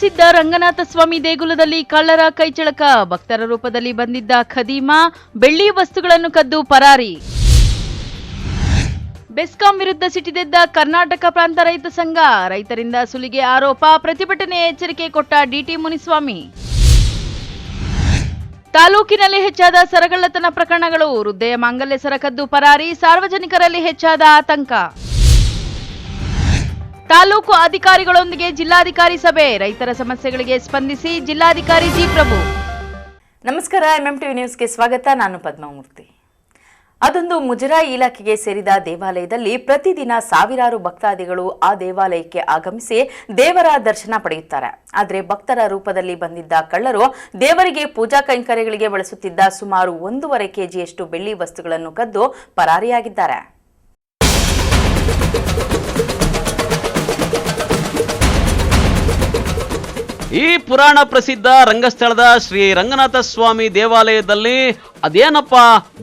ಪ್ರಸಿದ್ಧ ರಂಗನಾಥ ಸ್ವಾಮಿ ದೇಗುಲದಲ್ಲಿ ಕಳ್ಳರ ಕೈಚಳಕ. ಭಕ್ತರ ರೂಪದಲ್ಲಿ ಬಂದಿದ್ದ ಖದೀಮಾ ಬೆಳ್ಳಿ ವಸ್ತುಗಳನ್ನು ಕದ್ದು ಪರಾರಿ. ಬೆಸ್ಕಾಂ ವಿರುದ್ಧ ಸಿಟ್ಟಿಗೆದ್ದ ಕರ್ನಾಟಕ ಪ್ರಾಂತ ರೈತ ಸಂಘ. ರೈತರಿಂದ ಸುಲಿಗೆ ಆರೋಪ, ಪ್ರತಿಭಟನೆ ಎಚ್ಚರಿಕೆ ಕೊಟ್ಟ ಡಿಟಿ ಮುನಿಸ್ವಾಮಿ. ತಾಲೂಕಿನಲ್ಲಿ ಹೆಚ್ಚಾದ ಸರಗಳ್ಳತನ ಪ್ರಕರಣಗಳು. ವೃದ್ಧೆಯ ಮಾಂಗಲ್ಯ ಸರ ಕದ್ದು ಪರಾರಿ. ಸಾರ್ವಜನಿಕರಲ್ಲಿ ಹೆಚ್ಚಾದ ಆತಂಕ. ತಾಲೂಕು ಅಧಿಕಾರಿಗಳೊಂದಿಗೆ ಜಿಲ್ಲಾಧಿಕಾರಿ ಸಭೆ. ರೈತರ ಸಮಸ್ಯೆಗಳಿಗೆ ಸ್ಪಂದಿಸಿ ಜಿಲ್ಲಾಧಿಕಾರಿ ಜಿ ಪ್ರಭು. ನಮಸ್ಕಾರ, ಎಂಎಂಟಿವಿ ನ್ಯೂಸ್ಗೆ ಸ್ವಾಗತ. ನಾನು ಪದ್ಮಾಮೂರ್ತಿ. ಅದೊಂದು ಮುಜರಾಯಿ ಇಲಾಖೆಗೆ ಸೇರಿದ ದೇವಾಲಯದಲ್ಲಿ ಪ್ರತಿದಿನ ಸಾವಿರಾರು ಭಕ್ತಾದಿಗಳು ಆ ದೇವಾಲಯಕ್ಕೆ ಆಗಮಿಸಿ ದೇವರ ದರ್ಶನ ಪಡೆಯುತ್ತಾರೆ. ಆದರೆ ಭಕ್ತರ ರೂಪದಲ್ಲಿ ಬಂದಿದ್ದ ಕಳ್ಳರು ದೇವರಿಗೆ ಪೂಜಾ ಕೈಂಕರ್ಯಗಳಿಗೆ ಬಳಸುತ್ತಿದ್ದ ಸುಮಾರು 1.5 ಕೆಜಿಯಷ್ಟು ಬೆಳ್ಳಿ ವಸ್ತುಗಳನ್ನು ಕದ್ದು ಪರಾರಿಯಾಗಿದ್ದಾರೆ. ಈ ಪುರಾಣ ಪ್ರಸಿದ್ಧ ರಂಗಸ್ಥಳದ ಶ್ರೀ ರಂಗನಾಥ ಸ್ವಾಮಿ ದೇವಾಲಯದಲ್ಲಿ ಅದೇನಪ್ಪ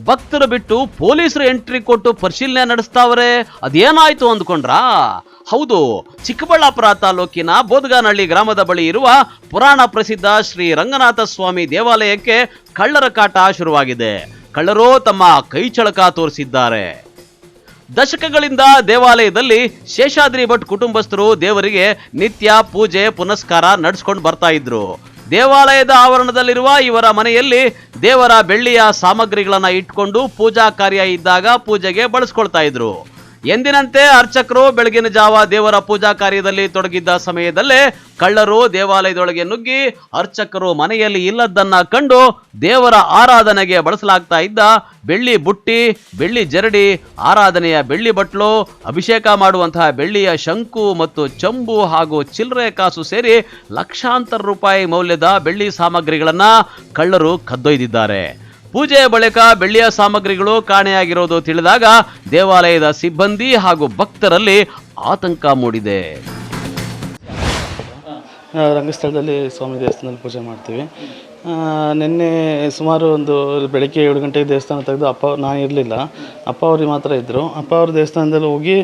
ಭಕ್ತರು ಬಿಟ್ಟು ಪೊಲೀಸರು ಎಂಟ್ರಿ ಕೊಟ್ಟು ಪರಿಶೀಲನೆ ನಡೆಸ್ತಾವ್ರೆ, ಅದೇನಾಯ್ತು ಅಂದ್ಕೊಂಡ್ರಾ? ಹೌದು, ಚಿಕ್ಕಬಳ್ಳಾಪುರ ತಾಲೂಕಿನ ಬೋದಗಾನಹಳ್ಳಿ ಗ್ರಾಮದ ಬಳಿ ಇರುವ ಪುರಾಣ ಪ್ರಸಿದ್ಧ ಶ್ರೀ ರಂಗನಾಥ ಸ್ವಾಮಿ ದೇವಾಲಯಕ್ಕೆ ಕಳ್ಳರ ಕಾಟ ಶುರುವಾಗಿದೆ. ಕಳ್ಳರು ತಮ್ಮ ಕೈಚಳಕ ತೋರಿಸಿದ್ದಾರೆ. ದಶಕಗಳಿಂದ ದೇವಾಲಯದಲ್ಲಿ ಶೇಷಾದ್ರಿ ಭಟ್ ಕುಟುಂಬಸ್ಥರು ದೇವರಿಗೆ ನಿತ್ಯ ಪೂಜೆ ಪುನಸ್ಕಾರ ನಡೆಸ್ಕೊಂಡು ಬರ್ತಾ ಇದ್ರು. ದೇವಾಲಯದ ಆವರಣದಲ್ಲಿರುವ ಇವರ ಮನೆಯಲ್ಲಿ ದೇವರ ಬೆಳ್ಳಿಯ ಸಾಮಗ್ರಿಗಳನ್ನ ಇಟ್ಕೊಂಡು ಪೂಜಾ ಕಾರ್ಯ ಇದ್ದಾಗ ಪೂಜೆಗೆ ಬಳಸ್ಕೊಳ್ತಾ ಇದ್ರು. ಎಂದಿನಂತೆ ಅರ್ಚಕರು ಬೆಳಗಿನ ಜಾವ ದೇವರ ಪೂಜಾ ಕಾರ್ಯದಲ್ಲಿ ತೊಡಗಿದ್ದ ಸಮಯದಲ್ಲೇ ಕಳ್ಳರು ದೇವಾಲಯದೊಳಗೆ ನುಗ್ಗಿ ಅರ್ಚಕರು ಮನೆಯಲ್ಲಿ ಇಲ್ಲದನ್ನ ಕಂಡು ದೇವರ ಆರಾಧನೆಗೆ ಬಳಸಲಾಗ್ತಾ ಇದ್ದ ಬೆಳ್ಳಿ ಬುಟ್ಟಿ, ಬೆಳ್ಳಿ ಜರಡಿ, ಆರಾಧನೆಯ ಬೆಳ್ಳಿ ಬಟ್ಲು, ಅಭಿಷೇಕ ಮಾಡುವಂತಹ ಬೆಳ್ಳಿಯ ಶಂಕು ಮತ್ತು ಚಂಬು ಹಾಗೂ ಚಿಲ್ಲರೆ ಕಾಸು ಸೇರಿ ಲಕ್ಷಾಂತರ ರೂಪಾಯಿ ಮೌಲ್ಯದ ಬೆಳ್ಳಿ ಸಾಮಗ್ರಿಗಳನ್ನ ಕಳ್ಳರು ಕದ್ದೊಯ್ದಿದ್ದಾರೆ. ಪೂಜೆಯ ಬಳಿಕ ಬೆಳ್ಳಿಯ ಸಾಮಗ್ರಿಗಳು ಕಾಣೆಯಾಗಿರೋದು ತಿಳಿದಾಗ ದೇವಾಲಯದ ಸಿಬ್ಬಂದಿ ಹಾಗೂ ಭಕ್ತರಲ್ಲಿ ಆತಂಕ ಮೂಡಿದೆ. ರಂಗಸ್ಥಳದಲ್ಲಿ ಸ್ವಾಮಿ ದೇವಸ್ಥಾನದಲ್ಲಿ ಪೂಜೆ ಮಾಡ್ತೀವಿ. ನಿನ್ನೆ ಸುಮಾರು ಒಂದು ಬೆಳಗ್ಗೆ 7 ಗಂಟೆಗೆ ದೇವಸ್ಥಾನ ತೆಗೆದು ನಾನು ಇರಲಿಲ್ಲ, ಅಪ್ಪ ಅವ್ರಿಗೆ ಮಾತ್ರ ಇದ್ದರು. ಅಪ್ಪ ಅವ್ರ ದೇವಸ್ಥಾನದಲ್ಲಿ ಹೋಗಿ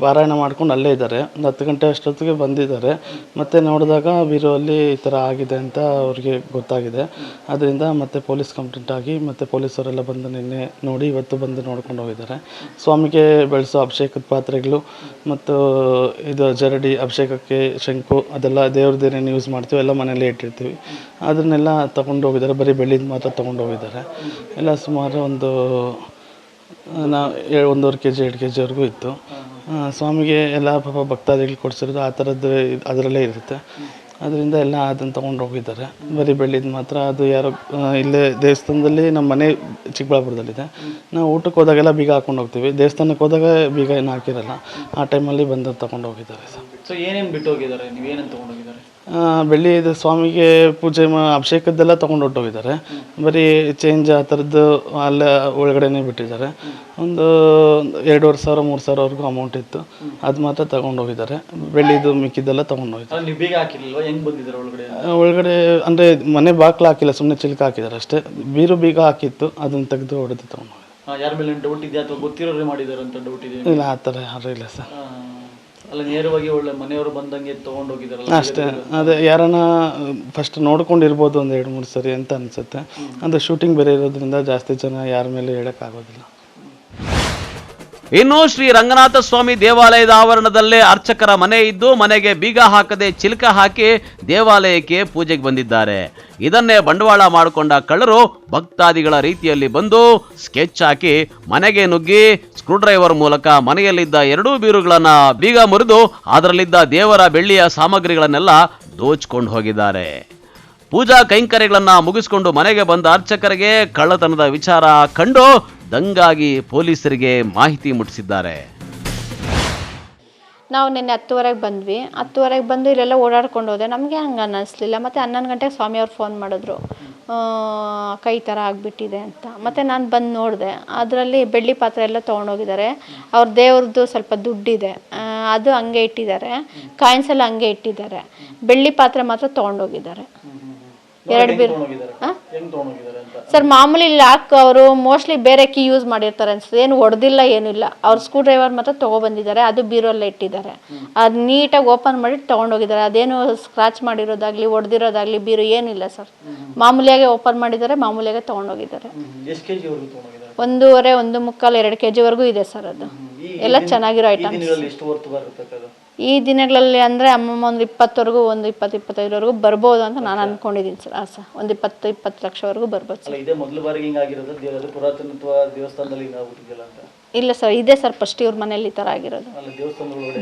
ಪಾರಾಯಣ ಮಾಡ್ಕೊಂಡು ಅಲ್ಲೇ ಇದ್ದಾರೆ. ಒಂದು 10 ಗಂಟೆ ಅಷ್ಟೊತ್ತಿಗೆ ಬಂದಿದ್ದಾರೆ. ಮತ್ತು ನೋಡಿದಾಗ ಬೀರುವಲ್ಲಿ ಈ ಥರ ಆಗಿದೆ ಅಂತ ಅವ್ರಿಗೆ ಗೊತ್ತಾಗಿದೆ. ಅದರಿಂದ ಮತ್ತೆ ಪೊಲೀಸ್ ಕಂಪ್ಲೇಂಟ್ ಆಗಿ ಮತ್ತು ಪೊಲೀಸವರೆಲ್ಲ ಬಂದು ನಿನ್ನೆ ನೋಡಿ ಇವತ್ತು ಬಂದು ನೋಡ್ಕೊಂಡು ಹೋಗಿದ್ದಾರೆ. ಸ್ವಾಮಿಗೆ ಬೆಳೆಸೋ ಅಭಿಷೇಕದ ಪಾತ್ರೆಗಳು ಮತ್ತು ಇದು ಜರಡಿ, ಅಭಿಷೇಕಕ್ಕೆ ಶಂಕು, ಅದೆಲ್ಲ ದೇವ್ರದ್ದೇನೇನು ಯೂಸ್ ಮಾಡ್ತೀವಿ ಎಲ್ಲ ಮನೇಲಿ ಇಟ್ಟಿರ್ತೀವಿ. ಅದನ್ನೆಲ್ಲ ತೊಗೊಂಡು ಹೋಗಿದ್ದಾರೆ. ಬರೀ ಬೆಳ್ಳಿದ ಮಾತ್ರ ತೊಗೊಂಡು ಹೋಗಿದ್ದಾರೆ. ಎಲ್ಲ ಸುಮಾರು ಒಂದು 1.5 ಕೆಜಿ 2 ಕೆಜಿವರೆಗೂ ಇತ್ತು. ಸ್ವಾಮಿಗೆ ಎಲ್ಲ ಪಾಪ ಭಕ್ತಾದಿಗಳು ಕೊಡಿಸಿರೋದು ಆ ಥರದ್ದು ಅದರಲ್ಲೇ ಇರುತ್ತೆ. ಅದರಿಂದ ಎಲ್ಲ ಅದನ್ನು ತೊಗೊಂಡು ಹೋಗಿದ್ದಾರೆ. ಬರೀ ಬೆಳ್ಳಿದ ಮಾತ್ರ. ಅದು ಯಾರೋ ಇಲ್ಲೇ ದೇವಸ್ಥಾನದಲ್ಲಿ ನಮ್ಮ ಮನೆ ಚಿಕ್ಕಬಳ್ಳಾಪುರದಲ್ಲಿದೆ. ನಾವು ಊಟಕ್ಕೆ ಹೋದಾಗೆಲ್ಲ ಬೀಗ ಹಾಕ್ಕೊಂಡು ಹೋಗ್ತೀವಿ. ದೇವಸ್ಥಾನಕ್ಕೆ ಹೋದಾಗ ಬೀಗ ಏನು ಹಾಕಿರಲ್ಲ. ಆ ಟೈಮಲ್ಲಿ ಬಂದು ತೊಗೊಂಡು ಹೋಗಿದ್ದಾರೆ ಸರ್. ಸೊ ಏನೇನು ಬಿಟ್ಟು ಹೋಗಿದ್ದಾರೆ, ನೀವೇನೇನು ತೊಗೊಂಡು ಹೋಗಿದ್ದಾರೆ? ಬೆಳ್ಳಿ ಇದು ಸ್ವಾಮಿಗೆ ಪೂಜೆ ಅಭಿಷೇಕದ್ದೆಲ್ಲ ತೊಗೊಂಡು ಹೊಟ್ಟೋಗಿದ್ದಾರೆ. ಬರೀ ಚೇಂಜ್ ಆ ಥರದ್ದು ಅಲ್ಲ ಒಳಗಡೆನೇ ಬಿಟ್ಟಿದ್ದಾರೆ. ಒಂದು 2,500 3,000ವರೆಗೂ ಅಮೌಂಟ್ ಇತ್ತು. ಅದು ಮಾತ್ರ ತೊಗೊಂಡು ಹೋಗಿದ್ದಾರೆ. ಬೆಳ್ಳಿದು ಮಿಕ್ಕಿದ್ದೆಲ್ಲ ತೊಗೊಂಡು ಹೋಗಿದ್ದಾರೆ. ನೀವು ಬೀಗ ಹಾಕಿಲ್ವಾ? ಹೆಂಗೆ ಬಂದಿದ್ದಾರೆ ಒಳಗಡೆ? ಅಂದರೆ ಮನೆ ಬಾಕ್ಲು ಹಾಕಿಲ್ಲ, ಸುಮ್ಮನೆ ಚಿಲ್ಕ ಹಾಕಿದ್ದಾರೆ ಅಷ್ಟೇ. ಬೀರು ಬೀಗ ಹಾಕಿತ್ತು, ಅದನ್ನು ತೆಗೆದು ಹೊಡೆದು ತೊಗೊಂಡು ಹೋಗಿದ್ದಾರೆ. ಯಾರ ಮೇಲೆ ಡೌಟ್ ಇದೆಯಾ ಅಥವಾ ಗೊತ್ತಿರೋರೇ ಮಾಡಿದ್ದಾರೆ ಅಂತ ಡೌಟ್ ಇದೆ? ಇಲ್ಲ, ಆ ಥರ ಯಾರೂ ಇಲ್ಲ ಸರ್. ಅಲ್ಲ, ನೇರವಾಗಿ ಒಳ್ಳೆ ಮನೆಯವರು ಬಂದಂಗೆ ತೊಗೊಂಡು ಹೋಗಿದ್ದಾರಲ್ಲ ಅಷ್ಟೇ. ಅದೇ ಯಾರನ್ನ ಫಸ್ಟ್ ನೋಡ್ಕೊಂಡಿರ್ಬೋದು ಒಂದು 2-3 ಸರಿ ಅಂತ ಅನಿಸುತ್ತೆ. ಅಂದರೆ ಶೂಟಿಂಗ್ ಬೇರೆ ಇರೋದ್ರಿಂದ ಜಾಸ್ತಿ ಜನ ಯಾರ ಮೇಲೆ ಹೇಳೋಕ್ಕಾಗೋದಿಲ್ಲ. ಇನ್ನು ಶ್ರೀ ರಂಗನಾಥ ಸ್ವಾಮಿ ದೇವಾಲಯದ ಆವರಣದಲ್ಲೇ ಅರ್ಚಕರ ಮನೆ ಇದ್ದು ಮನೆಗೆ ಬೀಗ ಹಾಕದೆ ಚಿಲ್ಕ ಹಾಕಿ ದೇವಾಲಯಕ್ಕೆ ಪೂಜೆಗೆ ಬಂದಿದ್ದಾರೆ. ಇದನ್ನೇ ಬಂಡವಾಳ ಮಾಡಿಕೊಂಡ ಕಳ್ಳರು ಭಕ್ತಾದಿಗಳ ರೀತಿಯಲ್ಲಿ ಬಂದು ಸ್ಕೆಚ್ ಹಾಕಿ ಮನೆಗೆ ನುಗ್ಗಿ ಸ್ಕ್ರೂಡ್ರೈವರ್ ಮೂಲಕ ಮನೆಯಲ್ಲಿದ್ದ 2 ಬೀರುಗಳನ್ನ ಬೀಗ ಮುರಿದು ಅದರಲ್ಲಿದ್ದ ದೇವರ ಬೆಳ್ಳಿಯ ಸಾಮಗ್ರಿಗಳನ್ನೆಲ್ಲ ದೋಚ್ಕೊಂಡು ಹೋಗಿದ್ದಾರೆ. ಪೂಜಾ ಕೈಂಕರ್ಯಗಳನ್ನ ಮುಗಿಸಿಕೊಂಡು ಮನೆಗೆ ಬಂದ ಅರ್ಚಕರಿಗೆ ಕಳ್ಳತನದ ವಿಚಾರ ಕಂಡು ದಂಗಾಗಿ ಪೊಲೀಸರಿಗೆ ಮಾಹಿತಿ ಮುಟ್ಟಿಸಿದ್ದಾರೆ. ನಾವು ನಿನ್ನೆ 10:30ಗೆ ಬಂದ್ವಿ. 10:30ಗೆ ಬಂದು ಇಲ್ಲೆಲ್ಲ ಓಡಾಡ್ಕೊಂಡು ಹೋದೆ. ನಮಗೆ ಹಂಗೆ ಅನ್ನಿಸ್ಲಿಲ್ಲ. ಮತ್ತು 11 ಗಂಟೆಗೆ ಸ್ವಾಮಿಯವ್ರು ಫೋನ್ ಮಾಡಿದ್ರು, ಕೈ ಥರ ಆಗಿಬಿಟ್ಟಿದೆ ಅಂತ. ಮತ್ತು ನಾನು ಬಂದು ನೋಡಿದೆ, ಅದರಲ್ಲಿ ಬೆಳ್ಳಿ ಪಾತ್ರೆ ಎಲ್ಲ ತೊಗೊಂಡೋಗಿದ್ದಾರೆ. ಅವ್ರ ದೇವ್ರದ್ದು ಸ್ವಲ್ಪ ದುಡ್ಡಿದೆ, ಅದು ಹಂಗೆ ಇಟ್ಟಿದ್ದಾರೆ. ಕಾಯಿನ್ಸ್ ಎಲ್ಲ ಹಂಗೆ ಇಟ್ಟಿದ್ದಾರೆ. ಬೆಳ್ಳಿ ಪಾತ್ರೆ ಮಾತ್ರ ತೊಗೊಂಡೋಗಿದ್ದಾರೆ. 2 ಬೀರು. ಸರ್ ಮಾಮೂಲಿ ಲಾಕ್ ಅವರು ಮೋಸ್ಟ್ಲಿ ಬೇರೆ ಕೀ ಯೂಸ್ ಮಾಡಿರ್ತಾರೆ ಅನ್ಸುತ್ತೆ, ಏನು ಹೊಡೆದಿಲ್ಲ ಏನಿಲ್ಲ. ಅವ್ರು ಸ್ಕ್ರೂ ಡ್ರೈವರ್ ಮಾತ್ರ ತೊಗೊಬಂದಿದ್ದಾರೆ, ಅದು ಬೀರೋಲ್ಲೇ ಇಟ್ಟಿದ್ದಾರೆ. ಅದು ನೀಟಾಗಿ ಓಪನ್ ಮಾಡಿ ತೊಗೊಂಡೋಗಿದ್ದಾರೆ. ಅದೇನು ಸ್ಕ್ರಾಚ್ ಮಾಡಿರೋದಾಗ್ಲಿ ಹೊಡೆದಿರೋದಾಗ್ಲಿ ಬೀರು ಏನಿಲ್ಲ ಸರ್. ಮಾಮೂಲಿಯಾಗೆ ಓಪನ್ ಮಾಡಿದ್ದಾರೆ, ಮಾಮೂಲಿಯಾಗೆ ತೊಗೊಂಡೋಗಿದ್ದಾರೆ. 1.5, 1.25, 2 kg ಇದೆ ಸರ್. ಅದು ಎಲ್ಲ ಚೆನ್ನಾಗಿರೋ ಐಟಮ್ಸ್. ಈ ದಿನಗಳಲ್ಲಿ ಅಂದರೆ ಅಮ್ಮಮ್ಮ ಒಂದು 20ವರೆಗೂ, ಒಂದು 20-25ವರೆಗೂ ಬರ್ಬೋದು ಅಂತ ನಾನು ಅನ್ಕೊಂಡಿದ್ದೀನಿ ಸರ್. ಸರ್ ಒಂದು 20 ಲಕ್ಷವರೆಗೂ ಬರ್ಬೋದು ಸರ್. ಇದೇ ಮೊದಲ ಬಾರಿಗೆ ಹಿಂಗಾಗಿರೋದು, ಪುರಾತನತ್ವ ದೇವಸ್ಥಾನದಲ್ಲಿ ಹಿಂಗಾಗ್ಬಿಟ್ಟಿದೆಯಲ್ಲ ಅಂತ? ಇಲ್ಲ ಸರ್, ಇದೆ ಸರ್ ಫಸ್ಟ್ ಇವ್ರ ಮನೇಲಿ ಈ ಥರ ಆಗಿರೋದು.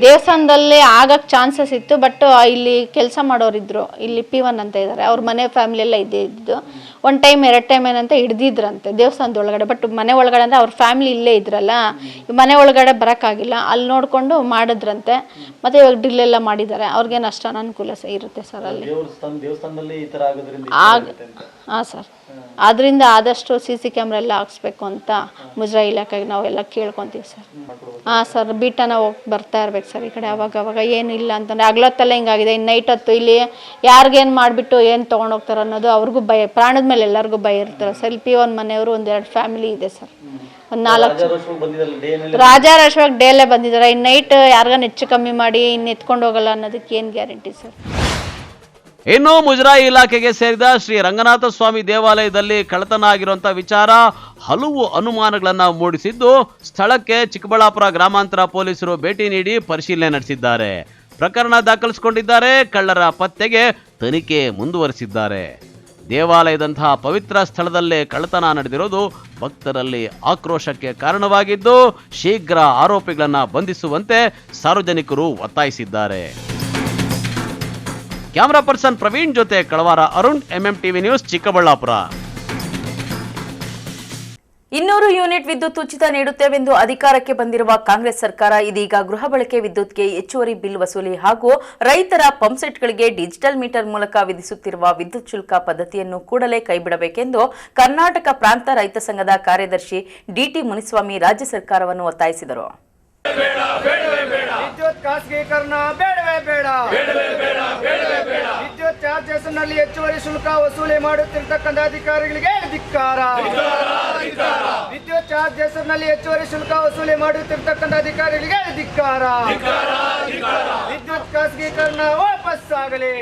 ದೇವಸ್ಥಾನದಲ್ಲಿ ಆಗಕ್ಕೆ ಚಾನ್ಸಸ್ ಇತ್ತು, ಬಟ್ ಇಲ್ಲಿ ಕೆಲಸ ಮಾಡೋರಿದ್ರು, ಇಲ್ಲಿ P1 ಅಂತ ಇದ್ದಾರೆ, ಅವ್ರ ಮನೆ ಫ್ಯಾಮಿಲಿ ಎಲ್ಲ ಇದ್ದೇ ಇದ್ದು. 1 ಟೈಮ್ 2 ಟೈಮ್ ಏನಂತ ಹಿಡ್ದಿದ್ರಂತೆ ದೇವಸ್ಥಾನದ ಒಳಗಡೆ. ಬಟ್ ಮನೆ ಒಳಗಡೆ ಅಂದರೆ ಅವ್ರ ಫ್ಯಾಮಿಲಿ ಇಲ್ಲೇ ಇದ್ರಲ್ಲ, ಮನೆ ಒಳಗಡೆ ಬರೋಕ್ಕಾಗಿಲ್ಲ, ಅಲ್ಲಿ ನೋಡಿಕೊಂಡು ಮಾಡಿದ್ರಂತೆ. ಮತ್ತು ಇವಾಗ ಡ್ರಿಲ್ ಎಲ್ಲ ಮಾಡಿದ್ದಾರೆ. ಅವ್ರಿಗೇನು ಅಷ್ಟು ಅನಾನುಕೂಲ ಇರುತ್ತೆ ಸರ್ ಅಲ್ಲಿ. ಹಾಂ ಸರ್, ಅದರಿಂದ ಆದಷ್ಟು CC ಕ್ಯಾಮ್ರಾ ಎಲ್ಲ ಹಾಕ್ಸ್ಬೇಕು ಅಂತ ಮುಜರಾಯಿ ಇಲಾಖೆಗೆ ನಾವೆಲ್ಲ ಕೇಳ್ಕೊತೀವಿ ಸರ್. ಹಾಂ ಸರ್, ಬೀಟನ ಹೋಗಿ ಬರ್ತಾ ಇರ್ಬೇಕು ಸರ್ ಈ ಕಡೆ. ಅವಾಗ ಏನಿಲ್ಲ ಅಂತಂದರೆ ಹಗಲೊತ್ತೆಲ್ಲ ಹಿಂಗಾಗಿದೆ, ಇನ್ನು ನೈಟ್ ಹೊತ್ತು ಇಲ್ಲಿ ಯಾರಿಗೇನು ಮಾಡಿಬಿಟ್ಟು ಏನು ತೊಗೊಂಡೋಗ್ತಾರೆ ಅನ್ನೋದು ಅವ್ರಿಗೂ ಭಯ, ಪ್ರಾಣದ ಮೇಲೆ ಎಲ್ಲರಿಗೂ ಭಯ ಇರ್ತಾರೆ ಸರ್. P1 ಮನೆಯವರು 1-2 ಫ್ಯಾಮಿಲಿ ಇದೆ ಸರ್. ಒಂದು 4 ರಾಜಾರಾಶ್ವಾಗಿ ಡೇಲೇ ಬಂದಿದ್ದಾರೆ. ಇನ್ನು ನೈಟ್ ಯಾರಿಗಾನ ಹೆಚ್ಚು ಕಮ್ಮಿ ಮಾಡಿ ಇನ್ನು ಎತ್ಕೊಂಡು ಹೋಗಲ್ಲ ಅನ್ನೋದಕ್ಕೆ ಏನು ಗ್ಯಾರಂಟಿ ಸರ್? ಇನ್ನು ಮುಜರಾಯಿ ಇಲಾಖೆಗೆ ಸೇರಿದ ಶ್ರೀ ರಂಗನಾಥ ಸ್ವಾಮಿ ದೇವಾಲಯದಲ್ಲಿ ಕಳ್ಳತನ ಆಗಿರುವಂತಹ ವಿಚಾರ ಹಲವು ಅನುಮಾನಗಳನ್ನ ಮೂಡಿಸಿದ್ದು, ಸ್ಥಳಕ್ಕೆ ಚಿಕ್ಕಬಳ್ಳಾಪುರ ಗ್ರಾಮಾಂತರ ಪೊಲೀಸರು ಭೇಟಿ ನೀಡಿ ಪರಿಶೀಲನೆ ನಡೆಸಿದ್ದಾರೆ. ಪ್ರಕರಣ ದಾಖಲಿಸಿಕೊಂಡಿದ್ದಾರೆ. ಕಳ್ಳರ ಪತ್ತೆಗೆ ತನಿಖೆ ಮುಂದುವರಿಸಿದ್ದಾರೆ. ದೇವಾಲಯದಂತಹ ಪವಿತ್ರ ಸ್ಥಳದಲ್ಲೇ ಕಳ್ಳತನ ನಡೆದಿರೋದು ಭಕ್ತರಲ್ಲಿ ಆಕ್ರೋಶಕ್ಕೆ ಕಾರಣವಾಗಿದ್ದು, ಶೀಘ್ರ ಆರೋಪಿಗಳನ್ನ ಬಂಧಿಸುವಂತೆ ಸಾರ್ವಜನಿಕರು ಒತ್ತಾಯಿಸಿದ್ದಾರೆ. ಕ್ಯಾಮರಾ ಪರ್ಸನ್ ಪ್ರವೀಣ್ ಜೊತೆ ಕಳವಾರ Arun, MMTV news, Chikkaballapur. 200 unit ವಿದ್ಯುತ್ ಉಚಿತ ನೀಡುತ್ತೇವೆಂದು ಅಧಿಕಾರಕ್ಕೆ ಬಂದಿರುವ ಕಾಂಗ್ರೆಸ್ ಸರ್ಕಾರ ಇದೀಗ ಗೃಹ ಬಳಕೆ ವಿದ್ಯುತ್ಗೆ ಹೆಚ್ಚುವರಿ ಬಿಲ್ ವಸೂಲಿ ಹಾಗೂ ರೈತರ ಪಂಪ್ಸೆಟ್ಗಳಿಗೆ ಡಿಜಿಟಲ್ ಮೀಟರ್ ಮೂಲಕ ವಿಧಿಸುತ್ತಿರುವ ವಿದ್ಯುತ್ ಶುಲ್ಕ ಪದ್ಧತಿಯನ್ನು ಕೂಡಲೇ ಕೈಬಿಡಬೇಕೆಂದು ಕರ್ನಾಟಕ ಪ್ರಾಂತ ರೈತ ಸಂಘದ ಕಾರ್ಯದರ್ಶಿ DT ಮುನಿಸ್ವಾಮಿ ರಾಜ್ಯ ಸರ್ಕಾರವನ್ನು ಒತ್ತಾಯಿಸಿದರು. ವಿದ್ಯುತ್ ಖಾಸಗೀಕರಣ ಬೇಡವೇ ಬೇಡ. ವಿದ್ಯುತ್ ಚಾರ್ಜಸ್ ನಲ್ಲಿ ಹೆಚ್ಚುವರಿ ಶುಲ್ಕ ವಸೂಲಿ ಮಾಡುತ್ತಿರತಕ್ಕಂಥ ಅಧಿಕಾರಿಗಳಿಗೆ ಧಿಕ್ಕಾರ. ವಿದ್ಯುತ್ ಚಾರ್ಜಸ್ ನಲ್ಲಿ ಹೆಚ್ಚುವರಿ ಶುಲ್ಕ ವಸೂಲಿ ಮಾಡುತ್ತಿರತಕ್ಕಂಥ ಅಧಿಕಾರಿಗಳಿಗೆ ಧಿಕ್ಕಾರ. ವಿದ್ಯುತ್ ಖಾಸಗೀಕರಣ ವಾಪಸ್ಸಾಗಲಿ.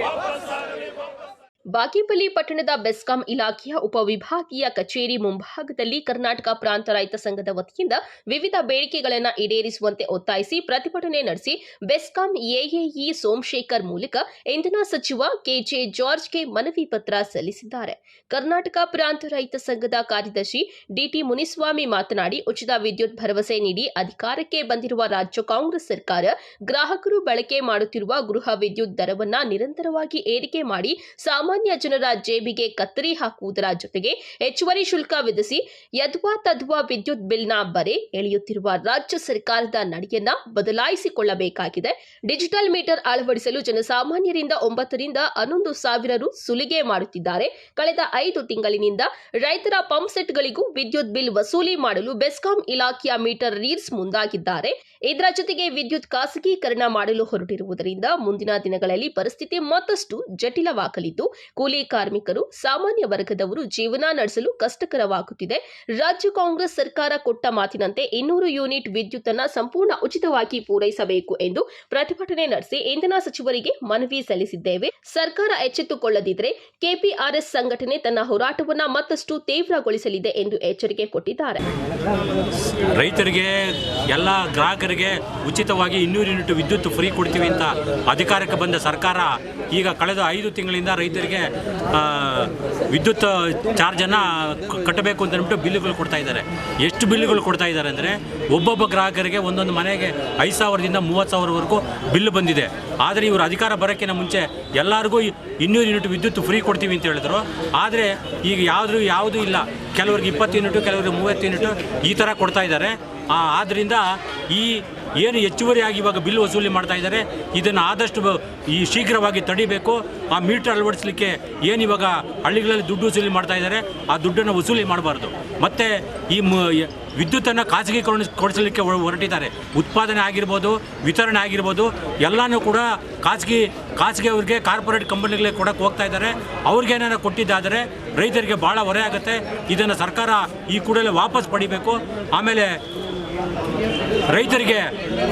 ಬಾಗೇಪಲ್ಲಿ ಪಟ್ಟಣದ ಬೆಸ್ಕಾಂ ಇಲಾಖೆಯ ಉಪವಿಭಾಗೀಯ ಕಚೇರಿ ಮುಂಭಾಗದಲ್ಲಿ ಕರ್ನಾಟಕ ಪ್ರಾಂತ ರೈತ ಸಂಘದ ವತಿಯಿಂದ ವಿವಿಧ ಬೇಡಿಕೆಗಳನ್ನು ಈಡೇರಿಸುವಂತೆ ಒತ್ತಾಯಿಸಿ ಪ್ರತಿಭಟನೆ ನಡೆಸಿ ಬೆಸ್ಕಾಂ ಎಎಇ ಸೋಮಶೇಖರ್ ಮೂಲಕ ಇಂಧನ ಸಚಿವ ಕೆಜೆ ಜಾರ್ಜ್ಗೆ ಮನವಿ ಪತ್ರ ಸಲ್ಲಿಸಿದ್ದಾರೆ. ಕರ್ನಾಟಕ ಪ್ರಾಂತ ರೈತ ಸಂಘದ ಕಾರ್ಯದರ್ಶಿ DT ಮುನಿಸ್ವಾಮಿ ಮಾತನಾಡಿ, ಉಚಿತ ವಿದ್ಯುತ್ ಭರವಸೆ ನೀಡಿ ಅಧಿಕಾರಕ್ಕೆ ಬಂದಿರುವ ರಾಜ್ಯ ಕಾಂಗ್ರೆಸ್ ಸರ್ಕಾರ ಗ್ರಾಹಕರು ಬಳಕೆ ಮಾಡುತ್ತಿರುವ ಗೃಹ ವಿದ್ಯುತ್ ದರವನ್ನ ನಿರಂತರವಾಗಿ ಏರಿಕೆ ಮಾಡಿ ಸಾಮಾನ್ಯ ಜನರ ಜೇಬಿಗೆ ಕತ್ತರಿ ಹಾಕುವುದರ ಜೊತೆಗೆ ಹೆಚ್ಚುವರಿ ಶುಲ್ಕ ವಿಧಿಸಿ ಯದ್ವಾ ತದ್ವಾ ವಿದ್ಯುತ್ ಬಿಲ್ನ ಬರೆ ಎಳೆಯುತ್ತಿರುವ ರಾಜ್ಯ ಸರ್ಕಾರದ ನಡೆಯನ್ನ ಬದಲಾಯಿಸಿಕೊಳ್ಳಬೇಕಾಗಿದೆ. ಡಿಜಿಟಲ್ ಮೀಟರ್ ಅಳವಡಿಸಲು ಜನಸಾಮಾನ್ಯರಿಂದ 9 ರಿಂದ 11 ಸಾವಿರ ರು ಸುಲಿಗೆ ಮಾಡುತ್ತಿದ್ದಾರೆ. ಕಳೆದ 5 ತಿಂಗಳಿನಿಂದ ರೈತರ ಪಂಪ್ಸೆಟ್ಗಳಿಗೂ ವಿದ್ಯುತ್ ಬಿಲ್ ವಸೂಲಿ ಮಾಡಲು ಬೆಸ್ಕಾಂ ಇಲಾಖೆಯ ಮೀಟರ್ ರೀಡ್ಸ್ ಮುಂದಾಗಿದ್ದಾರೆ. ಇದರ ಜೊತೆಗೆ ವಿದ್ಯುತ್ ಖಾಸಗೀಕರಣ ಮಾಡಲು ಹೊರಟಿರುವುದರಿಂದ ಮುಂದಿನ ದಿನಗಳಲ್ಲಿ ಪರಿಸ್ಥಿತಿ ಮತ್ತಷ್ಟು ಜಟಿಲವಾಗಲಿದ್ದು, ಕೂಲಿ ಕಾರ್ಮಿಕರು, ಸಾಮಾನ್ಯ ವರ್ಗದವರು ಜೀವನ ನಡೆಸಲು ಕಷ್ಟಕರವಾಗುತ್ತಿದೆ. ರಾಜ್ಯ ಕಾಂಗ್ರೆಸ್ ಸರ್ಕಾರ ಕೊಟ್ಟ ಮಾತಿನಂತೆ 200 ಯೂನಿಟ್ ವಿದ್ಯುತ್ ಅನ್ನು ಸಂಪೂರ್ಣ ಉಚಿತವಾಗಿ ಪೂರೈಸಬೇಕು ಎಂದು ಪ್ರತಿಭಟನೆ ನಡೆಸಿ ಇಂಧನ ಸಚಿವರಿಗೆ ಮನವಿ ಸಲ್ಲಿಸಿದ್ದೇವೆ. ಸರ್ಕಾರ ಎಚ್ಚೆತ್ತುಕೊಳ್ಳದಿದ್ದರೆ ಕೆಪಿಆರ್ಎಸ್ ಸಂಘಟನೆ ತನ್ನ ಹೋರಾಟವನ್ನು ಮತ್ತಷ್ಟು ತೀವ್ರಗೊಳಿಸಲಿದೆ ಎಂದು ಎಚ್ಚರಿಕೆ ಕೊಟ್ಟಿದ್ದಾರೆ. ರೈತರಿಗೆ ಎಲ್ಲ ಗ್ರಾಹಕರಿಗೆ ಉಚಿತವಾಗಿ 200 ಯೂನಿಟ್ ವಿದ್ಯುತ್ ಫ್ರೀ ಕೊಡ್ತೀವಿ ಅಂತ ಅಧಿಕಾರಕ್ಕೆ ಬಂದ ಸರ್ಕಾರ ಈಗ ಕಳೆದ 5 ತಿಂಗಳಿಂದ ರೈತರಿಗೆ ವಿದ್ಯುತ್ ಚಾರ್ಜನ್ನು ಕಟ್ಟಬೇಕು ಅಂತ ಅಂದ್ಬಿಟ್ಟು ಬಿಲ್ಲುಗಳು ಕೊಡ್ತಾ ಇದ್ದಾರೆ. ಎಷ್ಟು ಬಿಲ್ಲುಗಳು ಕೊಡ್ತಾ ಇದ್ದಾರೆ ಅಂದರೆ ಒಬ್ಬೊಬ್ಬ ಗ್ರಾಹಕರಿಗೆ ಒಂದೊಂದು ಮನೆಗೆ 5,000ದಿಂದ 30,000ವರೆಗೂ ಬಿಲ್ ಬಂದಿದೆ. ಆದರೆ ಇವರು ಅಧಿಕಾರ ಬರೋಕ್ಕಿಂತ ಮುಂಚೆ ಎಲ್ಲರಿಗೂ 200 ಯೂನಿಟ್ ವಿದ್ಯುತ್ ಫ್ರೀ ಕೊಡ್ತೀವಿ ಅಂತ ಹೇಳಿದ್ರು. ಆದರೆ ಈಗ ಯಾವುದೂ ಇಲ್ಲ. ಕೆಲವ್ರಿಗೆ 20 ಯೂನಿಟು, ಕೆಲವ್ರಿಗೆ 30 ಯೂನಿಟು ಈ ಥರ ಕೊಡ್ತಾ ಇದ್ದಾರೆ. ಆದ್ದರಿಂದ ಈ ಏನು ಹೆಚ್ಚುವರಿಯಾಗಿ ಇವಾಗ ಬಿಲ್ ವಸೂಲಿ ಮಾಡ್ತಾ ಇದ್ದಾರೆ, ಇದನ್ನು ಆದಷ್ಟು ಈ ಶೀಘ್ರವಾಗಿ ತಡಿಬೇಕು. ಆ ಮೀಟರ್ ಅಳವಡಿಸಲಿಕ್ಕೆ ಏನು ಇವಾಗ ಹಳ್ಳಿಗಳಲ್ಲಿ ದುಡ್ಡು ವಸೂಲಿ ಮಾಡ್ತಾ ಇದ್ದಾರೆ, ಆ ದುಡ್ಡನ್ನು ವಸೂಲಿ ಮಾಡಬಾರ್ದು. ಮತ್ತು ಈ ವಿದ್ಯುತ್ತನ್ನು ಖಾಸಗೀಕರಣಗೊಳಿಸಲಿಕ್ಕೆ ಹೊರಟಿದ್ದಾರೆ. ಉತ್ಪಾದನೆ ಆಗಿರ್ಬೋದು, ವಿತರಣೆ ಆಗಿರ್ಬೋದು, ಎಲ್ಲನೂ ಕೂಡ ಖಾಸಗಿ ಅವ್ರಿಗೆ, ಕಾರ್ಪೊರೇಟ್ ಕಂಪನಿಗಳಿಗೆ ಕೊಡಕ್ಕೆ ಹೋಗ್ತಾ ಇದ್ದಾರೆ. ಅವ್ರಿಗೇನಾರ ಕೊಟ್ಟಿದ್ದಾದರೆ ರೈತರಿಗೆ ಭಾಳ ಹೊರೆ ಆಗುತ್ತೆ. ಇದನ್ನು ಸರ್ಕಾರ ಈ ಕೂಡಲೇ ವಾಪಸ್ ಪಡಿಬೇಕು. ಆಮೇಲೆ ರೈತರಿಗೆ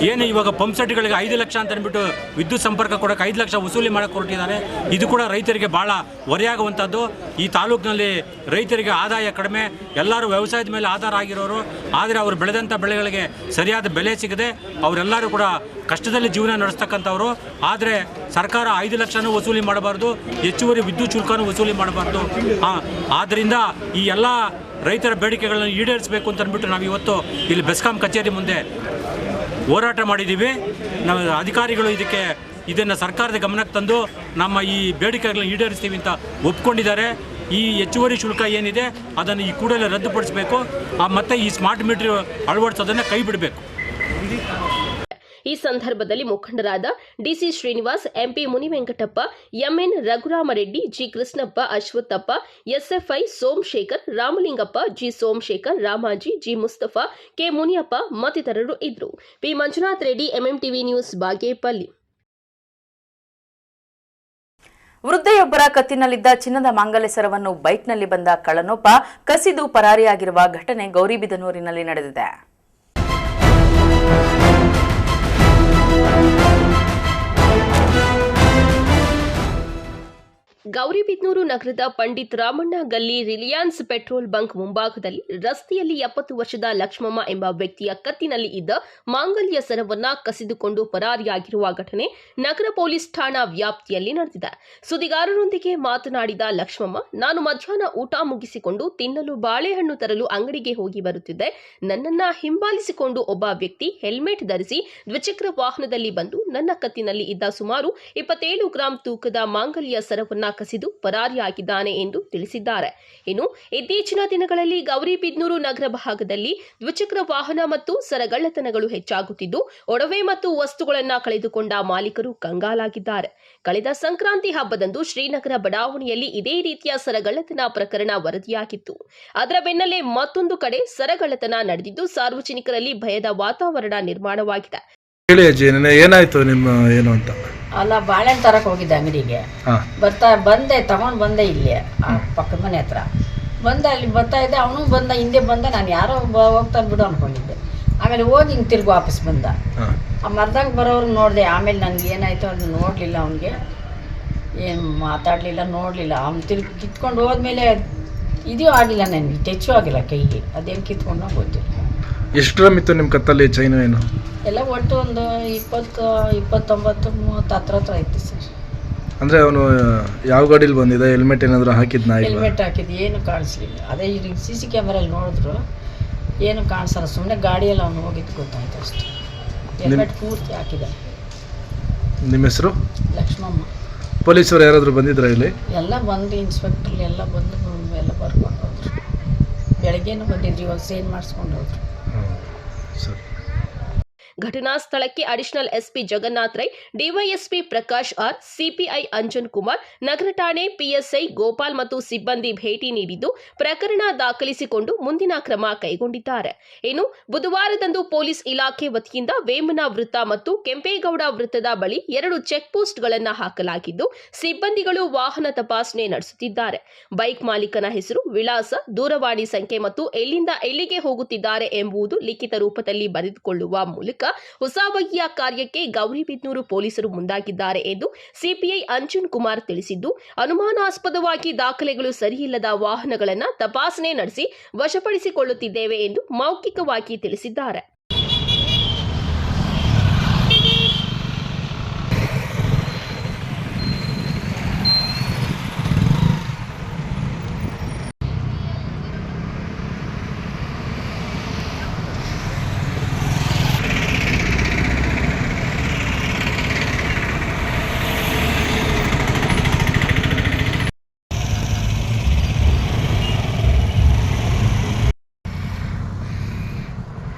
ಏನು ಇವಾಗ ಪಂಪ್ ಸೆಟ್ಗಳಿಗೆ 5 ಲಕ್ಷ ಅಂತ ಅಂದ್ಬಿಟ್ಟು ವಿದ್ಯುತ್ ಸಂಪರ್ಕ ಕೊಡೋಕೆ 5 ಲಕ್ಷ ವಸೂಲಿ ಮಾಡೋಕ್ಕೆ ಹೊರಟಿದ್ದಾರೆ. ಇದು ಕೂಡ ರೈತರಿಗೆ ಭಾಳ ಹೊರೆಯಾಗುವಂಥದ್ದು. ಈ ತಾಲೂಕಿನಲ್ಲಿ ರೈತರಿಗೆ ಆದಾಯ ಕಡಿಮೆ, ಎಲ್ಲರೂ ವ್ಯವಸಾಯದ ಮೇಲೆ ಆಧಾರ ಆಗಿರೋರು. ಆದರೆ ಅವರು ಬೆಳೆದಂಥ ಬೆಳೆಗಳಿಗೆ ಸರಿಯಾದ ಬೆಲೆ ಸಿಗದೆ ಅವರೆಲ್ಲರೂ ಕೂಡ ಕಷ್ಟದಲ್ಲಿ ಜೀವನ ನಡೆಸ್ತಕ್ಕಂಥವ್ರು. ಆದರೆ ಸರ್ಕಾರ 5 ಲಕ್ಷನೂ ವಸೂಲಿ ಮಾಡಬಾರ್ದು, ಹೆಚ್ಚುವರಿ ವಿದ್ಯುತ್ ಶುಲ್ಕನೂ ವಸೂಲಿ ಮಾಡಬಾರ್ದು. ಆದ್ದರಿಂದ ಈ ಎಲ್ಲ ರೈತರ ಬೇಡಿಕೆಗಳನ್ನು ಈಡೇರಿಸಬೇಕು ಅಂತ ಅಂದ್ಬಿಟ್ಟು ನಾವು ಇವತ್ತು ಇಲ್ಲಿ ಬೆಸ್ಕಾಂ ಕಚೇರಿ ಮುಂದೆ ಹೋರಾಟ ಮಾಡಿದ್ದೀವಿ. ನಾವು ಅಧಿಕಾರಿಗಳು ಇದನ್ನು ಸರ್ಕಾರದ ಗಮನಕ್ಕೆ ತಂದು ನಮ್ಮ ಈ ಬೇಡಿಕೆಗಳನ್ನು ಈಡೇರಿಸ್ತೀವಿ ಅಂತ ಒಪ್ಕೊಂಡಿದ್ದಾರೆ. ಈ ಹೆಚ್ಚುವರಿ ಶುಲ್ಕ ಏನಿದೆ ಅದನ್ನು ಈ ಕೂಡಲೇ ರದ್ದುಪಡಿಸಬೇಕು. ಮತ್ತು ಈ ಸ್ಮಾರ್ಟ್ ಮೀಟರ್ ಅಳವಡಿಸೋದನ್ನು ಕೈ ಬಿಡಬೇಕು. ಈ ಸಂದರ್ಭದಲ್ಲಿ ಮುಖಂಡರಾದ DC Srinivas, MP Munivenkatappa, MN Raghuramareddy, G Krishnappa, Ashwathappa, SFI Somashekhar, Ramalingappa, G Somashekhar, Ramaji, G Mustafa, K Muniyappa ಮತ್ತಿತರರು ಇದ್ದರು. P Manjunath Reddy, MMTV news, Bagepalli. ವೃದ್ಧೆಯೊಬ್ಬರ ಕತ್ತಿನಲ್ಲಿದ್ದ ಚಿನ್ನದ ಮಾಂಗಲ್ಯ ಸರವನ್ನು ಬೈಕ್ನಲ್ಲಿ ಬಂದ ಕಳ್ಳನೊಬ್ಬ ಕಸಿದು ಪರಾರಿಯಾಗಿರುವ ಘಟನೆ ಗೌರಿಬಿದನೂರಿನಲ್ಲಿ ನಡೆದಿದೆ. ಗೌರಿಬಿದನೂರು ನಗರದ ಪಂಡಿತ್ ರಾಮಣ್ಣ ಗಲ್ಲಿ ರಿಲಿಯಾನ್ಸ್ ಪೆಟ್ರೋಲ್ ಬಂಕ್ ಮುಂಭಾಗದಲ್ಲಿ ರಸ್ತೆಯಲ್ಲಿ 70 ವರ್ಷದ ಲಕ್ಷ್ಮಮ್ಮ ಎಂಬ ವ್ಯಕ್ತಿಯ ಕತ್ತಿನಲ್ಲಿ ಇದ್ದ ಮಾಂಗಲ್ಯ ಸರವನ್ನ ಕಸಿದುಕೊಂಡು ಪರಾರಿಯಾಗಿರುವ ಘಟನೆ ನಗರ ಪೊಲೀಸ್ ಠಾಣಾ ವ್ಯಾಪ್ತಿಯಲ್ಲಿ ನಡೆದಿದೆ. ಸುದ್ದಿಗಾರರೊಂದಿಗೆ ಮಾತನಾಡಿದ ಲಕ್ಷ್ಮಮ್ಮ, ನಾನು ಮಧ್ಯಾಹ್ನ ಊಟ ಮುಗಿಸಿಕೊಂಡು ತಿನ್ನಲು ಬಾಳೆಹಣ್ಣು ತರಲು ಅಂಗಡಿಗೆ ಹೋಗಿ ಬರುತ್ತಿದ್ದೆ. ನನ್ನನ್ನ ಹಿಂಬಾಲಿಸಿಕೊಂಡು ಒಬ್ಬ ವ್ಯಕ್ತಿ ಹೆಲ್ಮೆಟ್ ಧರಿಸಿ ದ್ವಿಚಕ್ರ ವಾಹನದಲ್ಲಿ ಬಂದು ನನ್ನ ಕತ್ತಿನಲ್ಲಿ ಇದ್ದ ಸುಮಾರು 27 ಗ್ರಾಂ ತೂಕದ ಮಾಂಗಲ್ಯ ಸರವನ್ನ ಕಸಿದು ಪರಾರಿಯಾಗಿದ್ದಾನೆ ಎಂದು ತಿಳಿಸಿದ್ದಾರೆ. ಇನ್ನು ಇತ್ತೀಚಿನ ದಿನಗಳಲ್ಲಿ ಗೌರಿಬಿದನೂರು ನಗರ ಭಾಗದಲ್ಲಿ ದ್ವಿಚಕ್ರ ವಾಹನ ಮತ್ತು ಸರಗಳ್ಳತನಗಳು ಹೆಚ್ಚಾಗುತ್ತಿದ್ದು, ಒಡವೆ ಮತ್ತು ವಸ್ತುಗಳನ್ನು ಕಳೆದುಕೊಂಡ ಮಾಲೀಕರು ಕಂಗಾಲಾಗಿದ್ದಾರೆ. ಕಳೆದ ಸಂಕ್ರಾಂತಿ ಹಬ್ಬದಂದು ಶ್ರೀನಗರ ಬಡಾವಣೆಯಲ್ಲಿ ಇದೇ ರೀತಿಯ ಸರಗಳ್ಳತನ ಪ್ರಕರಣ ವರದಿಯಾಗಿತ್ತು. ಅದರ ಬೆನ್ನಲ್ಲೇ ಮತ್ತೊಂದು ಕಡೆ ಸರಗಳ್ಳತನ ನಡೆದಿದ್ದು ಸಾರ್ವಜನಿಕರಲ್ಲಿ ಭಯದ ವಾತಾವರಣ ನಿರ್ಮಾಣವಾಗಿದೆ. ಏನಾಯ್ತು ನಿಮ್ಮ ಏನು ಅಂತ? ಅಲ್ಲ, ಬಾಳೆಹಣ್ಣು ತರಕ್ಕೆ ಹೋಗಿದ್ದೆ ಅಂಗಡಿಗೆ. ತಗೊಂಡು ಬಂದೆ ಇಲ್ಲಿ ಪಕ್ಕದ ಮನೆ ಹತ್ರ ಬಂದೆ. ಅಲ್ಲಿ ಬರ್ತಾ ಇದ್ದೆ, ಅವನು ಬಂದ, ಹಿಂದೆ ಬಂದ. ನಾನು ಯಾರೋ ಹೋಗ್ತಾನೆ ಬಿಡು ಅನ್ಕೊಂಡಿದ್ದೆ. ಆಮೇಲೆ ಹೋಗಿ ಹಿಂಗೆ ತಿರ್ಗಿ ವಾಪಸ್ ಬಂದ. ಆ ಮರದಾಗ ಬರೋರ್ಗೆ ನೋಡಿದೆ. ಆಮೇಲೆ ನನಗೆ ಏನಾಯ್ತು ಅದು ನೋಡಲಿಲ್ಲ. ಅವನಿಗೆ ಏನು ಮಾತಾಡಲಿಲ್ಲ, ನೋಡಲಿಲ್ಲ. ಅವ್ನು ತಿರ್ಗಿ ಕಿತ್ಕೊಂಡು ಹೋದ್ಮೇಲೆ ಇದೂ ಆಗಿಲ್ಲ, ನನಗೆ ಟೆಚ್ಚು ಆಗಿಲ್ಲ ಕೈಗೆ. ಅದೇನು ಕಿತ್ಕೊಂಡು ಗೊತ್ತಿಲ್ಲ. ಎಷ್ಟು ಗ್ರಾಮ್ ಇತ್ತು ನಿಮ್ಮ ಕತ್ತಲ್ಲಿ ಚೈನು? ಏನು ಎಲ್ಲ ಒಟ್ಟು ಒಂದು 20, 29, 30 ಹತ್ರ ಇತ್ತು ಸರ್. ಅಂದರೆ ಅವನು ಯಾವ ಗಾಡೀಲಿ ಬಂದಿದೆ? ಹೆಲ್ಮೆಟ್ ಏನಾದರೂ ಹಾಕಿದ್ನಾ? ಹೆಲ್ಮೆಟ್ ಹಾಕಿದ್ದು ಏನು ಕಾಣಿಸ್ಲಿಲ್ಲ. ಅದೇ ಈಗ CC ಕ್ಯಾಮರಲ್ಲಿ ನೋಡಿದ್ರು ಏನು ಕಾಣಿಸಲ್ಲ. ಸುಮ್ಮನೆ ಗಾಡಿಯಲ್ಲಿ ಅವನು ಹೋಗಿದ್ದು ಗೊತ್ತಾಯ್ತು ಅಷ್ಟೇ. ಹೆಲ್ಮೆಟ್ ಪೂರ್ತಿ ಹಾಕಿದ. ನಿಮ್ಮ ಹೆಸರು? ಲಕ್ಷ್ಮಮ್ಮ. ಪೊಲೀಸರು ಯಾರಾದರೂ ಬಂದಿದ್ರಾ ಇಲ್ಲಿ? ಎಲ್ಲ ಬಂದು ಇನ್ಸ್ಪೆಕ್ಟರ್ ಎಲ್ಲ ಬಂದು ಎಲ್ಲ ಬರ್ಕೊಂಡು ಹೋದ್ರು. ಬೆಳಗ್ಗೆನೂ ಬಂದಿದ್ರು, ಇವಾಗ ಸೇನ್ ಮಾಡಿಸ್ಕೊಂಡು ಹೋದ್ರು. ಸರಿ. ಘಟನಾ ಸ್ಥಳಕ್ಕೆ additional SP Jagannath Rai, DYSP Prakash R, CPI Anjan Kumar, ನಗರ ಠಾಣೆ PSI ಗೋಪಾಲ್ ಮತ್ತು ಸಿಬ್ಬಂದಿ ಭೇಟಿ ನೀಡಿದ್ದು ಪ್ರಕರಣ ದಾಖಲಿಸಿಕೊಂಡು ಮುಂದಿನ ಕ್ರಮ ಕೈಗೊಂಡಿದ್ದಾರೆ. ಇನ್ನು ಬುಧವಾರದಂದು ಪೊಲೀಸ್ ಇಲಾಖೆ ವತಿಯಿಂದ ವೇಮನ ವೃತ್ತ ಮತ್ತು ಕೆಂಪೇಗೌಡ ವೃತ್ತದ ಬಳಿ 2 ಚೆಕ್ ಪೋಸ್ಟ್ಗಳನ್ನು ಹಾಕಲಾಗಿದ್ದು ಸಿಬ್ಬಂದಿಗಳು ವಾಹನ ತಪಾಸಣೆ ನಡೆಸುತ್ತಿದ್ದಾರೆ. ಬೈಕ್ ಮಾಲೀಕನ ಹೆಸರು, ವಿಳಾಸ, ದೂರವಾಣಿ ಸಂಖ್ಯೆ ಮತ್ತು ಎಲ್ಲಿಂದ ಎಲ್ಲಿಗೆ ಹೋಗುತ್ತಿದ್ದಾರೆ ಎಂಬುದು ಲಿಖಿತ ರೂಪದಲ್ಲಿ ಬರೆದುಕೊಳ್ಳುವ ಮೂಲಕ ಹೊಸ ಬಗೆಯ ಕಾರ್ಯಕ್ಕೆ ಗೌರಿಬಿದನೂರು ಪೊಲೀಸರು ಮುಂದಾಗಿದ್ದಾರೆ ಎಂದು ಸಿಪಿಐ ಅಂಜನ್ ಕುಮಾರ್ ತಿಳಿಸಿದ್ದು, ಅನುಮಾನಾಸ್ಪದವಾಗಿ ದಾಖಲೆಗಳು ಸರಿಯಿಲ್ಲದ ವಾಹನಗಳನ್ನು ತಪಾಸಣೆ ನಡೆಸಿ ವಶಪಡಿಸಿಕೊಳ್ಳುತ್ತಿದ್ದೇವೆ ಎಂದು ಮೌಖಿಕವಾಗಿ ತಿಳಿಸಿದ್ದಾರೆ.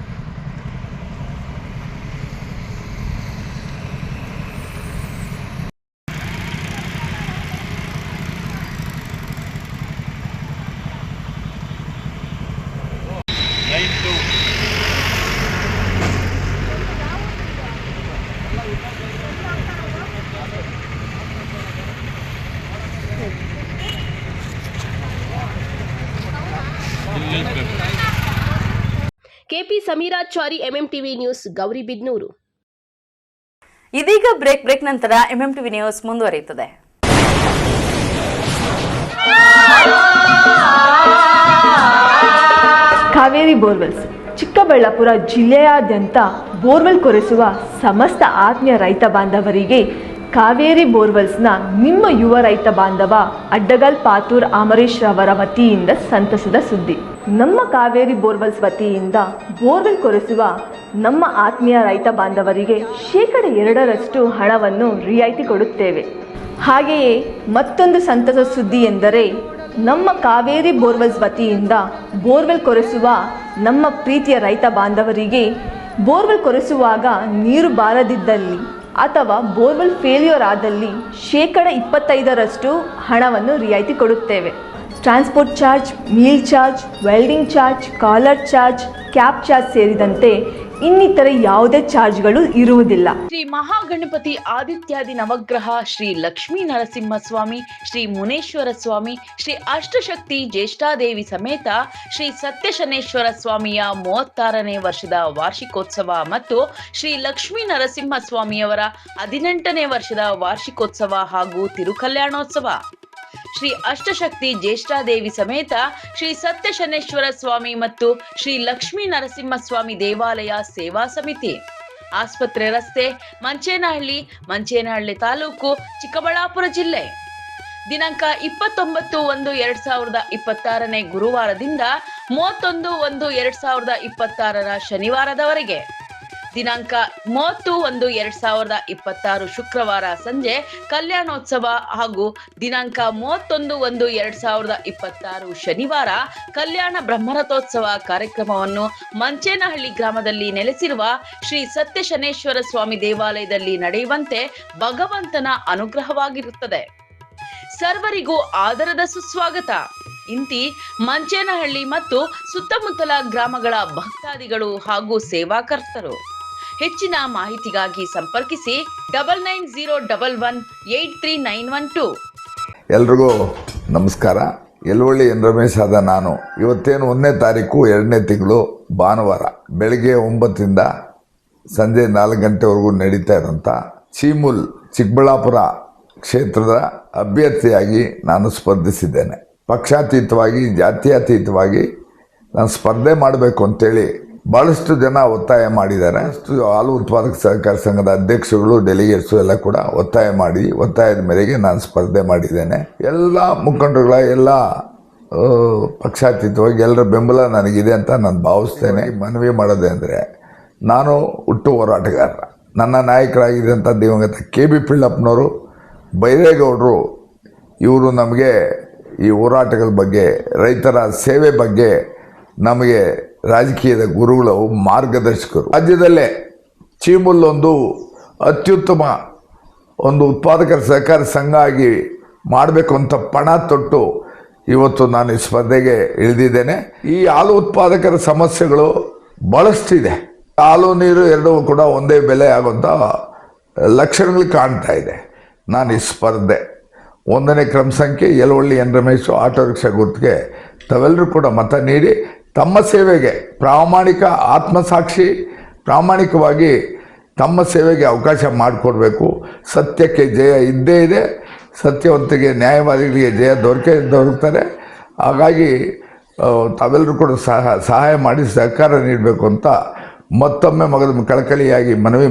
KP Sameerachari, MMTV news, Gauribidanur. ಇದೀಗ ಬ್ರೇಕ್ ನಂತರ ಎಂಎಂಟಿವಿ ನ್ಯೂಸ್ ಮುಂದುವರಿಯುತ್ತದೆ. ಕಾವೇರಿ ಬೋರ್ವೆಲ್ಸ್ ಚಿಕ್ಕಬಳ್ಳಾಪುರ ಜಿಲ್ಲೆಯಾದ್ಯಂತ ಬೋರ್ವೆಲ್ ಕೊರೆಸುವ ಸಮಸ್ತ ಆತ್ಮೀಯ ರೈತ ಬಾಂಧವರಿಗೆ ಕಾವೇರಿ ಬೋರ್ವೆಲ್ಸ್ನ ನಿಮ್ಮ ಯುವ ರೈತ ಬಾಂಧವ ಅಡ್ಡಗಲ್ ಪಾತೂರ್ ಅಮರೀಶ್ ರವರ ವತಿಯಿಂದ ಸಂತಸದ ಸುದ್ದಿ. ನಮ್ಮ ಕಾವೇರಿ ಬೋರ್ವೆಲ್ಸ್ ವತಿಯಿಂದ ಬೋರ್ವೆಲ್ ಕೊರೆಸುವ ನಮ್ಮ ಆತ್ಮೀಯ ರೈತ ಬಾಂಧವರಿಗೆ 2% ಹಣವನ್ನು ರಿಯಾಯಿತಿ ಕೊಡುತ್ತೇವೆ. ಹಾಗೆಯೇ ಮತ್ತೊಂದು ಸಂತಸ ಸುದ್ದಿ ಎಂದರೆ ನಮ್ಮ ಕಾವೇರಿ ಬೋರ್ವೆಲ್ಸ್ ವತಿಯಿಂದ ಬೋರ್ವೆಲ್ ಕೊರೆಸುವ ನಮ್ಮ ಪ್ರೀತಿಯ ರೈತ ಬಾಂಧವರಿಗೆ ಬೋರ್ವೆಲ್ ಕೊರೆಸುವಾಗ ನೀರು ಬಾರದಿದ್ದಲ್ಲಿ ಅಥವಾ ಬೋರ್ವೆಲ್ ಫೇಲ್ಯೂರ್ ಆದಲ್ಲಿ 25% ಹಣವನ್ನು ರಿಯಾಯಿತಿ ಕೊಡುತ್ತೇವೆ. Transport charge, meal charge, welding charge, collar charge, cab charge ಸೇರಿದಂತೆ ಇನ್ನಿತರ ಯಾವುದೇ ಚಾರ್ಜ್ಗಳು ಇರುವುದಿಲ್ಲ. ಶ್ರೀ ಮಹಾಗಣಪತಿ ಆದಿತ್ಯಾದಿ ನವಗ್ರಹ, ಶ್ರೀ ಲಕ್ಷ್ಮೀ ನರಸಿಂಹಸ್ವಾಮಿ, ಶ್ರೀ ಮುನೇಶ್ವರ ಸ್ವಾಮಿ, ಶ್ರೀ ಅಷ್ಟಶಕ್ತಿ ಜ್ಯೇಷ್ಠಾದೇವಿ ಸಮೇತ ಶ್ರೀ ಸತ್ಯಶನೇಶ್ವರ ಸ್ವಾಮಿಯ 36ನೇ ವರ್ಷದ ವಾರ್ಷಿಕೋತ್ಸವ ಮತ್ತು ಶ್ರೀ ಲಕ್ಷ್ಮೀ ನರಸಿಂಹ ಸ್ವಾಮಿಯವರ 18ನೇ ವರ್ಷದ ವಾರ್ಷಿಕೋತ್ಸವ ಹಾಗೂ ತಿರುಕಲ್ಯಾಣೋತ್ಸವ, ಶ್ರೀ ಅಷ್ಟಶಕ್ತಿ ಜ್ಯೇಷ್ಠಾದೇವಿ ಸಮೇತ ಶ್ರೀ ಸತ್ಯಶನೇಶ್ವರ ಸ್ವಾಮಿ ಮತ್ತು ಶ್ರೀ ಲಕ್ಷ್ಮೀ ನರಸಿಂಹಸ್ವಾಮಿ ದೇವಾಲಯ ಸೇವಾ ಸಮಿತಿ, ಆಸ್ಪತ್ರೆ ರಸ್ತೆ, ಮಂಚೇನಹಳ್ಳಿ ತಾಲೂಕು, ಚಿಕ್ಕಬಳ್ಳಾಪುರ ಜಿಲ್ಲೆ. ದಿನಾಂಕ 29/1/2026 ಗುರುವಾರದಿಂದ 31/1/2026 ಶನಿವಾರದವರೆಗೆ. ದಿನಾಂಕ 30/1/2026 ಶುಕ್ರವಾರ ಸಂಜೆ ಕಲ್ಯಾಣೋತ್ಸವ ಹಾಗೂ ದಿನಾಂಕ 31/1/2026 ಶನಿವಾರ ಕಲ್ಯಾಣ ಬ್ರಹ್ಮರಥೋತ್ಸವ ಕಾರ್ಯಕ್ರಮವನ್ನು ಮಂಚೇನಹಳ್ಳಿ ಗ್ರಾಮದಲ್ಲಿ ನೆಲೆಸಿರುವ ಶ್ರೀ ಸತ್ಯಶನೇಶ್ವರ ಸ್ವಾಮಿ ದೇವಾಲಯದಲ್ಲಿ ನಡೆಯುವಂತೆ ಭಗವಂತನ ಅನುಗ್ರಹವಾಗಿರುತ್ತದೆ. ಸರ್ವರಿಗೂ ಆದರದ ಸುಸ್ವಾಗತ. ಇಂತಿ ಮಂಚೇನಹಳ್ಳಿ ಮತ್ತು ಸುತ್ತಮುತ್ತಲ ಗ್ರಾಮಗಳ ಭಕ್ತಾದಿಗಳು ಹಾಗೂ ಸೇವಾಕರ್ತರು. ಹೆಚ್ಚಿನ ಮಾಹಿತಿಗಾಗಿ ಸಂಪರ್ಕಿಸಿ 9901183912. ಎಲ್ರಿಗೂ ನಮಸ್ಕಾರ. ಯಲವಳ್ಳಿ ಎನ್ ರಮೇಶ್ ಆದ ನಾನು ಇವತ್ತೇನು 1ನೇ ತಾರೀಕು 2ನೇ ತಿಂಗಳು ಭಾನುವಾರ ಬೆಳಗ್ಗೆ 9ರಿಂದ ಸಂಜೆ 4 ಗಂಟೆವರೆಗೂ ನಡೀತಾ ಇರೋಂಥ ಚೀಮೂಲ್ ಚಿಕ್ಕಬಳ್ಳಾಪುರ ಕ್ಷೇತ್ರದ ಅಭ್ಯರ್ಥಿಯಾಗಿ ನಾನು ಸ್ಪರ್ಧಿಸಿದ್ದೇನೆ. ಪಕ್ಷಾತೀತವಾಗಿ, ಜಾತ್ಯತೀತವಾಗಿ ನಾನು ಸ್ಪರ್ಧೆ ಮಾಡಬೇಕು ಅಂತೇಳಿ ಭಾಳಷ್ಟು ಜನ ಒತ್ತಾಯ ಮಾಡಿದ್ದಾರೆ. ಹಾಲು ಉತ್ಪಾದಕ ಸಹಕಾರ ಸಂಘದ ಅಧ್ಯಕ್ಷಗಳು, ಡೆಲಿಗೇಟ್ಸು ಎಲ್ಲ ಕೂಡ ಒತ್ತಾಯದ ಮೇರೆಗೆ ನಾನು ಸ್ಪರ್ಧೆ ಮಾಡಿದ್ದೇನೆ. ಎಲ್ಲ ಮುಖಂಡರುಗಳ ಎಲ್ಲ ಪಕ್ಷಾತೀತವಾಗಿ ಎಲ್ಲರ ಬೆಂಬಲ ನನಗಿದೆ ಅಂತ ನಾನು ಭಾವಿಸ್ತೇನೆ. ಮನವಿ ಮಾಡೋದೇ ಅಂದರೆ, ನಾನು ಹುಟ್ಟು ಹೋರಾಟಗಾರ. ನನ್ನ ನಾಯಕರಾಗಿದ್ದಂಥ ದಿವಂಗತ KB ಪಿಳ್ಳಪ್ಪನವರು, ಬೈರೇಗೌಡರು, ಇವರು ನಮಗೆ ಈ ಹೋರಾಟಗಳ ಬಗ್ಗೆ, ರೈತರ ಸೇವೆ ಬಗ್ಗೆ ನಮಗೆ ರಾಜಕೀಯದ ಗುರುಗಳು, ಮಾರ್ಗದರ್ಶಕರು. ರಾಜ್ಯದಲ್ಲೇ ಚೀಮೂಲ್ ಒಂದು ಅತ್ಯುತ್ತಮ ಒಂದು ಉತ್ಪಾದಕರ ಸಹಕಾರ ಸಂಘ ಆಗಿ ಮಾಡಬೇಕು ಅಂತ ಪಣ ತೊಟ್ಟು ಇವತ್ತು ನಾನು ಈ ಸ್ಪರ್ಧೆಗೆ ಇಳಿದಿದ್ದೇನೆ. ಈ ಹಾಲು ಉತ್ಪಾದಕರ ಸಮಸ್ಯೆಗಳು ಭಾಳಷ್ಟಿದೆ. ಹಾಲು ನೀರು ಎರಡೂ ಕೂಡ ಒಂದೇ ಬೆಲೆ ಆಗುವಂಥ ಲಕ್ಷಣಗಳು ಕಾಣ್ತಾ ಇದೆ. ನಾನು ಈ ಸ್ಪರ್ಧೆ 1ನೇ ಕ್ರಮ ಸಂಖ್ಯೆ Yalavalli N Ramesh auto rickshaw ಗುರುತಿಗೆ ತಾವೆಲ್ಲರೂ ಕೂಡ ಮತ ನೀಡಿ ತಮ್ಮ ಸೇವೆಗೆ ಪ್ರಾಮಾಣಿಕವಾಗಿ ತಮ್ಮ ಸೇವೆಗೆ ಅವಕಾಶ ಮಾಡಿಕೊಡ್ಬೇಕು. ಸತ್ಯಕ್ಕೆ ಜಯ ಇದ್ದೇ ಇದೆ. ಸತ್ಯವಂತಿಗೆ, ನ್ಯಾಯವಾದಿಗಳಿಗೆ ಜಯ ದೊರಕ್ತಾರೆ. ಹಾಗಾಗಿ ತಾವೆಲ್ಲರೂ ಕೂಡ ಸಹಾಯ ಮಾಡಿ ಸಹಕಾರ ನೀಡಬೇಕು ಅಂತ ಮತ್ತೊಮ್ಮೆ ಕಳಕಳಿಯಾಗಿ ಮನವಿ.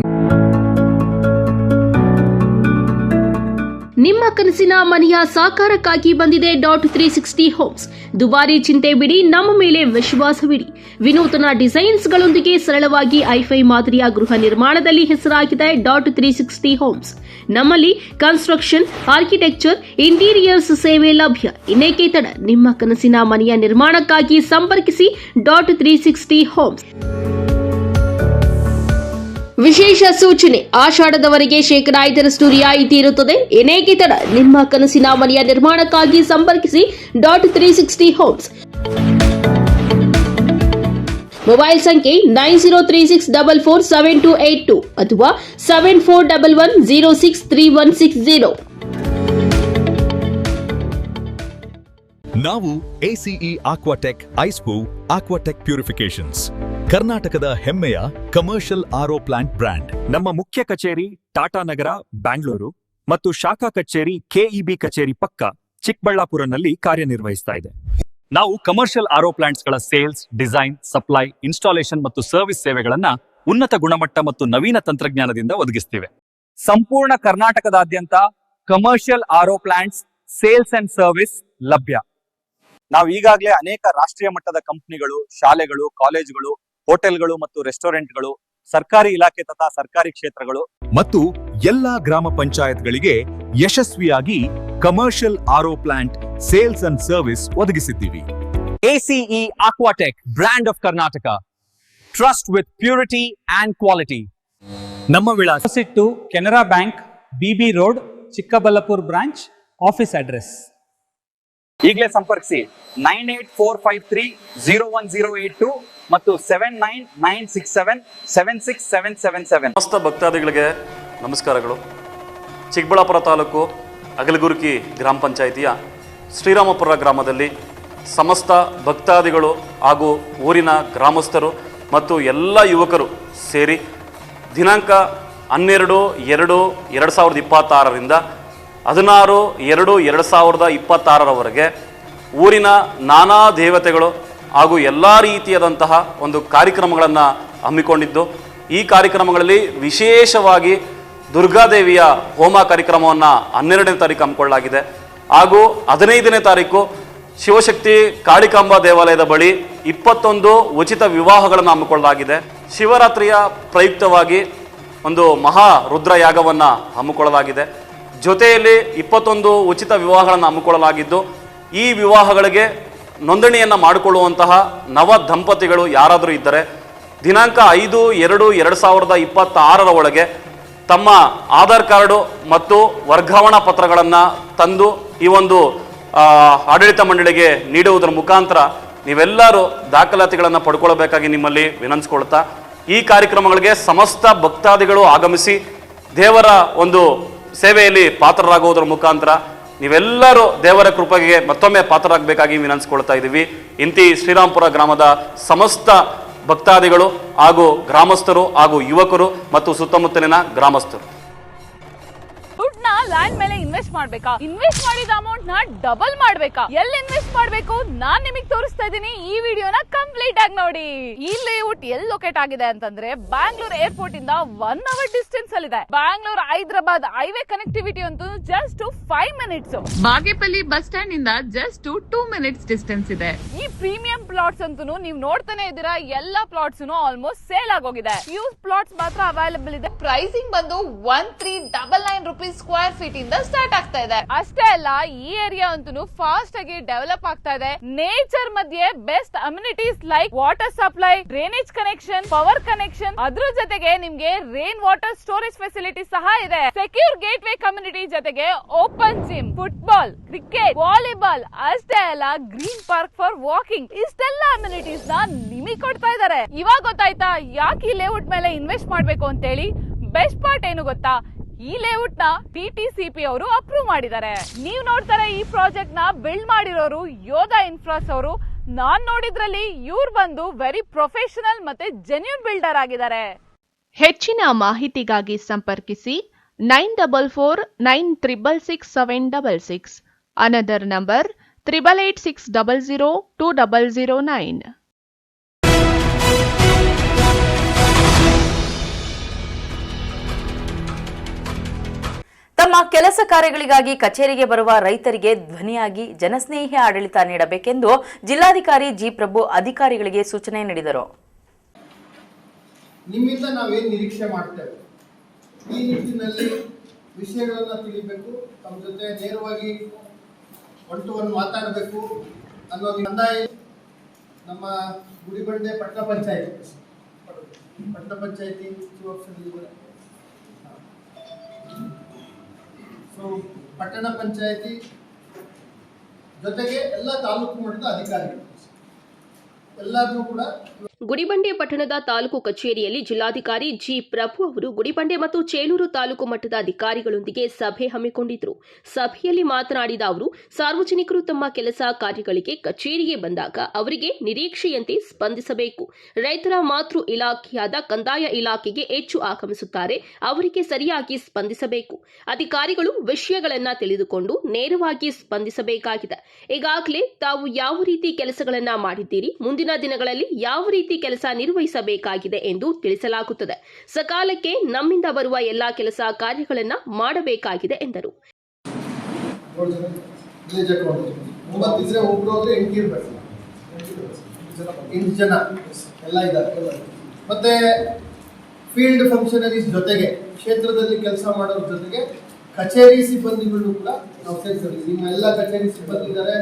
ನಿಮ್ಮ ಕನಸಿನ ಮನೆಯ ಸಾಕಾರಕ್ಕಾಗಿ ಬಂದಿದೆ .360 ಹೋಮ್ಸ್. ದುಬಾರಿ ಚಿಂತೆ ಬಿಡಿ, ನಮ್ಮ ಮೇಲೆ ವಿಶ್ವಾಸವಿಡಿ. ವಿನೂತನ ಡಿಸೈನ್ಸ್ಗಳೊಂದಿಗೆ ಸರಳವಾಗಿ ಐಫೈ ಮಾದರಿಯ ಗೃಹ ನಿರ್ಮಾಣದಲ್ಲಿ ಹೆಸರಾಗಿದೆ .360 ಹೋಮ್ಸ್. ನಮ್ಮಲ್ಲಿ ಕನ್ಸ್ಟ್ರಕ್ಷನ್, ಆರ್ಕಿಟೆಕ್ಚರ್, ಇಂಟೀರಿಯರ್ಸ್ ಸೇವೆ ಲಭ್ಯ. ಇನ್ನೇಕೆ ತಡ, ನಿಮ್ಮ ಕನಸಿನ ಮನೆಯ ನಿರ್ಮಾಣಕ್ಕಾಗಿ ಸಂಪರ್ಕಿಸಿ .360 ಹೋಮ್ಸ್. ವಿಶೇಷ ಸೂಚನೆ, ಆಷಾಢದವರೆಗೆ 5% ರಿಯಾಯಿತಿ ಇರುತ್ತದೆ. ಏನೇಕೆ ತಡ, ನಿಮ್ಮ ಕನಸಿನ ಮನೆಯ ನಿರ್ಮಾಣಕ್ಕಾಗಿ ಸಂಪರ್ಕಿಸಿ .360 ಹೋಮ್ಸ್. ಮೊಬೈಲ್ ಸಂಖ್ಯೆ 9036447282 ಅಥವಾ 7411063160. ನಾವು ACE Aquatech Ice Pool Aquatech Purifications ಕರ್ನಾಟಕದ ಹೆಮ್ಮೆಯ ಕಮರ್ಷಿಯಲ್ ಆರ್ಒ ಪ್ಲಾಂಟ್ ಬ್ರ್ಯಾಂಡ್. ನಮ್ಮ ಮುಖ್ಯ ಕಚೇರಿ ಟಾಟಾ ನಗರ, ಬ್ಯಾಂಗ್ಳೂರು ಮತ್ತು ಶಾಖಾ ಕಚೇರಿ ಕೆಇಬಿ ಕಚೇರಿ ಪಕ್ಕ ಚಿಕ್ಕಬಳ್ಳಾಪುರನಲ್ಲಿ ಕಾರ್ಯನಿರ್ವಹಿಸ್ತಾ ಇದೆ. ನಾವು ಕಮರ್ಷಿಯಲ್ ಆರ್ಒ ಪ್ಲಾಂಟ್ಸ್ಗಳ ಸೇಲ್ಸ್, ಡಿಸೈನ್, ಸಪ್ಲೈ, ಇನ್ಸ್ಟಾಲೇಷನ್ ಮತ್ತು ಸರ್ವಿಸ್ ಸೇವೆಗಳನ್ನ ಉನ್ನತ ಗುಣಮಟ್ಟ ಮತ್ತು ನವೀನ ತಂತ್ರಜ್ಞಾನದಿಂದ ಒದಗಿಸ್ತಿವೆ. ಸಂಪೂರ್ಣ ಕರ್ನಾಟಕದಾದ್ಯಂತ commercial RO plants sales and service ಲಭ್ಯ. ನಾವು ಈಗಾಗಲೇ ಅನೇಕ ರಾಷ್ಟ್ರೀಯ ಮಟ್ಟದ ಕಂಪನಿಗಳು, ಶಾಲೆಗಳು, ಕಾಲೇಜುಗಳು, ಹೋಟೆಲ್ಗಳು ಮತ್ತು ರೆಸ್ಟೋರೆಂಟ್ಗಳು, ಸರ್ಕಾರಿ ಇಲಾಖೆ ತಥಾ ಸರ್ಕಾರಿ ಕ್ಷೇತ್ರಗಳು ಮತ್ತು ಎಲ್ಲಾ ಗ್ರಾಮ ಪಂಚಾಯತ್ಗಳಿಗೆ ಯಶಸ್ವಿಯಾಗಿ commercial RO plant sales and service ಒದಗಿಸಿದ್ದೀವಿ. ACE Aquatech, brand of Karnataka, trust with purity and quality. ನಮ್ಮ ವಿಳಾಸ to Canara bank, BB road, Chikkaballapur branch, office address. ಈಗಲೇ ಸಂಪರ್ಕಿಸಿ 9845301082 ಮತ್ತು 7996776777. ಸಮಸ್ತ ಭಕ್ತಾದಿಗಳಿಗೆ ನಮಸ್ಕಾರಗಳು. ಚಿಕ್ಕಬಳ್ಳಾಪುರ ತಾಲೂಕು ಅಗಲಗುರ್ಕಿ ಗ್ರಾಮ ಪಂಚಾಯಿತಿಯ ಶ್ರೀರಾಮಪುರ ಗ್ರಾಮದಲ್ಲಿ ಸಮಸ್ತ ಭಕ್ತಾದಿಗಳು ಹಾಗೂ ಊರಿನ ಗ್ರಾಮಸ್ಥರು ಮತ್ತು ಎಲ್ಲ ಯುವಕರು ಸೇರಿ ದಿನಾಂಕ 12/2/2026ರಿಂದ 16/2/2026ರವರೆಗೆ ಊರಿನ ನಾನಾ ದೇವತೆಗಳು ಹಾಗೂ ಎಲ್ಲ ರೀತಿಯಾದಂತಹ ಒಂದು ಕಾರ್ಯಕ್ರಮಗಳನ್ನು ಹಮ್ಮಿಕೊಂಡಿದ್ದು, ಈ ಕಾರ್ಯಕ್ರಮಗಳಲ್ಲಿ ವಿಶೇಷವಾಗಿ ದುರ್ಗಾದೇವಿಯ ಹೋಮ ಕಾರ್ಯಕ್ರಮವನ್ನು 12ನೇ ತಾರೀಕು ಹಮ್ಮಿಕೊಳ್ಳಲಾಗಿದೆ. ಹಾಗೂ 15ನೇ ತಾರೀಕು ಶಿವಶಕ್ತಿ ಕಾಳಿಕಾಂಬಾ ದೇವಾಲಯದ ಬಳಿ 21 ಉಚಿತ ವಿವಾಹಗಳನ್ನು ಹಮ್ಮಿಕೊಳ್ಳಲಾಗಿದೆ. ಶಿವರಾತ್ರಿಯ ಪ್ರಯುಕ್ತವಾಗಿ ಒಂದು ಮಹಾ ರುದ್ರಯಾಗವನ್ನು ಹಮ್ಮಿಕೊಳ್ಳಲಾಗಿದೆ. ಜೊತೆಯಲ್ಲಿ 21 ಉಚಿತ ವಿವಾಹಗಳನ್ನು ಹಮ್ಮಿಕೊಳ್ಳಲಾಗಿದ್ದು, ಈ ವಿವಾಹಗಳಿಗೆ ನೋಂದಣಿಯನ್ನು ಮಾಡಿಕೊಳ್ಳುವಂತಹ ನವ ದಂಪತಿಗಳು ಯಾರಾದರೂ ಇದ್ದರೆ ದಿನಾಂಕ 5/2/2026 ಒಳಗೆ ತಮ್ಮ ಆಧಾರ್ ಕಾರ್ಡು ಮತ್ತು ವರ್ಗಾವಣಾ ಪತ್ರಗಳನ್ನು ತಂದು ಈ ಒಂದು ಆಡಳಿತ ಮಂಡಳಿಗೆ ನೀಡುವುದರ ಮುಖಾಂತರ ನೀವೆಲ್ಲರೂ ದಾಖಲಾತಿಗಳನ್ನು ಪಡ್ಕೊಳ್ಬೇಕಾಗಿ ನಿಮ್ಮಲ್ಲಿ ವಿನಂತಿಸ್ಕೊಳ್ತಾ, ಈ ಕಾರ್ಯಕ್ರಮಗಳಿಗೆ ಸಮಸ್ತ ಭಕ್ತಾದಿಗಳು ಆಗಮಿಸಿ ದೇವರ ಒಂದು ಸೇವೆಯಲ್ಲಿ ಪಾತ್ರರಾಗುವುದರ ಮುಖಾಂತರ ನೀವೆಲ್ಲರೂ ದೇವರ ಕೃಪೆಗೆ ಮತ್ತೊಮ್ಮೆ ಪಾತ್ರರಾಗಬೇಕಾಗಿ ವಿನಂತಿಸ್ಕೊಳ್ತಾ ಇದ್ದೀವಿ. ಇಂತಿ ಶ್ರೀರಾಮಪುರ ಗ್ರಾಮದ ಸಮಸ್ತ ಭಕ್ತಾದಿಗಳು ಹಾಗೂ ಗ್ರಾಮಸ್ಥರು ಹಾಗೂ ಯುವಕರು ಮತ್ತು ಸುತ್ತಮುತ್ತಲಿನ ಗ್ರಾಮಸ್ಥರು. ದುಡ್ಡನ್ನ ಲ್ಯಾಂಡ್ ಮೇಲೆ ಇನ್ವೆಸ್ಟ್ ಮಾಡ್ಬೇಕಾ? ಇನ್ವೆಸ್ಟ್ ಮಾಡಿದ ಅಮೌಂಟ್ ನ ಡಬಲ್ ಮಾಡ್ಬೇಕಾ? ಎಲ್ಲಿ ಇನ್ವೆಸ್ಟ್ ಮಾಡ್ಬೇಕು ನಾನ್ ನಿಮಗೆ ತೋರಿಸ್ತಾ ಇದ್ದೀನಿ. ಈ ವಿಡಿಯೋನ ಕಂಪ್ಲೀಟ್ ಆಗಿ ನೋಡಿ. ಈ ಲೇಔಟ್ ಎಲ್ಲಿ ಲೊಕೇಟ್ ಆಗಿದೆ ಅಂತಂದ್ರೆ ಬ್ಯಾಂಗ್ಳೂರ್ ಏರ್ಪೋರ್ಟ್ ಇಂದ 1 ಅವರ್ ಡಿಸ್ಟೆನ್ಸ್ ಅಲ್ಲಿ ಇದೆ. ಬ್ಯಾಂಗ್ಳೂರ್ ಹೈದರಾಬಾದ್ ಹೈವೇ ಕನೆಕ್ಟಿವಿಟಿ ಅಂತೂ just 5 minutes. Bagepalli bus stand ಇಂದ ಜಸ್ಟ್ 2 ಮಿನಿಟ್ಸ್ ಡಿಸ್ಟೆನ್ಸ್ ಇದೆ. ಈ ಪ್ರೀಮಿಯಂ ಪ್ಲಾಟ್ಸ್ ಅಂತೂ ನೀವು ನೋಡ್ತಾನೆ ಇದ್ದೀರಾ, ಎಲ್ಲಾ ಪ್ಲಾಟ್ಸ್ ಆಲ್ಮೋಸ್ಟ್ ಸೇಲ್ ಆಗೋಗಿದೆ. ಯೂಸ್ ಪ್ಲಾಟ್ಸ್ ಮಾತ್ರ ಅವೈಲೇಬಲ್ ಇದೆ. ಪ್ರೈಸಿಂಗ್ ಬಂದು 1399 ರೂಪೀಸ್ ಸ್ಕ್ವೇರ್ ಫೀಟ್ ಇಂದ ಸ್ಟಾರ್ಟ್ ಆಗ್ತಾ ಇದೆ. ಅಷ್ಟೇ ಅಲ್ಲ, ಈ ಏರಿಯಾ ಅಂತೂ ಫಾಸ್ಟ್ ಆಗಿ ಡೆವಲಪ್ ಆಗ್ತಾ ಇದೆ. ನೇಚರ್ ಮಧ್ಯೆ best amenities like water supply, drainage connection, power connection, ಅದ್ರ ಜೊತೆಗೆ ನಿಮ್ಗೆ ರೈನ್ ವಾಟರ್ ಸ್ಟೋರೇಜ್ ಫೆಸಿಲಿಟಿ ಸಹ ಇದೆ. ಸೆಕ್ಯೂರ್ ಗೇಟ್ ವೇ ಕಮ್ಯುನಿಟಿ ಜೊತೆಗೆ open gym, football, cricket, volleyball, ಅಷ್ಟೇ ಅಲ್ಲ ಗ್ರೀನ್ ಪಾರ್ಕ್ ಫಾರ್ ವಾಕಿಂಗ್, ಇಷ್ಟೆಲ್ಲ ಅಮ್ಯುನಿಟೀಸ್ ನ ನಿಮಗೆ ಕೊಡ್ತಾ ಇದ್ದಾರೆ. ಇವಾಗ ಗೊತ್ತಾಯ್ತಾ ಯಾಕೆ ಈ ಲೇಔಟ್ ಮೇಲೆ ಇನ್ವೆಸ್ಟ್ ಮಾಡ್ಬೇಕು ಅಂತ ಹೇಳಿ? ಬೆಸ್ಟ್ ಪಾರ್ಟ್ ಏನು ಗೊತ್ತಾ? ಈ ಲೇಔಟ್ ನ TTCP ಅವರು ಅಪ್ರೂವ್ ಮಾಡಿದ್ದಾರೆ. ನೀವು ನೋಡ್ತಾರೆ ಈ ಪ್ರಾಜೆಕ್ಟ್ ನ ಬಿಲ್ಡ್ ಮಾಡಿರೋರು ಯೋಧಾ ಇನ್ಫ್ರಾಸ್ ಅವರು. ನಾನ್ ನೋಡಿದ್ರಲ್ಲಿ ಇವ್ರು ಬಂದು ವೆರಿ ಪ್ರೊಫೆಷನಲ್ ಮತ್ತೆ ಜೆನ್ಯೂನ್ ಬಿಲ್ಡರ್ ಆಗಿದ್ದಾರೆ. ಹೆಚ್ಚಿನ ಮಾಹಿತಿಗಾಗಿ ಸಂಪರ್ಕಿಸಿ 9449666766. Another number 8886002009. ತಮ್ಮ ಕೆಲಸ ಕಾರ್ಯಗಳಿಗಾಗಿ ಕಚೇರಿಗೆ ಬರುವ ರೈತರಿಗೆ ಧ್ವನಿಯಾಗಿ ಜನಸ್ನೇಹಿ ಆಡಳಿತ ನೀಡಬೇಕೆಂದು ಜಿಲ್ಲಾಧಿಕಾರಿ ಜಿ ಪ್ರಭು ಅಧಿಕಾರಿಗಳಿಗೆ ಸೂಚನೆ ನೀಡಿದರು. ನಿಮ್ಮಿಂದ ನಾವೇನು ನಿರೀಕ್ಷೆ ಮಾಡ್ತೇವೆ, ಈ ನಿಟ್ಟಿನಲ್ಲಿ ವಿಷಯಗಳನ್ನು ತಿಳಿಬೇಕು, ತಮ್ಮ ಜೊತೆ ನೇರವಾಗಿ 1 to 1 ಮಾತಾಡಬೇಕು ಅನ್ನೋದು ಕಂದಾಯ. ನಮ್ಮ ಗುಡಿಬಂಡೆ ಪಟ್ಟಣ ಪಂಚಾಯಿತಿ ಸೊ ಪಟ್ಟಣ ಪಂಚಾಯಿತಿ ಜೊತೆಗೆ ಎಲ್ಲ ತಾಲೂಕು ಮಟ್ಟದ ಅಧಿಕಾರಿಗಳು ಎಲ್ಲರೂ ಕೂಡ ಗುಡಿಬಂಡೆ ಪಟ್ಟಣದ ತಾಲೂಕು ಕಚೇರಿಯಲ್ಲಿ ಜಿಲ್ಲಾಧಿಕಾರಿ ಜಿ ಪ್ರಭು ಅವರು ಗುಡಿಬಂಡೆ ಮತ್ತು ಚೇಳೂರು ತಾಲೂಕು ಮಟ್ಟದ ಅಧಿಕಾರಿಗಳೊಂದಿಗೆ ಸಭೆ ಹಮ್ಮಿಕೊಂಡಿದ್ದರು. ಸಭೆಯಲ್ಲಿ ಮಾತನಾಡಿದ ಅವರು, ಸಾರ್ವಜನಿಕರು ತಮ್ಮ ಕೆಲಸ ಕಾರ್ಯಗಳಿಗೆ ಕಚೇರಿಗೆ ಬಂದಾಗ ಅವರಿಗೆ ನಿರೀಕ್ಷೆಯಂತೆ ಸ್ಪಂದಿಸಬೇಕು. ರೈತರ ಮಾತೃ ಇಲಾಖೆಯಾದ ಕಂದಾಯ ಇಲಾಖೆಗೆ ಹೆಚ್ಚು ಆಗಮಿಸುತ್ತಾರೆ, ಅವರಿಗೆ ಸರಿಯಾಗಿ ಸ್ಪಂದಿಸಬೇಕು. ಅಧಿಕಾರಿಗಳು ವಿಷಯಗಳನ್ನು ತಿಳಿದುಕೊಂಡು ನೇರವಾಗಿ ಸ್ಪಂದಿಸಬೇಕಾಗಿದೆ. ಈಗಾಗಲೇ ತಾವು ಯಾವ ರೀತಿ ಕೆಲಸಗಳನ್ನ ಮಾಡಿದ್ದೀರಿ, ಮುಂದಿನ ದಿನಗಳಲ್ಲಿ ಯಾವ ರೀತಿ ಕೆಲಸ ನಿರ್ವಹಿಸಬೇಕಾಗಿದೆ ಎಂದು ತಿಳಿಸಲಾಗುತ್ತದೆ. ಸಕಾಲಕ್ಕೆ ನಮ್ಮಿಂದ ಬರುವ ಎಲ್ಲಾ ಕೆಲಸ ಕಾರ್ಯಗಳನ್ನು ಮಾಡಬೇಕಾಗಿದೆ ಎಂದರು. ಮತ್ತೆ ಫೀಲ್ಡ್ ಫಂಕ್ಷನರೀಸ್ ಜೊತೆಗೆ ಕ್ಷೇತ್ರದಲ್ಲಿ ಕೆಲಸ ಮಾಡೋರ ಜೊತೆಗೆ ಕಚೇರಿ ಸಿಬ್ಬಂದಿಗಳು ಕೂಡ ನಾವು ಸೇರಿಸಿದ್ದೀವಿ. ನಿಮ್ಮ ಎಲ್ಲ ಕಚೇರಿ ಸಿಬ್ಬಂದಿ ಇದ್ದಾರೆ,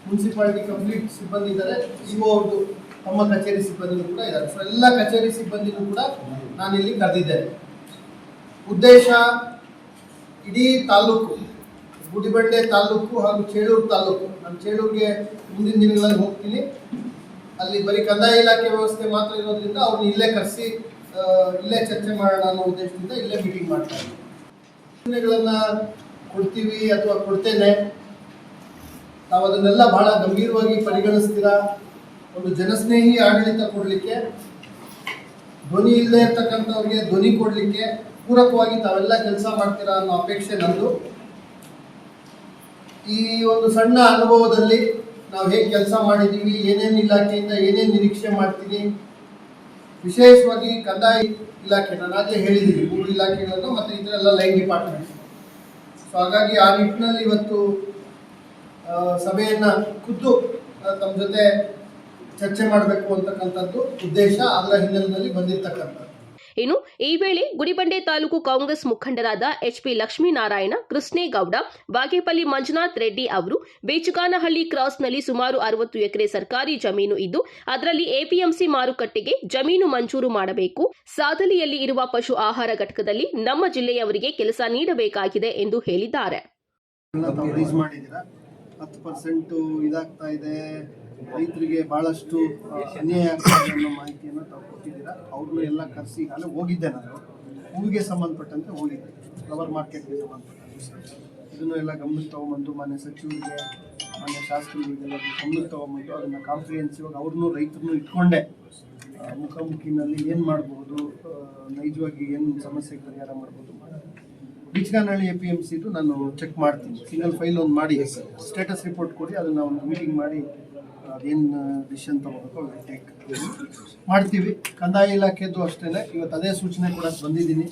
ಮುನ್ಸಿಪಾಲಿಟಿ ಕಂಪ್ಲೀಟ್ ಸಿಬ್ಬಂದಿ ಇದ್ದಾರೆ, ಇಒ ಅವ್ರದ್ದು ತಮ್ಮ ಕಚೇರಿ ಸಿಬ್ಬಂದಿಗಳು ಕೂಡ ಇದ್ದಾರೆ. ಸೊ ಎಲ್ಲ ಕಚೇರಿ ಸಿಬ್ಬಂದಿನೂ ಕೂಡ ನಾನಿಲ್ಲಿ ಕರೆದಿದ್ದೇನೆ. ಉದ್ದೇಶ ಇಡೀ ತಾಲೂಕು, ಗುಡಿಬಂಡೆ ತಾಲೂಕು ಹಾಗೂ ಚೇಳೂರು ತಾಲೂಕು, ನಾನು ಚೇಳೂರಿಗೆ ಮುಂದಿನ ದಿನಗಳಲ್ಲಿ ಹೋಗ್ತೀನಿ. ಅಲ್ಲಿ ಬರೀ ಕಂದಾಯ ಇಲಾಖೆ ವ್ಯವಸ್ಥೆ ಮಾತ್ರ ಇರೋದ್ರಿಂದ ಅವ್ರನ್ನ ಇಲ್ಲೇ ಕರೆಸಿ ಇಲ್ಲೇ ಚರ್ಚೆ ಮಾಡೋಣ ಅನ್ನೋ ಉದ್ದೇಶದಿಂದ ಇಲ್ಲೇ ಮೀಟಿಂಗ್ ಮಾಡ್ತಾ ಇದ್ದೀವಿ. ಯೋಜನೆಗಳನ್ನ ಕೊಡ್ತೀವಿ ಅಥವಾ ಕೊಡ್ತೇನೆ, ನಾವು ಅದನ್ನೆಲ್ಲ ಬಹಳ ಗಂಭೀರವಾಗಿ ಪರಿಗಣಿಸ್ತೀರಾ. ಒಂದು ಜನಸ್ನೇಹಿ ಆಡಳಿತ ಕೊಡಲಿಕ್ಕೆ, ಧ್ವನಿ ಇಲ್ಲದೆ ಇರ್ತಕ್ಕಂಥವ್ರಿಗೆ ಧ್ವನಿ ಕೊಡಲಿಕ್ಕೆ ಪೂರಕವಾಗಿ ತಾವೆಲ್ಲ ಕೆಲಸ ಮಾಡ್ತೀರಾ ಅನ್ನೋ ಅಪೇಕ್ಷೆ ನಂದು. ಈ ಒಂದು ಸಣ್ಣ ಅನುಭವದಲ್ಲಿ ನಾವು ಹೇಗೆ ಕೆಲಸ ಮಾಡಿದ್ದೀವಿ, ಏನೇನು ಇಲಾಖೆಯಿಂದ ಏನೇನು ನಿರೀಕ್ಷೆ ಮಾಡ್ತೀನಿ, ವಿಶೇಷವಾಗಿ ಕಂದಾಯ ಇಲಾಖೆ ನಾನು ಆಗಲೇ ಹೇಳಿದ್ದೀವಿ, 3 ಇಲಾಖೆಗಳನ್ನು ಮತ್ತು ಇದರೆಲ್ಲ ಲೈನ್ ಡಿಪಾರ್ಟ್ಮೆಂಟ್. ಸೊ ಹಾಗಾಗಿ ಆ ನಿಟ್ಟಿನಲ್ಲಿ ಇವತ್ತು ಸಭೆಯನ್ನು ಖುದ್ದು ತಮ್ಮ ಜೊತೆ ಚರ್ಚೆ ಮಾಡಬೇಕು ಅಂತಕ್ಕಂಥದ್ದು ಉದ್ದೇಶ, ಅದರ ಹಿನ್ನೆಲೆಯಲ್ಲಿ ಬಂದಿರತಕ್ಕಂಥದ್ದು. ಇನ್ನು ಈ ವೇಳೆ ಗುಡಿಬಂಡೆ ತಾಲೂಕು ಕಾಂಗ್ರೆಸ್ ಮುಖಂಡರಾದ ಎಚ್ಪಿ ಲಕ್ಷ್ಮೀನಾರಾಯಣ, ಕೃಷ್ಣೇಗೌಡ, ಬಾಗೇಪಲ್ಲಿ ಮಂಜುನಾಥ್ ರೆಡ್ಡಿ ಅವರು ಬೇಚಗಾನಹಳ್ಳಿ ಕ್ರಾಸ್ನಲ್ಲಿ ಸುಮಾರು 60 ಎಕರೆ ಸರ್ಕಾರಿ ಜಮೀನು ಇದ್ದು ಅದರಲ್ಲಿ ಎಪಿಎಂಸಿ ಮಾರುಕಟ್ಟೆಗೆ ಜಮೀನು ಮಂಜೂರು ಮಾಡಬೇಕು. ಸಾದಲಿಯಲ್ಲಿ ಇರುವ ಪಶು ಆಹಾರ ಘಟಕದಲ್ಲಿ ನಮ್ಮ ಜಿಲ್ಲೆಯವರಿಗೆ ಕೆಲಸ ನೀಡಬೇಕಾಗಿದೆ ಎಂದು ಹೇಳಿದ್ದಾರೆ. 10% ಇದಾಗ್ತಾ ಇದೆ, ರೈತರಿಗೆ ಬಹಳಷ್ಟು ಅನ್ಯಾಯ ಆಗ್ತದೆ ಅನ್ನೋ ಮಾಹಿತಿಯನ್ನು ತಾವು ಕೊಟ್ಟಿದ್ದೀರಾ. ಅವ್ರನ್ನೂ ಎಲ್ಲ ಕರೆಸಿ ಈಗಾಗಲೇ ಹೋಗಿದ್ದೆ. ನಾನು ಹೂವಿಗೆ ಸಂಬಂಧಪಟ್ಟಂತೆ ಹೋಗಿದ್ದೆ, ಫ್ಲವರ್ ಮಾರ್ಕೆಟ್ಗೆ ಸಂಬಂಧಪಟ್ಟಂತೆ. ಇದನ್ನು ಎಲ್ಲ ಗಮನಕ್ಕೆ ತಗೊಂಬಂದು ಮಾನ್ಯ ಸಚಿವರಿಗೆ, ಮಾನ್ಯ ಶಾಸಕರಿಗೆಲ್ಲ ಗಮನಕ್ಕೆ ತಗೊಂಬಂದು ಅದನ್ನು ಕಾಂಪ್ರಿಹೆನ್ಸಿವ್ ಆಗಿ ಅವ್ರನ್ನೂ ರೈತರನ್ನು ಇಟ್ಕೊಂಡೆ ಮುಖಾಮುಖಿನಲ್ಲಿ ಏನು ಮಾಡ್ಬೋದು, ನೈಜವಾಗಿ ಏನು ಸಮಸ್ಯೆಗೆ ಪರಿಹಾರ ಮಾಡ್ಬೋದು. ಬೀಚಗಾನಹಳ್ಳಿ APMCದು ನಾನು ಚೆಕ್ ಮಾಡ್ತೀನಿ, ಸಿಂಗಲ್ ಫೈಲ್ ಒಂದು ಮಾಡಿ ಸ್ಟೇಟಸ್ ರಿಪೋರ್ಟ್ ಕೊಡಿ, ಅದನ್ನು ಒಂದು ಮೀಟಿಂಗ್ ಮಾಡಿ ಅದೇನು ಡಿಸಿಷನ್ ತಗೋಬೇಕು ಅವ್ರಿಗೆ ಟೇಕ್ ಮಾಡ್ತೀವಿ. ಕಂದಾಯ ಇಲಾಖೆದು ಅಷ್ಟೇ, ಇವತ್ತು ಅದೇ ಸೂಚನೆ ಕೂಡ ಬಂದಿದ್ದೀನಿ.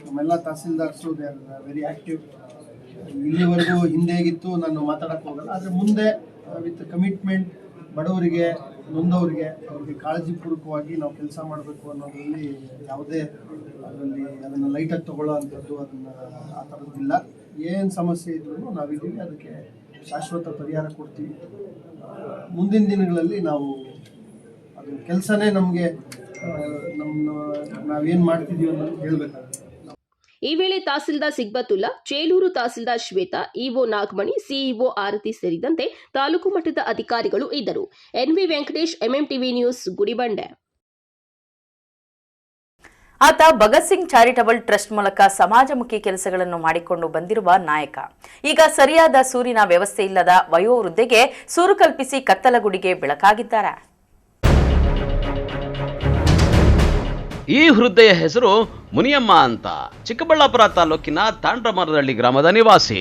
ನಮ್ಮೆಲ್ಲ ತಹಸೀಲ್ದಾರ್ಸು ದೇ ಆರ್ ವೆರಿ ಆ್ಯಕ್ಟಿವ್. ಇಲ್ಲಿವರೆಗೂ ಹಿಂದೆ ಹೇಗಿತ್ತು ನಾನು ಮಾತಾಡೋಕ್ಕೆ ಹೋಗಲ್ಲ, ಆದರೆ ಮುಂದೆ ವಿತ್ ಕಮಿಟ್ಮೆಂಟ್ ಬಡವರಿಗೆ, ನೊಂದವರಿಗೆ, ಅವ್ರಿಗೆ ಕಾಳಜಿಪೂರ್ವಕವಾಗಿ ನಾವು ಕೆಲಸ ಮಾಡಬೇಕು ಅನ್ನೋದ್ರಲ್ಲಿ ಯಾವುದೇ ಅದನ್ನು ಲೈಟಾಗಿ ತಗೊಳ್ಳೋ ಅಂಥದ್ದು ಅದನ್ನು ಆ ಥರದ್ದಿಲ್ಲ. ಏನು ಸಮಸ್ಯೆ ಇದ್ರೂ ನಾವಿದ್ದೀವಿ, ಅದಕ್ಕೆ ಶಾಶ್ವತ ಪರಿಹಾರ ಕೊಡ್ತೀವಿ. ಮುಂದಿನ ದಿನಗಳಲ್ಲಿ ನಾವು ಅದು ಕೆಲಸನೇ ನಮಗೆ ನಾವೇನು ಮಾಡ್ತಿದ್ದೀವಿ ಅನ್ನೋದು ಹೇಳಬೇಕಾಗುತ್ತೆ. ಈ ವೇಳೆ ತಹಸೀಲ್ದಾರ್ ಸಿಗ್ಬತುಲ್ಲಾ, ಚೇಳೂರು ತಹಸೀಲ್ದಾರ್ ಶ್ವೇತಾ, ಇಒ ನಾಗಮಣಿ, ಸಿಇಒ ಆರತಿ ಸೇರಿದಂತೆ ತಾಲೂಕು ಮಟ್ಟದ ಅಧಿಕಾರಿಗಳು ಇದ್ದರು. NV Venkatesh, MMTV news, Gudibande. ಆತ ಭಗತ್ ಸಿಂಗ್ ಚಾರಿಟಬಲ್ ಟ್ರಸ್ಟ್ ಮೂಲಕ ಸಮಾಜಮುಖಿ ಕೆಲಸಗಳನ್ನು ಮಾಡಿಕೊಂಡು ಬಂದಿರುವ ನಾಯಕ. ಈಗ ಸರಿಯಾದ ಸೂರಿನ ವ್ಯವಸ್ಥೆ ಇಲ್ಲದ ವಯೋವೃದ್ಧೆಗೆ ಸೂರು ಕಲ್ಪಿಸಿ ಕತ್ತಲಗುಡಿಗೆ ಬೆಳಕಾಗಿದ್ದಾರೆ. ಈ ವೃದ್ಧೆಯ ಹೆಸರು ಮುನಿಯಮ್ಮ ಅಂತ, ಚಿಕ್ಕಬಳ್ಳಾಪುರ ತಾಲೂಕಿನ ತಾಂಡ್ರಮರದಹಳ್ಳಿ ಗ್ರಾಮದ ನಿವಾಸಿ.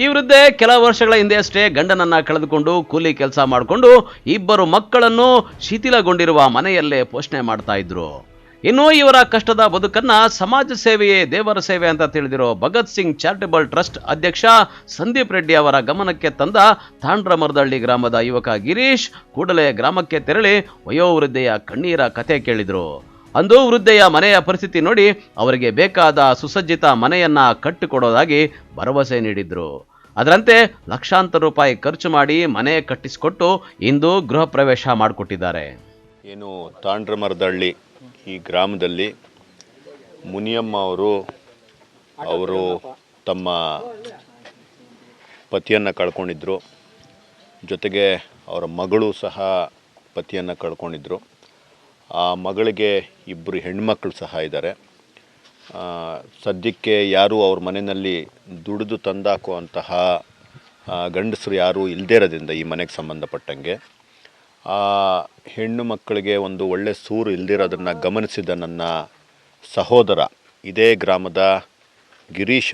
ಈ ವೃದ್ಧೆ ಕೆಲ ವರ್ಷಗಳ ಹಿಂದೆಯಷ್ಟೇ ಗಂಡನನ್ನ ಕಳೆದುಕೊಂಡು ಕೂಲಿ ಕೆಲಸ ಮಾಡಿಕೊಂಡು 2 ಮಕ್ಕಳನ್ನು ಶಿಥಿಲಗೊಂಡಿರುವ ಮನೆಯಲ್ಲೇ ಪೋಷಣೆ ಮಾಡ್ತಾ ಇದ್ರು. ಇನ್ನು ಇವರ ಕಷ್ಟದ ಬದುಕನ್ನ ಸಮಾಜ ಸೇವೆಯೇ ದೇವರ ಸೇವೆ ಅಂತ ತಿಳಿದಿರೋ ಭಗತ್ ಸಿಂಗ್ ಚಾರಿಟಬಲ್ ಟ್ರಸ್ಟ್ ಅಧ್ಯಕ್ಷ ಸಂದೀಪ್ ರೆಡ್ಡಿ ಅವರ ಗಮನಕ್ಕೆ ತಂದ ತಾಂಡ್ರಮರದಹಳ್ಳಿ ಗ್ರಾಮದ ಯುವಕ ಗಿರೀಶ್ ಕೂಡಲೇ ಗ್ರಾಮಕ್ಕೆ ತೆರಳಿ ವಯೋವೃದ್ಧೆಯ ಕಣ್ಣೀರ ಕಥೆ ಕೇಳಿದ್ರು. ಅಂದು ವೃದ್ಧೆಯ ಮನೆಯ ಪರಿಸ್ಥಿತಿ ನೋಡಿ ಅವರಿಗೆ ಬೇಕಾದ ಸುಸಜ್ಜಿತ ಮನೆಯನ್ನ ಕಟ್ಟಿಕೊಡೋದಾಗಿ ಭರವಸೆ ನೀಡಿದ್ರು. ಅದರಂತೆ ಲಕ್ಷಾಂತರ ರೂಪಾಯಿ ಖರ್ಚು ಮಾಡಿ ಮನೆ ಕಟ್ಟಿಸಿಕೊಟ್ಟು ಇಂದು ಗೃಹ ಪ್ರವೇಶ ಮಾಡಿಕೊಟ್ಟಿದ್ದಾರೆ. ಏನು ತಾಂಡ್ರಮರದಹಳ್ಳಿ ಈ ಗ್ರಾಮದಲ್ಲಿ ಮುನಿಯಮ್ಮ ಅವರು ತಮ್ಮ ಪತಿಯನ್ನು ಕಳ್ಕೊಂಡಿದ್ರು. ಜೊತೆಗೆ ಅವರ ಮಗಳು ಸಹ ಪತಿಯನ್ನು ಕಳ್ಕೊಂಡಿದ್ರು. ಆ ಮಗಳಿಗೆ 2 ಹೆಣ್ಮಕ್ಳು ಸಹ ಇದ್ದಾರೆ. ಸದ್ಯಕ್ಕೆ ಯಾರೂ ಅವ್ರ ಮನೆಯಲ್ಲಿ ದುಡಿದು ತಂದಾಕುವಂತಹ ಗಂಡಸರು ಯಾರೂ ಇಲ್ಲದೇ ಇರೋದ್ರಿಂದ ಈ ಮನೆಗೆ ಸಂಬಂಧಪಟ್ಟಂಗೆ ಆ ಹೆಣ್ಣು ಮಕ್ಕಳಿಗೆ ಒಂದು ಒಳ್ಳೆ ಸೂರು ಇಲ್ದಿರೋದನ್ನು ಗಮನಿಸಿದ ನನ್ನ ಸಹೋದರ ಇದೇ ಗ್ರಾಮದ ಗಿರೀಶ್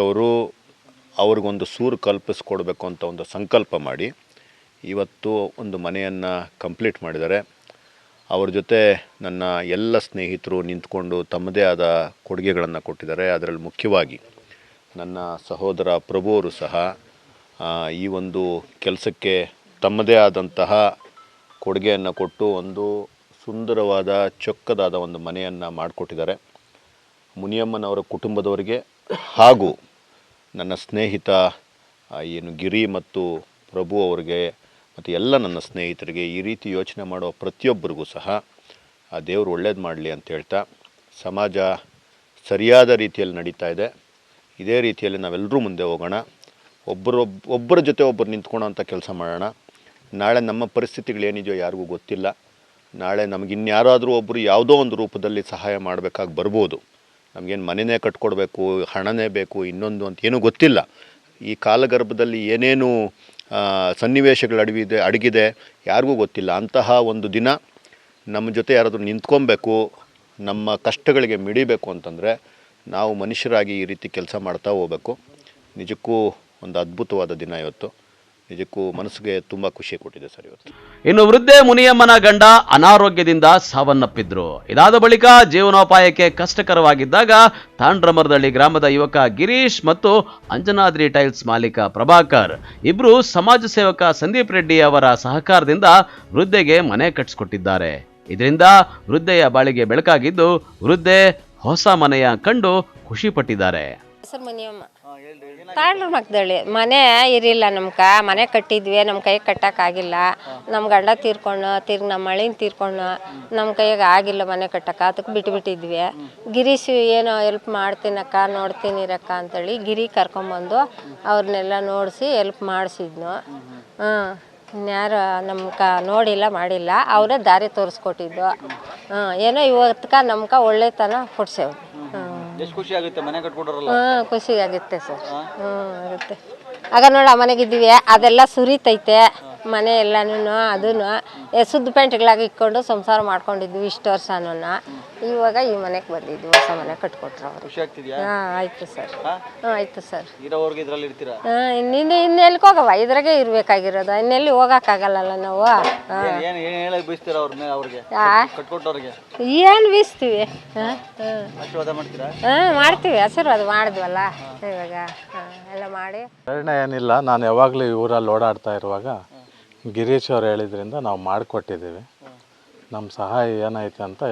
ಅವರು ಅವ್ರಿಗೊಂದು ಸೂರು ಕಲ್ಪಿಸ್ಕೊಡ್ಬೇಕು ಅಂತ ಒಂದು ಸಂಕಲ್ಪ ಮಾಡಿ ಇವತ್ತು ಒಂದು ಮನೆಯನ್ನು ಕಂಪ್ಲೀಟ್ ಮಾಡಿದ್ದಾರೆ. ಅವ್ರ ಜೊತೆ ನನ್ನ ಎಲ್ಲ ಸ್ನೇಹಿತರು ನಿಂತ್ಕೊಂಡು ತಮ್ಮದೇ ಆದ ಕೊಡುಗೆಗಳನ್ನು ಕೊಟ್ಟಿದ್ದಾರೆ. ಅದರಲ್ಲಿ ಮುಖ್ಯವಾಗಿ ನನ್ನ ಸಹೋದರ ಪ್ರಭು ಅವರು ಸಹ ಈ ಒಂದು ಕೆಲಸಕ್ಕೆ ತಮ್ಮದೇ ಆದಂತಹ ಕೊಡುಗೆಯನ್ನು ಕೊಟ್ಟು ಒಂದು ಸುಂದರವಾದ ಚೊಕ್ಕದಾದ ಒಂದು ಮನೆಯನ್ನು ಮಾಡಿಕೊಟ್ಟಿದ್ದಾರೆ. ಮುನಿಯಮ್ಮನವರ ಕುಟುಂಬದವರಿಗೆ ಹಾಗೂ ನನ್ನ ಸ್ನೇಹಿತ ಏನು ಗಿರಿ ಮತ್ತು ಪ್ರಭು ಅವರಿಗೆ ಮತ್ತು ಎಲ್ಲ ನನ್ನ ಸ್ನೇಹಿತರಿಗೆ ಈ ರೀತಿ ಯೋಚನೆ ಮಾಡೋ ಪ್ರತಿಯೊಬ್ಬರಿಗೂ ಸಹ ಆ ದೇವರು ಒಳ್ಳೇದು ಮಾಡಲಿ ಅಂತ ಹೇಳ್ತಾ, ಸಮಾಜ ಸರಿಯಾದ ರೀತಿಯಲ್ಲಿ ನಡೀತಾ ಇದೆ. ಇದೇ ರೀತಿಯಲ್ಲಿ ನಾವೆಲ್ಲರೂ ಮುಂದೆ ಹೋಗೋಣ. ಒಬ್ಬರ ಜೊತೆ ಒಬ್ಬರು ನಿಂತ್ಕೊಳ್ಳೋ ಅಂಥ ಕೆಲಸ ಮಾಡೋಣ. ನಾಳೆ ನಮ್ಮ ಪರಿಸ್ಥಿತಿಗಳೇನಿದೆಯೋ ಯಾರಿಗೂ ಗೊತ್ತಿಲ್ಲ. ನಾಳೆ ನಮಗಿನ್ಯಾರಾದರೂ ಒಬ್ಬರು ಯಾವುದೋ ಒಂದು ರೂಪದಲ್ಲಿ ಸಹಾಯ ಮಾಡಬೇಕಾಗಿ ಬರ್ಬೋದು. ನಮಗೇನು ಮನೆಯೇ ಕಟ್ಕೊಡ್ಬೇಕು, ಹಣನೇ ಬೇಕು, ಇನ್ನೊಂದು ಅಂತ ಏನೂ ಗೊತ್ತಿಲ್ಲ. ಈ ಕಾಲಗರ್ಭದಲ್ಲಿ ಏನೇನು ಸನ್ನಿವೇಶಗಳು ಅಡಗಿದೆ ಯಾರಿಗೂ ಗೊತ್ತಿಲ್ಲ. ಅಂತಹ ಒಂದು ದಿನ ನಮ್ಮ ಜೊತೆ ಯಾರಾದರೂ ನಿಂತ್ಕೊಬೇಕು, ನಮ್ಮ ಕಷ್ಟಗಳಿಗೆ ಮಿಡಿಬೇಕು ಅಂತಂದರೆ ನಾವು ಮನುಷ್ಯರಾಗಿ ಈ ರೀತಿ ಕೆಲಸ ಮಾಡ್ತಾ ಹೋಗಬೇಕು. ನಿಜಕ್ಕೂ ಒಂದು ಅದ್ಭುತವಾದ ದಿನ ಇವತ್ತು. ನಿಜಕ್ಕೂ ಮನಸ್ಸಿಗೆ ತುಂಬ ಖುಷಿ ಕೊಟ್ಟಿದೆ ಸರ್ ಇವತ್ತು. ಇನ್ನು ವೃದ್ಧೆ ಮುನಿಯಮ್ಮನ ಗಂಡ ಅನಾರೋಗ್ಯದಿಂದ ಸಾವನ್ನಪ್ಪಿದ್ರು. ಇದಾದ ಬಳಿಕ ಜೀವನೋಪಾಯಕ್ಕೆ ಕಷ್ಟಕರವಾಗಿದ್ದಾಗ ತಾಂಡ್ರಮರದಳ್ಳಿ ಗ್ರಾಮದ ಯುವಕ ಗಿರೀಶ್ ಮತ್ತು ಅಂಜನಾದ್ರಿ ಟೈಲ್ಸ್ ಮಾಲೀಕ ಪ್ರಭಾಕರ್ ಇಬ್ರು ಸಮಾಜ ಸೇವಕ ಸಂದೀಪ್ ರೆಡ್ಡಿ ಅವರ ಸಹಕಾರದಿಂದ ವೃದ್ಧೆಗೆ ಮನೆ ಕಟ್ಟಿಸಿಕೊಟ್ಟಿದ್ದಾರೆ. ಇದರಿಂದ ವೃದ್ಧೆಯ ಬಾಳಿಗೆ ಬೆಳಕಾಗಿದ್ದು ವೃದ್ಧೆ ಹೊಸ ಮನೆಯ ಕಂಡು ಖುಷಿ ಪಟ್ಟಿದ್ದಾರೆ. ಸರ್ ಮುನಿಯಮ್ಮ ತಾಳ್ರ ಮಕ್ಕದಳ್ಳಿ ಮನೆ ಇರಿಲ್ಲ ನಮ್ಕ ಮನೆ ಕಟ್ಟಿದ್ವಿ, ನಮ್ಮ ಕೈ ಕಟ್ಟಕ್ಕಾಗಿಲ್ಲ. ನಮ್ಮ ಗಂಡ ತೀರ್ಕೊಂಡು ನಮ್ಮ ಮಳಿನ ತೀರ್ಕೊಂಡು ನಮ್ಮ ಕೈಗೆ ಆಗಿಲ್ಲ ಮನೆ ಕಟ್ಟಕ್ಕೆ, ಅದಕ್ಕೆ ಬಿಟ್ಬಿಟ್ಟಿದ್ವಿ. ಗಿರೀಶ್ ಏನೋ ಹೆಲ್ಪ್ ಮಾಡ್ತೀನಕ್ಕ ನೋಡ್ತೀನಿರಕ್ಕ ಅಂತೇಳಿ ಗಿರಿ ಕರ್ಕೊಂಬಂದು ಅವ್ರನ್ನೆಲ್ಲ ನೋಡಿಸಿ ಹೆಲ್ಪ್ ಮಾಡಿಸಿದ್ನು. ಇನ್ಯಾರು ನಮ್ಗೆ ನೋಡಿಲ್ಲ ಮಾಡಿಲ್ಲ, ಅವರೇ ದಾರಿ ತೋರಿಸ್ಕೊಟ್ಟಿದ್ದು. ಏನೋ ಇವತ್ತಕ್ಕ ನಮ್ಗೆ ಒಳ್ಳೆತನ ಕೊಡ್ಸೇವು. ಎಷ್ಟು ಖುಷಿ ಆಗುತ್ತೆ ಮನೆ ಕಟ್ಕೊಡ್ರಲ್ಲ? ಖುಷಿ ಆಗುತ್ತೆ ಸರ್. ಆಗುತ್ತೆ. ಆಗ ನೋಡಿ ಆ ಮನೆಗಿದ್ದೀವಿ, ಅದೆಲ್ಲ ಸುರಿತೈತೆ ಮನೆ ಎಲ್ಲನೂ. ಅದನ್ನು ಸುದ್ದು ಪೆಂಟ್ಗಳಾಗಿ ಇಟ್ಕೊಂಡು ಸಂಸಾರ ಮಾಡ್ಕೊಂಡಿದ್ವಿ ಇಷ್ಟು ವರ್ಷನೂ. ಇವಾಗ ಈ ಮನೆಗೆ ಬಂದಿದ್ವಿ, ಹೊಸ ಮನೆ ಕಟ್ಕೊಟ್ರು ಅವರು. ಖುಷಿ ಆಗ್ತಿದ್ಯಾ? ಆಯ್ತು ಸರ್. ಆಯ್ತು ಸರ್. ಇರೋವರೆಗೆ ಇದ್ರಲ್ಲಿ ಇರ್ತೀರಾ? ಇನ್ನೆಲ್ಲಿಗೆ ಹೋಗವ, ಇದ್ರಾಗೆ ಇರ್ಬೇಕಾಗಿರೋದು, ಇನ್ನೆಲ್ಲಿ ಹೋಗಕ್ಕಾಗಲ್ಲ ನಾವು. ಏನು ಹೇಳಕ್ ಬಯಸ್ತೀರಾ ಅವ್ರಿಗೆ ಕಟ್ಕೊಟ್ಟವ್ರಿಗೆ? ಏನು ಬೀಸ್ತೀವಿ, ಆಶೀರ್ವಾದ ಮಾಡ್ತೀರಾ? ಮಾಡ್ತೀವಿ. ಆಶೀರ್ವಾದ ಮಾಡಿದ್ವಲ್ಲ ಇವಾಗ ಎಲ್ಲ ಮಾಡಿ. ಪ್ರೇರಣೆ ಏನಿಲ್ಲ, ನಾನು ಯಾವಾಗಲೂ ಈ ಊರಲ್ಲಿ ಓಡಾಡ್ತಾ ಇರುವಾಗ ಗಿರೀಶ್ ಅವ್ರು ಹೇಳಿದ್ರಿಂದ ನಾವು ಮಾಡಿಕೊಟ್ಟಿದ್ದೀವಿ. ನಮ್ಮ ಸಹಾಯ ಏನೈತೆ ಅಂತ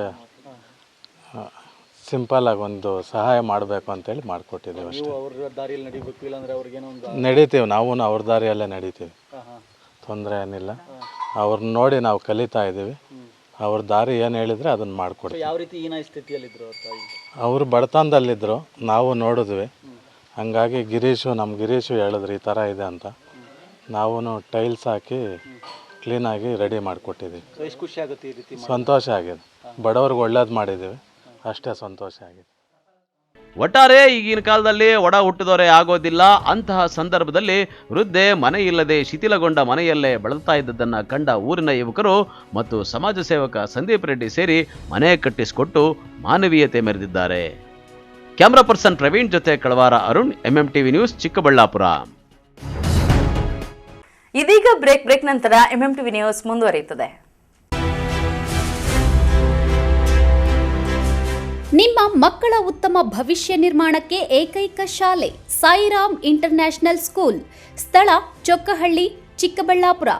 ಸಿಂಪಲಾಗಿ ಒಂದು ಸಹಾಯ ಮಾಡಬೇಕು ಅಂತೇಳಿ ಮಾಡಿಕೊಟ್ಟಿದ್ದೀವಿ ಅಷ್ಟೇ. ಅವ್ರ ದಾರಿಯಲ್ಲಿ ನಡಿಬೇಕು, ಇಲ್ಲಾಂದ್ರೆ ಅವ್ರಿಗೇನೋ ಒಂದು ನಡೀತೀವಿ, ನಾವು ಅವ್ರ ದಾರಿಯಲ್ಲೇ ನಡೀತೀವಿ, ತೊಂದರೆ ಏನಿಲ್ಲ. ಅವ್ರನ್ನ ನೋಡಿ ನಾವು ಕಲಿತಾ ಇದ್ದೀವಿ. ಅವ್ರ ದಾರಿ ಏನು ಹೇಳಿದರೆ ಅದನ್ನು ಮಾಡಿಕೊಡ್ತೀವಿ. ಯಾವ ರೀತಿ ಹೀನಾಯ ಸ್ಥಿತಿಯಲ್ಲಿದ್ದರು ತಾಯಿ? ಅವರು ಬಡತನದಲ್ಲಿದ್ದರು, ನಾವು ನೋಡಿದ್ವಿ. ಹಂಗಾಗಿ ನಮ್ಮ ಗಿರೀಶು ಹೇಳಿದ್ರು ಈ ಥರ ಇದೆ ಅಂತ. ನಾವು ಟೈಲ್ಸ್ ಹಾಕಿ ಕ್ಲೀನಾಗಿ ರೆಡಿ ಮಾಡಿಕೊಟ್ಟಿದ್ದೀವಿ. ಎಷ್ಟು ಖುಷಿ ಆಗುತ್ತೆ ಈ ರೀತಿ? ಸಂತೋಷ ಆಗಿದೆ. ಬಡವ್ರಿಗೆ ಒಳ್ಳೇದು ಮಾಡಿದ್ದೀವಿ, ಅಷ್ಟೇ ಸಂತೋಷ ಆಗಿದೆ. ಒಟ್ಟಾರೆ ಈಗಿನ ಕಾಲದಲ್ಲಿ ಒಡ ಹುಟ್ಟಿದವರೇ ಆಗೋದಿಲ್ಲ. ಅಂತಹ ಸಂದರ್ಭದಲ್ಲಿ ವೃದ್ಧೆ ಮನೆ ಇಲ್ಲದೆ ಶಿಥಿಲಗೊಂಡ ಮನೆಯಲ್ಲೇ ಬಳಲ್ತಾ ಇದ್ದದ್ದನ್ನು ಕಂಡ ಊರಿನ ಯುವಕರು ಮತ್ತು ಸಮಾಜ ಸೇವಕ ಸಂದೀಪ್ ರೆಡ್ಡಿ ಸೇರಿ ಮನೆ ಕಟ್ಟಿಸಿಕೊಟ್ಟು ಮಾನವೀಯತೆ ಮೆರೆದಿದ್ದಾರೆ. ಕ್ಯಾಮ್ರಾ ಪರ್ಸನ್ ಪ್ರವೀಣ್ ಜೊತೆ ಕಳವಾರ ಅರುಣ್, ಎಂಎಂಟಿವಿ ನ್ಯೂಸ್, ಚಿಕ್ಕಬಳ್ಳಾಪುರ. ಇದೀಗ ಬ್ರೇಕ್ ನಂತರ ಎಂಎಂಟಿವಿ ನ್ಯೂಸ್ ಮುಂದುವರಿಯುತ್ತದೆ. ನಿಮ್ಮ ಮಕ್ಕಳ ಉತ್ತಮ ಭವಿಷ್ಯ ನಿರ್ಮಾಣಕ್ಕೆ ಏಕೈಕ ಶಾಲೆ ಸಾಯಿರಾಮ್ ಇಂಟರ್ನ್ಯಾಷನಲ್ ಸ್ಕೂಲ್. ಸ್ಥಳ Chokkahalli, Chikkaballapur.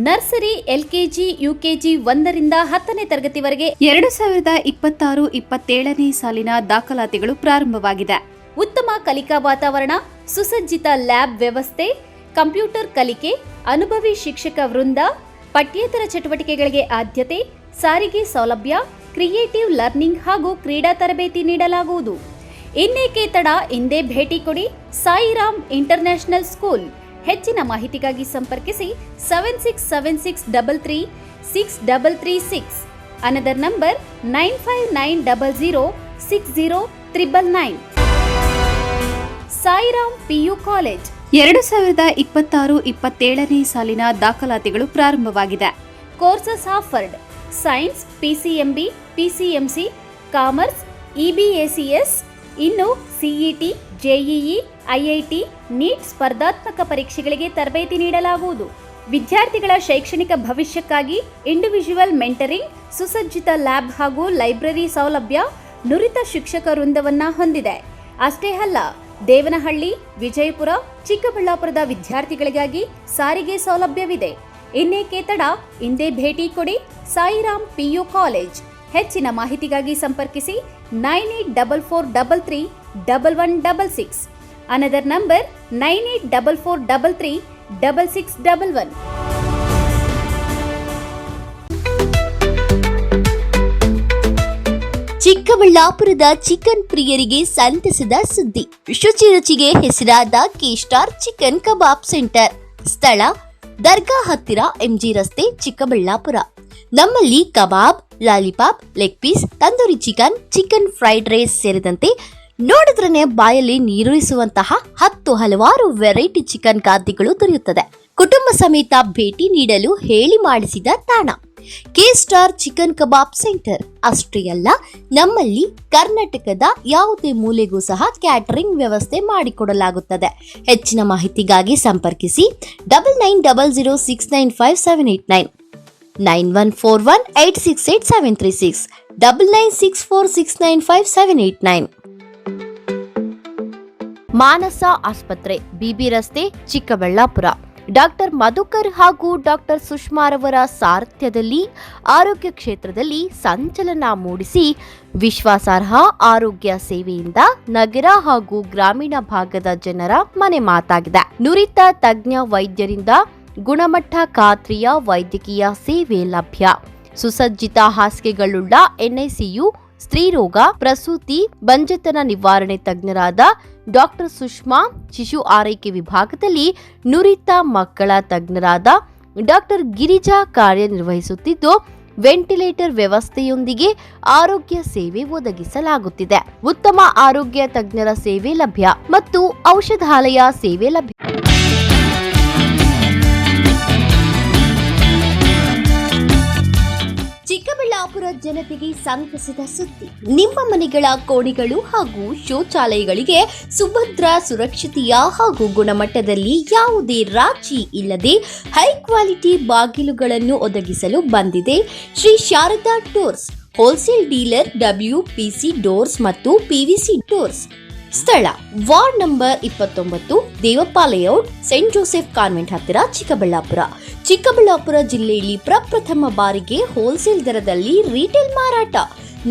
Nursery, LKG, UKG 1ರಿಂದ 10ನೇ ತರಗತಿವರೆಗೆ 2026-27ನೇ ಸಾಲಿನ ದಾಖಲಾತಿಗಳು ಪ್ರಾರಂಭವಾಗಿದೆ. ಉತ್ತಮ ಕಲಿಕಾ ವಾತಾವರಣ, ಸುಸಜ್ಜಿತ ಲ್ಯಾಬ್ ವ್ಯವಸ್ಥೆ, ಕಂಪ್ಯೂಟರ್ ಕಲಿಕೆ, ಅನುಭವಿ ಶಿಕ್ಷಕ ವೃಂದ, ಪಠ್ಯೇತರ ಚಟುವಟಿಕೆಗಳಿಗೆ ಆದ್ಯತೆ, ಸಾರಿಗೆ ಸೌಲಭ್ಯ, ಕ್ರಿಯೇಟಿವ್ ಲರ್ನಿಂಗ್ ಹಾಗೂ ಕ್ರೀಡಾ ತರಬೇತಿ ನೀಡಲಾಗುವುದು. ಇನ್ನೇಕೆ ತಡ, ಇಂದೇ ಭೇಟಿ ಕೊಡಿ ಸಾಯಿರಾಮ್ ಇಂಟರ್ನ್ಯಾಷನಲ್ ಸ್ಕೂಲ್, ಹೆಚ್ಚಿನ ಮಾಹಿತಿಗಾಗಿ ಸಂಪರ್ಕಿಸಿ 7676336336. Another number 9590060999. Sairam PU college 2026-27ನೇ ಸಾಲಿನ ದಾಖಲಾತಿಗಳು ಪ್ರಾರಂಭವಾಗಿದೆ. Courses offered: science, PCMB, PCMC, commerce, EBACS. ಇನ್ನು CET, JEE, IIT, ನೀಟ್ ಸ್ಪರ್ಧಾತ್ಮಕ ಪರೀಕ್ಷೆಗಳಿಗೆ ತರಬೇತಿ ನೀಡಲಾಗುವುದು. ವಿದ್ಯಾರ್ಥಿಗಳ ಶೈಕ್ಷಣಿಕ ಭವಿಷ್ಯಕ್ಕಾಗಿ ಇಂಡಿವಿಜುವಲ್ ಮೆಂಟರಿಂಗ್, ಸುಸಜ್ಜಿತ ಲ್ಯಾಬ್ ಹಾಗೂ ಲೈಬ್ರರಿ ಸೌಲಭ್ಯ, ನುರಿತ ಶಿಕ್ಷಕ ವೃಂದವನ್ನ ಹೊಂದಿದೆ. ಅಷ್ಟೇ ಅಲ್ಲ, ದೇವನಹಳ್ಳಿ, ವಿಜಯಪುರ, ಚಿಕ್ಕಬಳ್ಳಾಪುರದ ವಿದ್ಯಾರ್ಥಿಗಳಿಗಾಗಿ ಸಾರಿಗೆ ಸೌಲಭ್ಯವಿದೆ. ಇನ್ನೇಕೆ ತಡ, ಇಂದೇ ಭೇಟಿ ಕೊಡಿ ಸಾಯಿರಾಮ್ PU ಕಾಲೇಜ್. ಹೆಚ್ಚಿನ ಮಾಹಿತಿಗಾಗಿ ಸಂಪರ್ಕಿಸಿ 9844331166. Another number 9844336611. ಚಿಕ್ಕಬಳ್ಳಾಪುರದ ಚಿಕನ್ ಪ್ರಿಯರಿಗೆ ಸಂತಸದ ಸುದ್ದಿ. ರುಚಿಗೆ ಹೆಸರಾದ ಕೆ-ಸ್ಟಾರ್ ಚಿಕನ್ ಕಬಾಬ್ ಸೆಂಟರ್. ಸ್ಥಳ ದರ್ಗಾ ಹತ್ತಿರ, MG ರಸ್ತೆ, ಚಿಕ್ಕಬಳ್ಳಾಪುರ. ನಮ್ಮಲ್ಲಿ kebab, lollipop, leg piece, tandoori chicken, chicken fried rice ಸೇರಿದಂತೆ ನೋಡಿದ್ರನೆ ಬಾಯಲ್ಲಿ ನೀರೂರಿಸುವಂತಹ ಹಲವಾರು ವೆರೈಟಿ ಚಿಕನ್ ಖಾದ್ಯಗಳು ದೊರೆಯುತ್ತದೆ. ಕುಟುಂಬ ಸಮೇತ ಭೇಟಿ ನೀಡಲು ಹೇಳಿ ಮಾಡಿಸಿದ ತಾಣ ಕೆ-ಸ್ಟಾರ್ ಚಿಕನ್ ಕಬಾಬ್ ಸೆಂಟರ್. ಅಷ್ಟೇ ಅಲ್ಲ, ನಮ್ಮಲ್ಲಿ ಕರ್ನಾಟಕದ ಯಾವುದೇ ಮೂಲೆಗೂ ಸಹ ಕ್ಯಾಟರಿಂಗ್ ವ್ಯವಸ್ಥೆ ಮಾಡಿಕೊಡಲಾಗುತ್ತದೆ. ಹೆಚ್ಚಿನ ಮಾಹಿತಿಗಾಗಿ ಸಂಪರ್ಕಿಸಿ 9900695789, 9141868736, 9964695789. ಮಾನಸ ಆಸ್ಪತ್ರೆ, BB ರಸ್ತೆ, ಚಿಕ್ಕಬಳ್ಳಾಪುರ. ಡಾಕ್ಟರ್ ಮಧುಕರ್ ಹಾಗೂ ಡಾಕ್ಟರ್ ಸುಷ್ಮಾರವರ ಸಾರಥ್ಯದಲ್ಲಿ ಆರೋಗ್ಯ ಕ್ಷೇತ್ರದಲ್ಲಿ ಸಂಚಲನ ಮೂಡಿಸಿ ವಿಶ್ವಾಸಾರ್ಹ ಆರೋಗ್ಯ ಸೇವೆಯಿಂದ ನಗರ ಹಾಗೂ ಗ್ರಾಮೀಣ ಭಾಗದ ಜನರ ಮನೆ ಮಾತಾಗಿದೆ. ನುರಿತ ತಜ್ಞ ವೈದ್ಯರಿಂದ ಗುಣಮಟ್ಟ ಖಾತ್ರಿಯ ವೈದ್ಯಕೀಯ ಸೇವೆ ಲಭ್ಯ. ಸುಸಜ್ಜಿತ ಹಾಸಿಗೆಗಳುಳ್ಳ NICU, ಸ್ತ್ರೀರೋಗ, ಪ್ರಸೂತಿ, ಬಂಜೆತನ ನಿವಾರಣೆ ತಜ್ಞರಾದ ಡಾಕ್ಟರ್ ಸುಷ್ಮಾ, ಶಿಶು ಆರೈಕೆ ವಿಭಾಗದಲ್ಲಿ ನುರಿತ ಮಕ್ಕಳ ತಜ್ಞರಾದ ಡಾಕ್ಟರ್ ಗಿರಿಜಾ ಕಾರ್ಯನಿರ್ವಹಿಸುತ್ತಿದ್ದು, ವೆಂಟಿಲೇಟರ್ ವ್ಯವಸ್ಥೆಯೊಂದಿಗೆ ಆರೋಗ್ಯ ಸೇವೆ ಒದಗಿಸಲಾಗುತ್ತಿದೆ. ಉತ್ತಮ ಆರೋಗ್ಯ ತಜ್ಞರ ಸೇವೆ ಲಭ್ಯ ಮತ್ತು ಔಷಧಾಲಯ ಸೇವೆ ಲಭ್ಯ. ಚಿಕ್ಕಬಳ್ಳಾಪುರ ಜನತೆಗೆ ಸಂತಸದ ಸುದ್ದಿ. ನಿಮ್ಮ ಮನೆಗಳ ಕೋಣೆಗಳು ಹಾಗೂ ಶೌಚಾಲಯಗಳಿಗೆ ಸುಭದ್ರ, ಸುರಕ್ಷತೆಯ ಹಾಗೂ ಗುಣಮಟ್ಟದಲ್ಲಿ ಯಾವುದೇ ರಾಜಿ ಇಲ್ಲದೆ ಹೈ ಕ್ವಾಲಿಟಿ ಬಾಗಿಲುಗಳನ್ನು ಒದಗಿಸಲು ಬಂದಿದೆ Shri Sharada doors, wholesale dealer, WPC doors ಮತ್ತು PVC ಡೋರ್ಸ್. ಸ್ಥಳ ward number 29, Devappa layout, saint Joseph convent ಹತ್ತಿರ, ಚಿಕ್ಕಬಳ್ಳಾಪುರ. ಚಿಕ್ಕಬಳ್ಳಾಪುರ ಜಿಲ್ಲೆಯಲ್ಲಿ ಪ್ರಪ್ರಥಮ ಬಾರಿಗೆ ಹೋಲ್ಸೇಲ್ ದರದಲ್ಲಿ ರಿಟೇಲ್ ಮಾರಾಟ.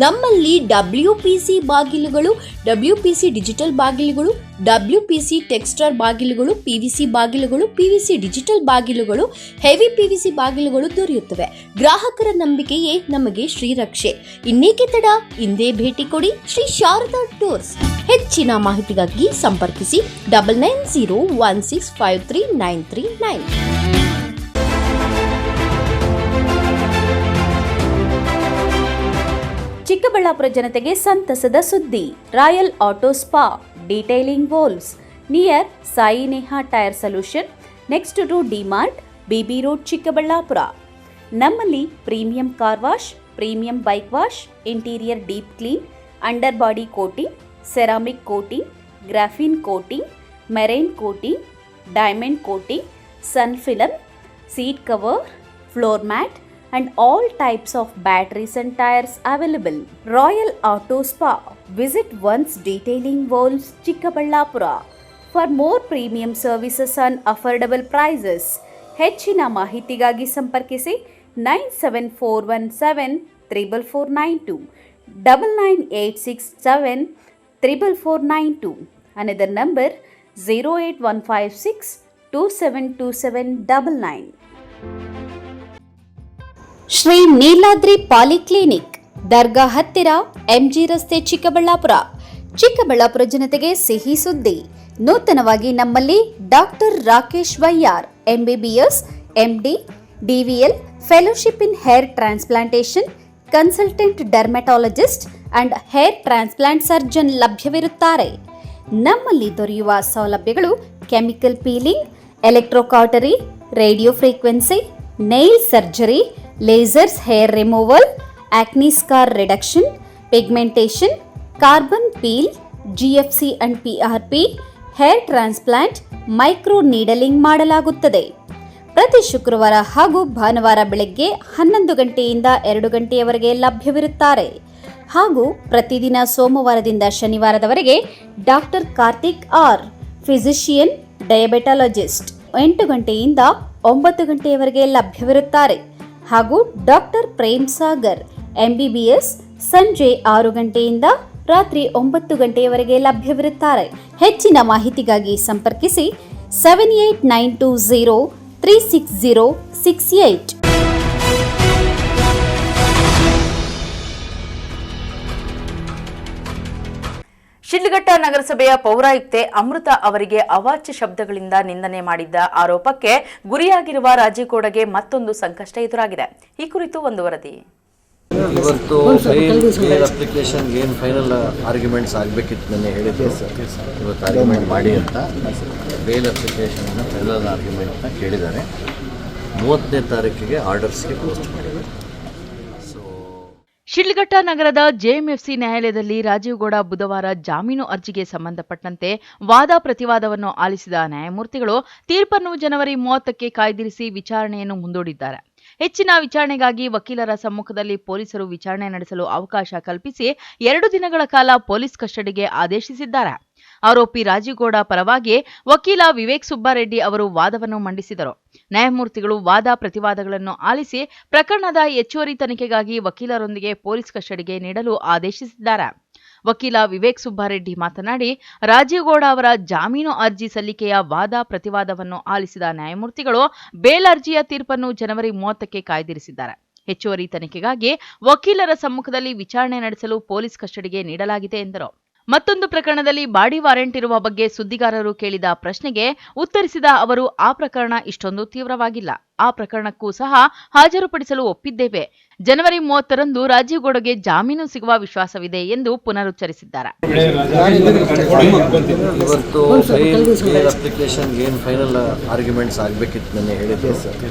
ನಮ್ಮಲ್ಲಿ WPC ಬಾಗಿಲುಗಳು, WPC ಡಿಜಿಟಲ್ ಬಾಗಿಲುಗಳು, WPC ಟೆಕ್ಸ್ಚರ್ ಬಾಗಿಲುಗಳು, PVC ಬಾಗಿಲುಗಳು, PVC ಡಿಜಿಟಲ್ ಬಾಗಿಲುಗಳು, ಹೆವಿ PVC ಬಾಗಿಲುಗಳು ದೊರೆಯುತ್ತವೆ. ಗ್ರಾಹಕರ ನಂಬಿಕೆಯೇ ನಮಗೆ ಶ್ರೀರಕ್ಷೆ. ಇನ್ನೇಕೆ ತಡ, ಇಂದೇ ಭೇಟಿ ಕೊಡಿ ಶ್ರೀ ಶಾರದಾ ಡೋರ್ಸ್. ಹೆಚ್ಚಿನ ಮಾಹಿತಿಗಾಗಿ ಸಂಪರ್ಕಿಸಿ 9901653939. ಚಿಕ್ಕಬಳ್ಳಾಪುರ ಜನತೆಗೆ ಸಂತಸದ ಸುದ್ದಿ. Royal auto spa, detailing walls, near Sai Neha tyre solution, next to DMart, BB road, Chikkaballapur. ನಮ್ಮಲ್ಲಿ premium car wash, premium bike wash, interior deep clean, under body coating, ceramic coating, graphene coating, marine coating, diamond coating, sun film, seat cover, floor mat and all types of batteries and tires available. Royal Auto Spa. Visit once Detailing Walls, Chikkaballapura. For more premium services and affordable prices. ಹೆಚ್ಚಿನ ಮಾಹಿತಿಗಾಗಿ ಸಂಪರ್ಕಿಸಿ 9741734492, 9986744492. Another number 08156272799. Shri Neeladri polyclinic, ದರ್ಗಾ ಹತ್ತಿರ, MG ರಸ್ತೆ, ಚಿಕ್ಕಬಳ್ಳಾಪುರ. ಚಿಕ್ಕಬಳ್ಳಾಪುರ ಜನತೆಗೆ ಸಿಹಿ ಸುದ್ದಿ. ನೂತನವಾಗಿ ನಮ್ಮಲ್ಲಿ doctor Rakesh Vaiyar MBBS, MD, DVL, fellowship in hair transplantation, consultant dermatologist and hair transplant surgeon ಲಭ್ಯವಿರುತ್ತಾರೆ. ನಮ್ಮಲ್ಲಿ ದೊರೆಯುವ ಸೌಲಭ್ಯಗಳು chemical peeling, electrocautery, radio frequency, nail surgery, lasers hair removal, acne scar reduction, pigmentation, carbon peel, GFC and PRP, hair transplant, micro needling ಮಾಡಲಾಗುತ್ತದೆ. ಪ್ರತಿ ಶುಕ್ರವಾರ ಹಾಗೂ ಭಾನುವಾರ ಬೆಳಗ್ಗೆ 11 ಗಂಟೆಯಿಂದ 2 ಗಂಟೆಯವರೆಗೆ ಲಭ್ಯವಿರುತ್ತಾರೆ. ಹಾಗೂ ಪ್ರತಿದಿನ ಸೋಮವಾರದಿಂದ ಶನಿವಾರದವರೆಗೆ ಡಾಕ್ಟರ್ ಕಾರ್ತಿಕ್ R, ಫಿಸಿಷಿಯನ್, ಡಯಾಬೆಟಾಲಜಿಸ್ಟ್ 8 ಗಂಟೆಯಿಂದ 9 ಗಂಟೆಯವರೆಗೆ ಲಭ್ಯವಿರುತ್ತಾರೆ. ಹಾಗೂ ಡಾಕ್ಟರ್ ಪ್ರೇಮ್ ಸಾಗರ್ MBBS ಸಂಜೆ 6 ಗಂಟೆಯಿಂದ ರಾತ್ರಿ 9 ಗಂಟೆಯವರೆಗೆ ಲಭ್ಯವಿರುತ್ತಾರೆ. ಹೆಚ್ಚಿನ ಮಾಹಿತಿಗಾಗಿ ಸಂಪರ್ಕಿಸಿ 7892036068. ಶಿಡ್ಲಘಟ್ಟ ನಗರಸಭೆಯ ಪೌರಾಯುಕ್ತೆ ಅಮೃತ ಅವರಿಗೆ ಅವಾಚ್ಯ ಶಬ್ದಗಳಿಂದ ನಿಂದನೆ ಮಾಡಿದ್ದ ಆರೋಪಕ್ಕೆ ಗುರಿಯಾಗಿರುವ ರಾಜೀವ್ಗೌಡಗೆ ಮತ್ತೊಂದು ಸಂಕಷ್ಟ ಎದುರಾಗಿದೆ. ಈ ಕುರಿತು ಒಂದು ವರದಿ. ಇವತ್ತು ಬೇಲ್ ಅಪ್ಲಿಕೇಶನ್ ಏನು ಫೈನಲ್ ಆರ್ಗ್ಯುಮೆಂಟ್ಸ್ ಆಗಬೇಕಿತ್ತು ನನಗೆ ಹೇಳಿದ್ರು. ಇವತ್ತು ಆರ್ಗ್ಯುಮೆಂಟ್ ಮಾಡಿ ಅಂತ ಬೇಲ್ ಅಪ್ಲಿಕೇಶನ್ನ ಫೈನಲ್ ಆರ್ಗ್ಯುಮೆಂಟ್ನ ಕೇಳಿದ್ದಾರೆ. 30ನೇ ತಾರೀಕಿಗೆ ಆರ್ಡರ್ಸ್ಗೆ ಪೋಸ್ಟ್ ಮಾಡಿದ್ದಾರೆ. ಶಿಡ್ಲಘಟ್ಟ ನಗರದ JMFC ನ್ಯಾಯಾಲಯದಲ್ಲಿ ರಾಜೀವ್ಗೌಡ ಬುಧವಾರ ಜಾಮೀನು ಅರ್ಜಿಗೆ ಸಂಬಂಧಪಟ್ಟಂತೆ ವಾದ ಪ್ರತಿವಾದವನ್ನು ಆಲಿಸಿದ ನ್ಯಾಯಮೂರ್ತಿಗಳು ತೀರ್ಪನ್ನು ಜನವರಿ 30ಕ್ಕೆ ಕಾಯ್ದಿರಿಸಿ ವಿಚಾರಣೆಯನ್ನು ಮುಂದೂಡಿದ್ದಾರೆ. ಹೆಚ್ಚಿನ ವಿಚಾರಣೆಗಾಗಿ ವಕೀಲರ ಸಮ್ಮುಖದಲ್ಲಿ ಪೊಲೀಸರು ವಿಚಾರಣೆ ನಡೆಸಲು ಅವಕಾಶ ಕಲ್ಪಿಸಿ 2 ದಿನಗಳ ಕಾಲ ಪೊಲೀಸ್ ಕಸ್ಟಡಿಗೆ ಆದೇಶಿಸಿದ್ದಾರೆ. ಆರೋಪಿ ರಾಜೀವ್ಗೌಡ ಪರವಾಗಿ ವಕೀಲ ವಿವೇಕ್ ಸುಬ್ಬಾರೆಡ್ಡಿ ಅವರು ವಾದವನ್ನು ಮಂಡಿಸಿದರು. ನ್ಯಾಯಮೂರ್ತಿಗಳು ವಾದ ಪ್ರತಿವಾದಗಳನ್ನು ಆಲಿಸಿ ಪ್ರಕರಣದ ಹೆಚ್ಚುವರಿ ತನಿಖೆಗಾಗಿ ವಕೀಲರೊಂದಿಗೆ ಪೊಲೀಸ್ ಕಸ್ಟಡಿಗೆ ನೀಡಲು ಆದೇಶಿಸಿದ್ದಾರೆ. ವಕೀಲ ವಿವೇಕ್ ಸುಬ್ಬಾರೆಡ್ಡಿ ಮಾತನಾಡಿ, ರಾಜೀವ್ಗೌಡ ಅವರ ಜಾಮೀನು ಅರ್ಜಿ ಸಲ್ಲಿಕೆಯ ವಾದ ಪ್ರತಿವಾದವನ್ನು ಆಲಿಸಿದ ನ್ಯಾಯಮೂರ್ತಿಗಳು ಬೇಲ್ ಅರ್ಜಿಯ ತೀರ್ಪನ್ನು ಜನವರಿ 30ಕ್ಕೆ ಕಾಯ್ದಿರಿಸಿದ್ದಾರೆ. ಹೆಚ್ಚುವರಿ ತನಿಖೆಗಾಗಿ ವಕೀಲರ ಸಮ್ಮುಖದಲ್ಲಿ ವಿಚಾರಣೆ ನಡೆಸಲು ಪೊಲೀಸ್ ಕಸ್ಟಡಿಗೆ ನೀಡಲಾಗಿದೆ ಎಂದರು. ಮತ್ತೊಂದು ಪ್ರಕರಣದಲ್ಲಿ ಬಾಡಿ ವಾರೆಂಟ್ ಇರುವ ಬಗ್ಗೆ ಸುದ್ದಿಗಾರರು ಕೇಳಿದ ಪ್ರಶ್ನೆಗೆ ಉತ್ತರಿಸಿದ ಅವರು, ಆ ಪ್ರಕರಣ ಇಷ್ಟೊಂದು ತೀವ್ರವಾಗಿಲ್ಲ. ಆ ಪ್ರಕರಣಕ್ಕೂ ಸಹ ಹಾಜರುಪಡಿಸಲು ಒಪ್ಪಿದ್ದೇವೆ. ಜನವರಿ 30ರಂದು ರಾಜೀವ್ಗೌಡಗೆ ಜಾಮೀನು ಸಿಗುವ ವಿಶ್ವಾಸವಿದೆ ಎಂದು ಪುನರುಚ್ಚರಿಸಿದ್ದಾರೆ. ಇವತ್ತು ಬೇಲ್ ಅಪ್ಲಿಕೇಶನ್ ಏನು ಫೈನಲ್ ಆರ್ಗ್ಯುಮೆಂಟ್ಸ್ ಆಗಬೇಕಿತ್ತು ನನಗೆ ಹೇಳಿದ್ರು.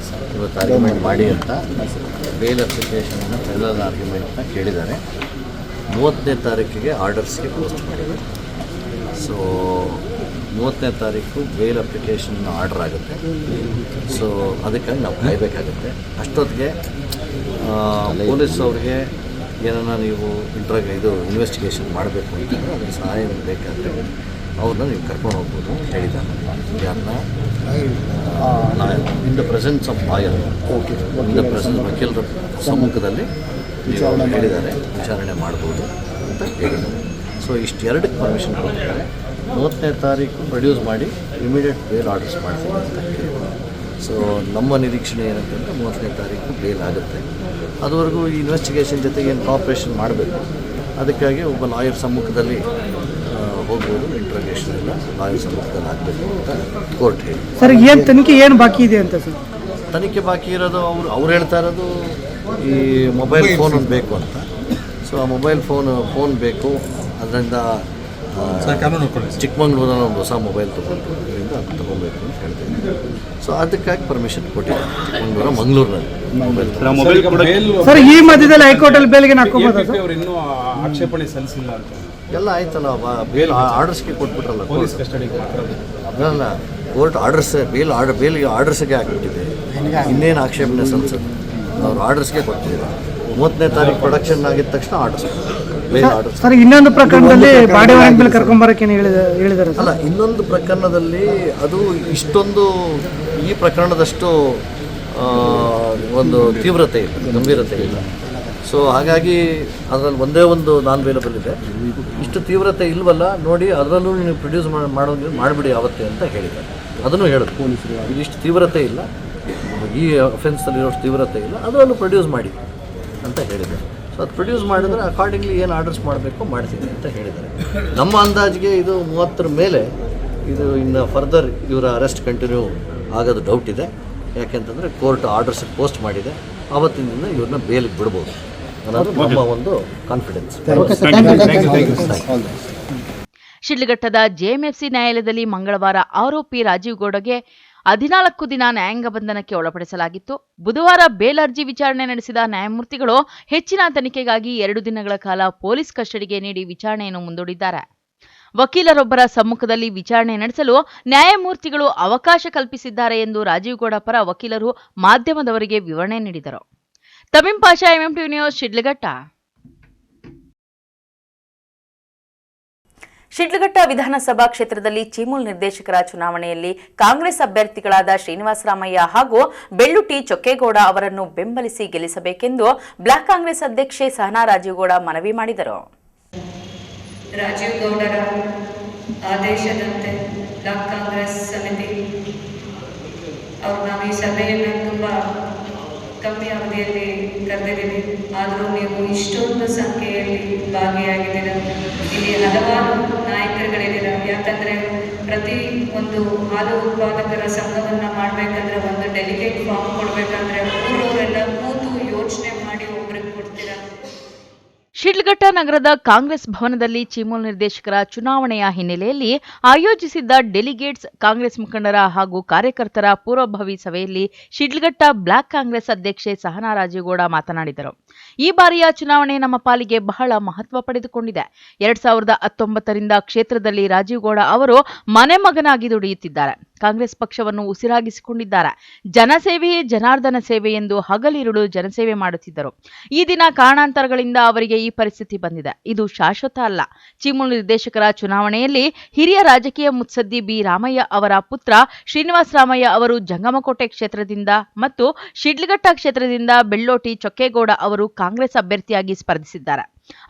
ಇವತ್ತು ಆರ್ಗ್ಯುಮೆಂಟ್ ಮಾಡಿ ಅಂತ ಬೇಲ್ ಅಪ್ಲಿಕೇಶನ್ನ ಫೈನಲ್ ಆರ್ಗ್ಯುಮೆಂಟ್ನ ಕೇಳಿದ್ದಾರೆ. 30ನೇ ತಾರೀಕಿಗೆ ಆರ್ಡರ್ಸ್ಗೆ ಪೋಸ್ಟ್ ಮಾಡಿದ್ದಾರೆ. ಸೊ 30ನೇ ತಾರೀಕು ಬೇಲ್ ಅಪ್ಲಿಕೇಶನ್ ಆರ್ಡರ್ ಆಗುತ್ತೆ. ಸೊ ಅದಕ್ಕಾಗಿ ನಾವು ಕಾಯಬೇಕಾಗುತ್ತೆ. ಅಷ್ಟೊತ್ತಿಗೆ ಪೊಲೀಸ್ ಅವ್ರಿಗೆ ಏನನ್ನ ನೀವು ಇನ್ವೆಸ್ಟಿಗೇಷನ್ ಮಾಡಬೇಕು ಅಂತ ಅದಕ್ಕೆ ಸಹಾಯ ಬೇಕಾದರೆ ಅವ್ರನ್ನ ನೀವು ಕರ್ಕೊಂಡು ಹೋಗ್ಬೋದು ಅಂತ ಹೇಳಿದ್ದಾರೆ. ಯಾರನ್ನ in the presence of lawyer, in the presence ವಕೀಲರ ಸಮ್ಮುಖದಲ್ಲಿ ನೀವು ಹೇಳಿದ್ದಾರೆ, ವಿಚಾರಣೆ ಮಾಡ್ಬೋದು ಅಂತ ಹೇಳಿದ್ದಾರೆ. ಸೊ ಇಷ್ಟೆರಡಕ್ಕೆ ಪರ್ಮಿಷನ್ ಕೊಟ್ಟಿದ್ದಾರೆ. 30ನೇ ತಾರೀಕು ಪ್ರೊಡ್ಯೂಸ್ ಮಾಡಿ ಇಮಿಡಿಯೇಟ್ ಬೇಲ್ ಆರ್ಡರ್ಸ್ ಮಾಡ್ತೀವಿ ಅಂತ ಹೇಳಿದ್ದಾರೆ. ಸೊ ನಮ್ಮ ನಿರೀಕ್ಷಣೆ ಏನಂತಂದರೆ 30ನೇ ತಾರೀಕು ಬೇಲ್ ಆಗುತ್ತೆ. ಅದುವರೆಗೂ ಈ ಇನ್ವೆಸ್ಟಿಗೇಷನ್ ಜೊತೆಗೆ ಏನು ಕಾಪ್ರೇಷನ್ ಮಾಡಬೇಕು, ಅದಕ್ಕಾಗಿ ಒಬ್ಬ ಲಾಯರ್ ಸಮ್ಮುಖದಲ್ಲಿ ಹೋಗ್ಬೋದು. ಇಂಟ್ರೋಗೇಷನ್ ಎಲ್ಲ ಲಾಯರ್ ಸಮ್ಮುಖದಲ್ಲಿ ಆಗಬೇಕು ಅಂತ ಕೋರ್ಟ್ ಹೇಳಿ. ಸರ್, ಏನು ತನಿಖೆ ಏನು ಬಾಕಿ ಇದೆ ಅಂತ ಸರ್? ತನಿಖೆ ಬಾಕಿ ಇರೋದು ಅವ್ರು ಹೇಳ್ತಾ ಇರೋದು ಈ ಮೊಬೈಲ್ ಫೋನ್ ಒಂದು ಬೇಕು ಅಂತ. ಸೊ ಆ ಮೊಬೈಲ್ ಫೋನ್ ಬೇಕು, ಅದರಿಂದ ಚಿಕ್ಕಮಂಗ್ಳೂರಲ್ಲಿ ಒಂದು ಹೊಸ ಮೊಬೈಲ್ ತೊಗೊಂಡು ಅದರಿಂದ ಅದು ತೊಗೊಬೇಕು ಅಂತ ಹೇಳ್ತಿದ್ದಾರೆ. ಸೊ ಅದಕ್ಕಾಗಿ ಪರ್ಮಿಷನ್ ಕೊಟ್ಟಿದ್ದಾರೆ ಚಿಕ್ಕಮಂಗ್ಳೂರು, ಮಂಗಳೂರಿನಲ್ಲಿ ಮೊಬೈಲ್. ಸರ್, ಈ ಮಧ್ಯದಲ್ಲಿ ಹೈಕೋರ್ಟಲ್ಲಿ ಬೇಲ್ಗೆ ಹಾಕೋಬೋದು. ಇನ್ನೂ ಆಕ್ಷೇಪಣೆ ಸಲ್ಲಿಸಿಲ್ಲ ಅಂತ ಎಲ್ಲ ಆಯ್ತಲ್ಲ, ಬೇಲ್ ಆರ್ಡರ್ಸ್ಗೆ ಕೊಟ್ಬಿಟ್ರಲ್ಲ ಪೊಲೀಸ್ ಕಸ್ಟಡಿಗೆ. ಅದಲ್ಲ, ಕೋರ್ಟ್ ಬೇಲ್ಗೆ ಆರ್ಡರ್ಸ್ಗೆ ಹಾಕ್ಬಿಟ್ಟಿದೆ. ಇನ್ನೇನು ಆಕ್ಷೇಪಣೆ ಸಲ್ಲಿಸೋದು, ಅವ್ರು ಆರ್ಡರ್ಸ್ಗೆ ಕೊಟ್ಟಿದ್ದಾರೆ. 30ನೇ ತಾರೀಕು ಪ್ರೊಡಕ್ಷನ್ ಆಗಿದ ತಕ್ಷಣ ಆರ್ಡರ್ಸ್ ಬೇಲ್ ಆರ್ಡರ್ಸ್. ಸರ್, ಇನ್ನೊಂದು ಪ್ರಕರಣದಲ್ಲಿ ಬಾಡಿ ವಾರೆಂಟ್ ಮೇಲೆ ಕರ್ಕೊಂಬರಕ್ಕೆ ಹೇಳಿದ್ದಾರೆ. ಅಲ್ಲ, ಇನ್ನೊಂದು ಪ್ರಕರಣದಲ್ಲಿ ಅದು ಇಷ್ಟೊಂದು ಈ ಪ್ರಕರಣದಷ್ಟು ಒಂದು ತೀವ್ರತೆ ಇಲ್ಲ, ಗಂಭೀರತೆ ಇಲ್ಲ. ಸೊ ಹಾಗಾಗಿ ಅದರಲ್ಲಿ ಒಂದೇ ಒಂದು ನಾನ್ ವೇಲಬಲ್ ಇದೆ. ಇಷ್ಟು ತೀವ್ರತೆ ಇಲ್ವಲ್ಲ ನೋಡಿ, ಅದರಲ್ಲೂ ನೀವು ಪ್ರೊಡ್ಯೂಸ್ ಮಾಡಿಬಿಡಿ ಯಾವತ್ತೇ ಅಂತ ಹೇಳಿದ್ದಾರೆ. ಅದನ್ನು ಹೇಳಿದ್ರು ಪೊಲೀಸರು, ಇದಿಷ್ಟು ತೀವ್ರತೆ ಇಲ್ಲ, ಈ ಅಫೆನ್ಸಲ್ಲಿರೋಷ್ಟು ತೀವ್ರತೆ ಇಲ್ಲ, ಅದರಲ್ಲೂ ಪ್ರೊಡ್ಯೂಸ್ ಮಾಡಿ ಅಂತ ಹೇಳಿದ್ದಾರೆ. ಸೊ ಅದು ಪ್ರೊಡ್ಯೂಸ್ ಮಾಡಿದರೆ ಅಕಾರ್ಡಿಂಗ್ಲಿ ಏನು ಆರ್ಡರ್ಸ್ ಮಾಡಬೇಕು ಮಾಡ್ತೀನಿ ಅಂತ ಹೇಳಿದ್ದಾರೆ. ನಮ್ಮ ಅಂದಾಜಿಗೆ ಇದು 30 ಮೇಲೆ ಇದು ಇನ್ನು ಫರ್ದರ್ ಇವರ ಅರೆಸ್ಟ್ ಕಂಟಿನ್ಯೂ ಆಗೋದು ಡೌಟ್ ಇದೆ. ಯಾಕೆಂತಂದರೆ ಕೋರ್ಟ್ ಆರ್ಡರ್ಸ್ ಪೋಸ್ಟ್ ಮಾಡಿದೆ, ಆವತ್ತಿನಿಂದ ಇವ್ರನ್ನ ಬೇಲಿಗೆ ಬಿಡ್ಬೋದು ಅನ್ನೋದು ನಮ್ಮ ಒಂದು ಕಾನ್ಫಿಡೆನ್ಸ್. ಶಿಡ್ಲಘಟ್ಟದ ಜೆಎಂಎಫ್ಸಿ ನ್ಯಾಯಾಲಯದಲ್ಲಿ ಮಂಗಳವಾರ ಆರೋಪಿ ರಾಜೀವ್ ಗೌಡಗೆ 14 ದಿನ ನ್ಯಾಯಾಂಗ ಬಂಧನಕ್ಕೆ ಒಳಪಡಿಸಲಾಗಿತ್ತು. ಬುಧವಾರ ಬೇಲ್ ಅರ್ಜಿ ವಿಚಾರಣೆ ನಡೆಸಿದ ನ್ಯಾಯಮೂರ್ತಿಗಳು ಹೆಚ್ಚಿನ ತನಿಖೆಗಾಗಿ 2 ದಿನಗಳ ಕಾಲ ಪೊಲೀಸ್ ಕಸ್ಟಡಿಗೆ ನೀಡಿ ವಿಚಾರಣೆಯನ್ನು ಮುಂದೂಡಿದ್ದಾರೆ. ವಕೀಲರೊಬ್ಬರ ಸಮ್ಮುಖದಲ್ಲಿ ವಿಚಾರಣೆ ನಡೆಸಲು ನ್ಯಾಯಮೂರ್ತಿಗಳು ಅವಕಾಶ ಕಲ್ಪಿಸಿದ್ದಾರೆ ಎಂದು ರಾಜೀವ್ ಗೌಡ ಪರ ವಕೀಲರು ಮಾಧ್ಯಮದವರಿಗೆ ವಿವರಣೆ ನೀಡಿದರು. ತಮೀಂ ಪಾಷಾ, ಎಂಎಂಟಿವಿ ನ್ಯೂಸ್, ಶಿಡ್ಲಘಟ್ಟ. ಶಿಡ್ಲಘಟ್ಟ ವಿಧಾನಸಭಾ ಕ್ಷೇತ್ರದಲ್ಲಿ ಚಿಮುಲ್ ನಿರ್ದೇಶಕರ ಚುನಾವಣೆಯಲ್ಲಿ ಕಾಂಗ್ರೆಸ್ ಅಭ್ಯರ್ಥಿಗಳಾದ ಶ್ರೀನಿವಾಸ ರಾಮಯ್ಯ ಹಾಗೂ ಬೆಳ್ಳುಟಿ ಚೊಕ್ಕೇಗೌಡ ಅವರನ್ನು ಬೆಂಬಲಿಸಿ ಗೆಲ್ಲಿಸಬೇಕೆಂದು ಬ್ಲಾಕ್ ಕಾಂಗ್ರೆಸ್ ಅಧ್ಯಕ್ಷೆ ಸಹನಾ ರಾಜೀವ್ಗೌಡ ಮನವಿ ಮಾಡಿದರು. ರಾಜೀವ್ ಗೌಡರ ಆದೇಶದಂತೆ ಬ್ಲಾಕ್ ಕಾಂಗ್ರೆಸ್ ಸಮಿತಿ ಅವರು ನಾವು ಈ ಸಭೆಯನ್ನು ತುಂಬ ಕಮ್ಮಿ ಅವಧಿಯಲ್ಲಿ ಕರೆದಿದ್ದೀವಿ. ಆದರೂ ನೀವು ಇಷ್ಟೊಂದು ಸಂಖ್ಯೆಯಲ್ಲಿ ಭಾಗಿಯಾಗಿದ್ದೀರ. ಇಲ್ಲಿ ಹಲವಾರು ನಾಯಕರುಗಳಿದ್ದೀರ. ಯಾಕಂದರೆ ಪ್ರತಿ ಒಂದು ಹಾಲು ಉತ್ಪಾದಕರ ಸಂಘವನ್ನು ಮಾಡಬೇಕಂದ್ರೆ ಒಂದು ಡೆಲಿಗೇಟ್ ಫಾರ್ಮ್ ಕೊಡಬೇಕಂದ್ರೆ ಊರವರೆಲ್ಲ ಕೂತು ಯೋಚನೆ ಮಾಡಿ ಒಬ್ರಿಗೆ ಕೊಡ್ತೀರ. ಶಿಡ್ಲಘಟ್ಟ ನಗರದ ಕಾಂಗ್ರೆಸ್ ಭವನದಲ್ಲಿ ಚಿಮುಲ್ ನಿರ್ದೇಶಕರ ಚುನಾವಣೆಯ ಹಿನ್ನೆಲೆಯಲ್ಲಿ ಆಯೋಜಿಸಿದ್ದ ಡೆಲಿಗೇಟ್ಸ್, ಕಾಂಗ್ರೆಸ್ ಮುಖಂಡರ ಹಾಗೂ ಕಾರ್ಯಕರ್ತರ ಪೂರ್ವಭಾವಿ ಸಭೆಯಲ್ಲಿ ಶಿಡ್ಲಘಟ್ಟ ಬ್ಲಾಕ್ ಕಾಂಗ್ರೆಸ್ ಅಧ್ಯಕ್ಷೆ ಸಹನಾ ರಾಜೀವ್ಗೌಡ ಮಾತನಾಡಿದರು. ಈ ಬಾರಿಯ ಚುನಾವಣೆ ನಮ್ಮ ಪಾಲಿಗೆ ಬಹಳ ಮಹತ್ವ ಪಡೆದುಕೊಂಡಿದೆ. 2019ರಿಂದ ಕ್ಷೇತ್ರದಲ್ಲಿ ರಾಜೀವ್ಗೌಡ ಅವರು ಮನೆ ಮಗನಾಗಿ ದುಡಿಯುತ್ತಿದ್ದಾರೆ. ಕಾಂಗ್ರೆಸ್ ಪಕ್ಷವನ್ನು ಉಸಿರಾಗಿಸಿಕೊಂಡಿದ್ದಾರೆ. ಜನಸೇವೆಯೇ ಜನಾರ್ದನ ಸೇವೆ ಎಂದು ಹಗಲಿರುಳು ಜನಸೇವೆ ಮಾಡುತ್ತಿದ್ದರು. ಈ ದಿನ ಕಾರಣಾಂತರಗಳಿಂದ ಅವರಿಗೆ ಈ ಪರಿಸ್ಥಿತಿ ಬಂದಿದೆ. ಇದು ಶಾಶ್ವತ ಅಲ್ಲ. ಚಿಮುಲ್ ನಿರ್ದೇಶಕರ ಚುನಾವಣೆಯಲ್ಲಿ ಹಿರಿಯ ರಾಜಕೀಯ ಮುತ್ಸದ್ದಿ ಬಿ ರಾಮಯ್ಯ ಅವರ ಪುತ್ರ ಶ್ರೀನಿವಾಸ ರಾಮಯ್ಯ ಅವರು ಜಂಗಮಕೋಟೆ ಕ್ಷೇತ್ರದಿಂದ ಮತ್ತು ಶಿಡ್ಲಘಟ್ಟ ಕ್ಷೇತ್ರದಿಂದ ಬೆಳ್ಳೋಟಿ ಚೊಕ್ಕೇಗೌಡ ಅವರು ಕಾಂಗ್ರೆಸ್ ಅಭ್ಯರ್ಥಿಯಾಗಿ ಸ್ಪರ್ಧಿಸಿದ್ದಾರೆ.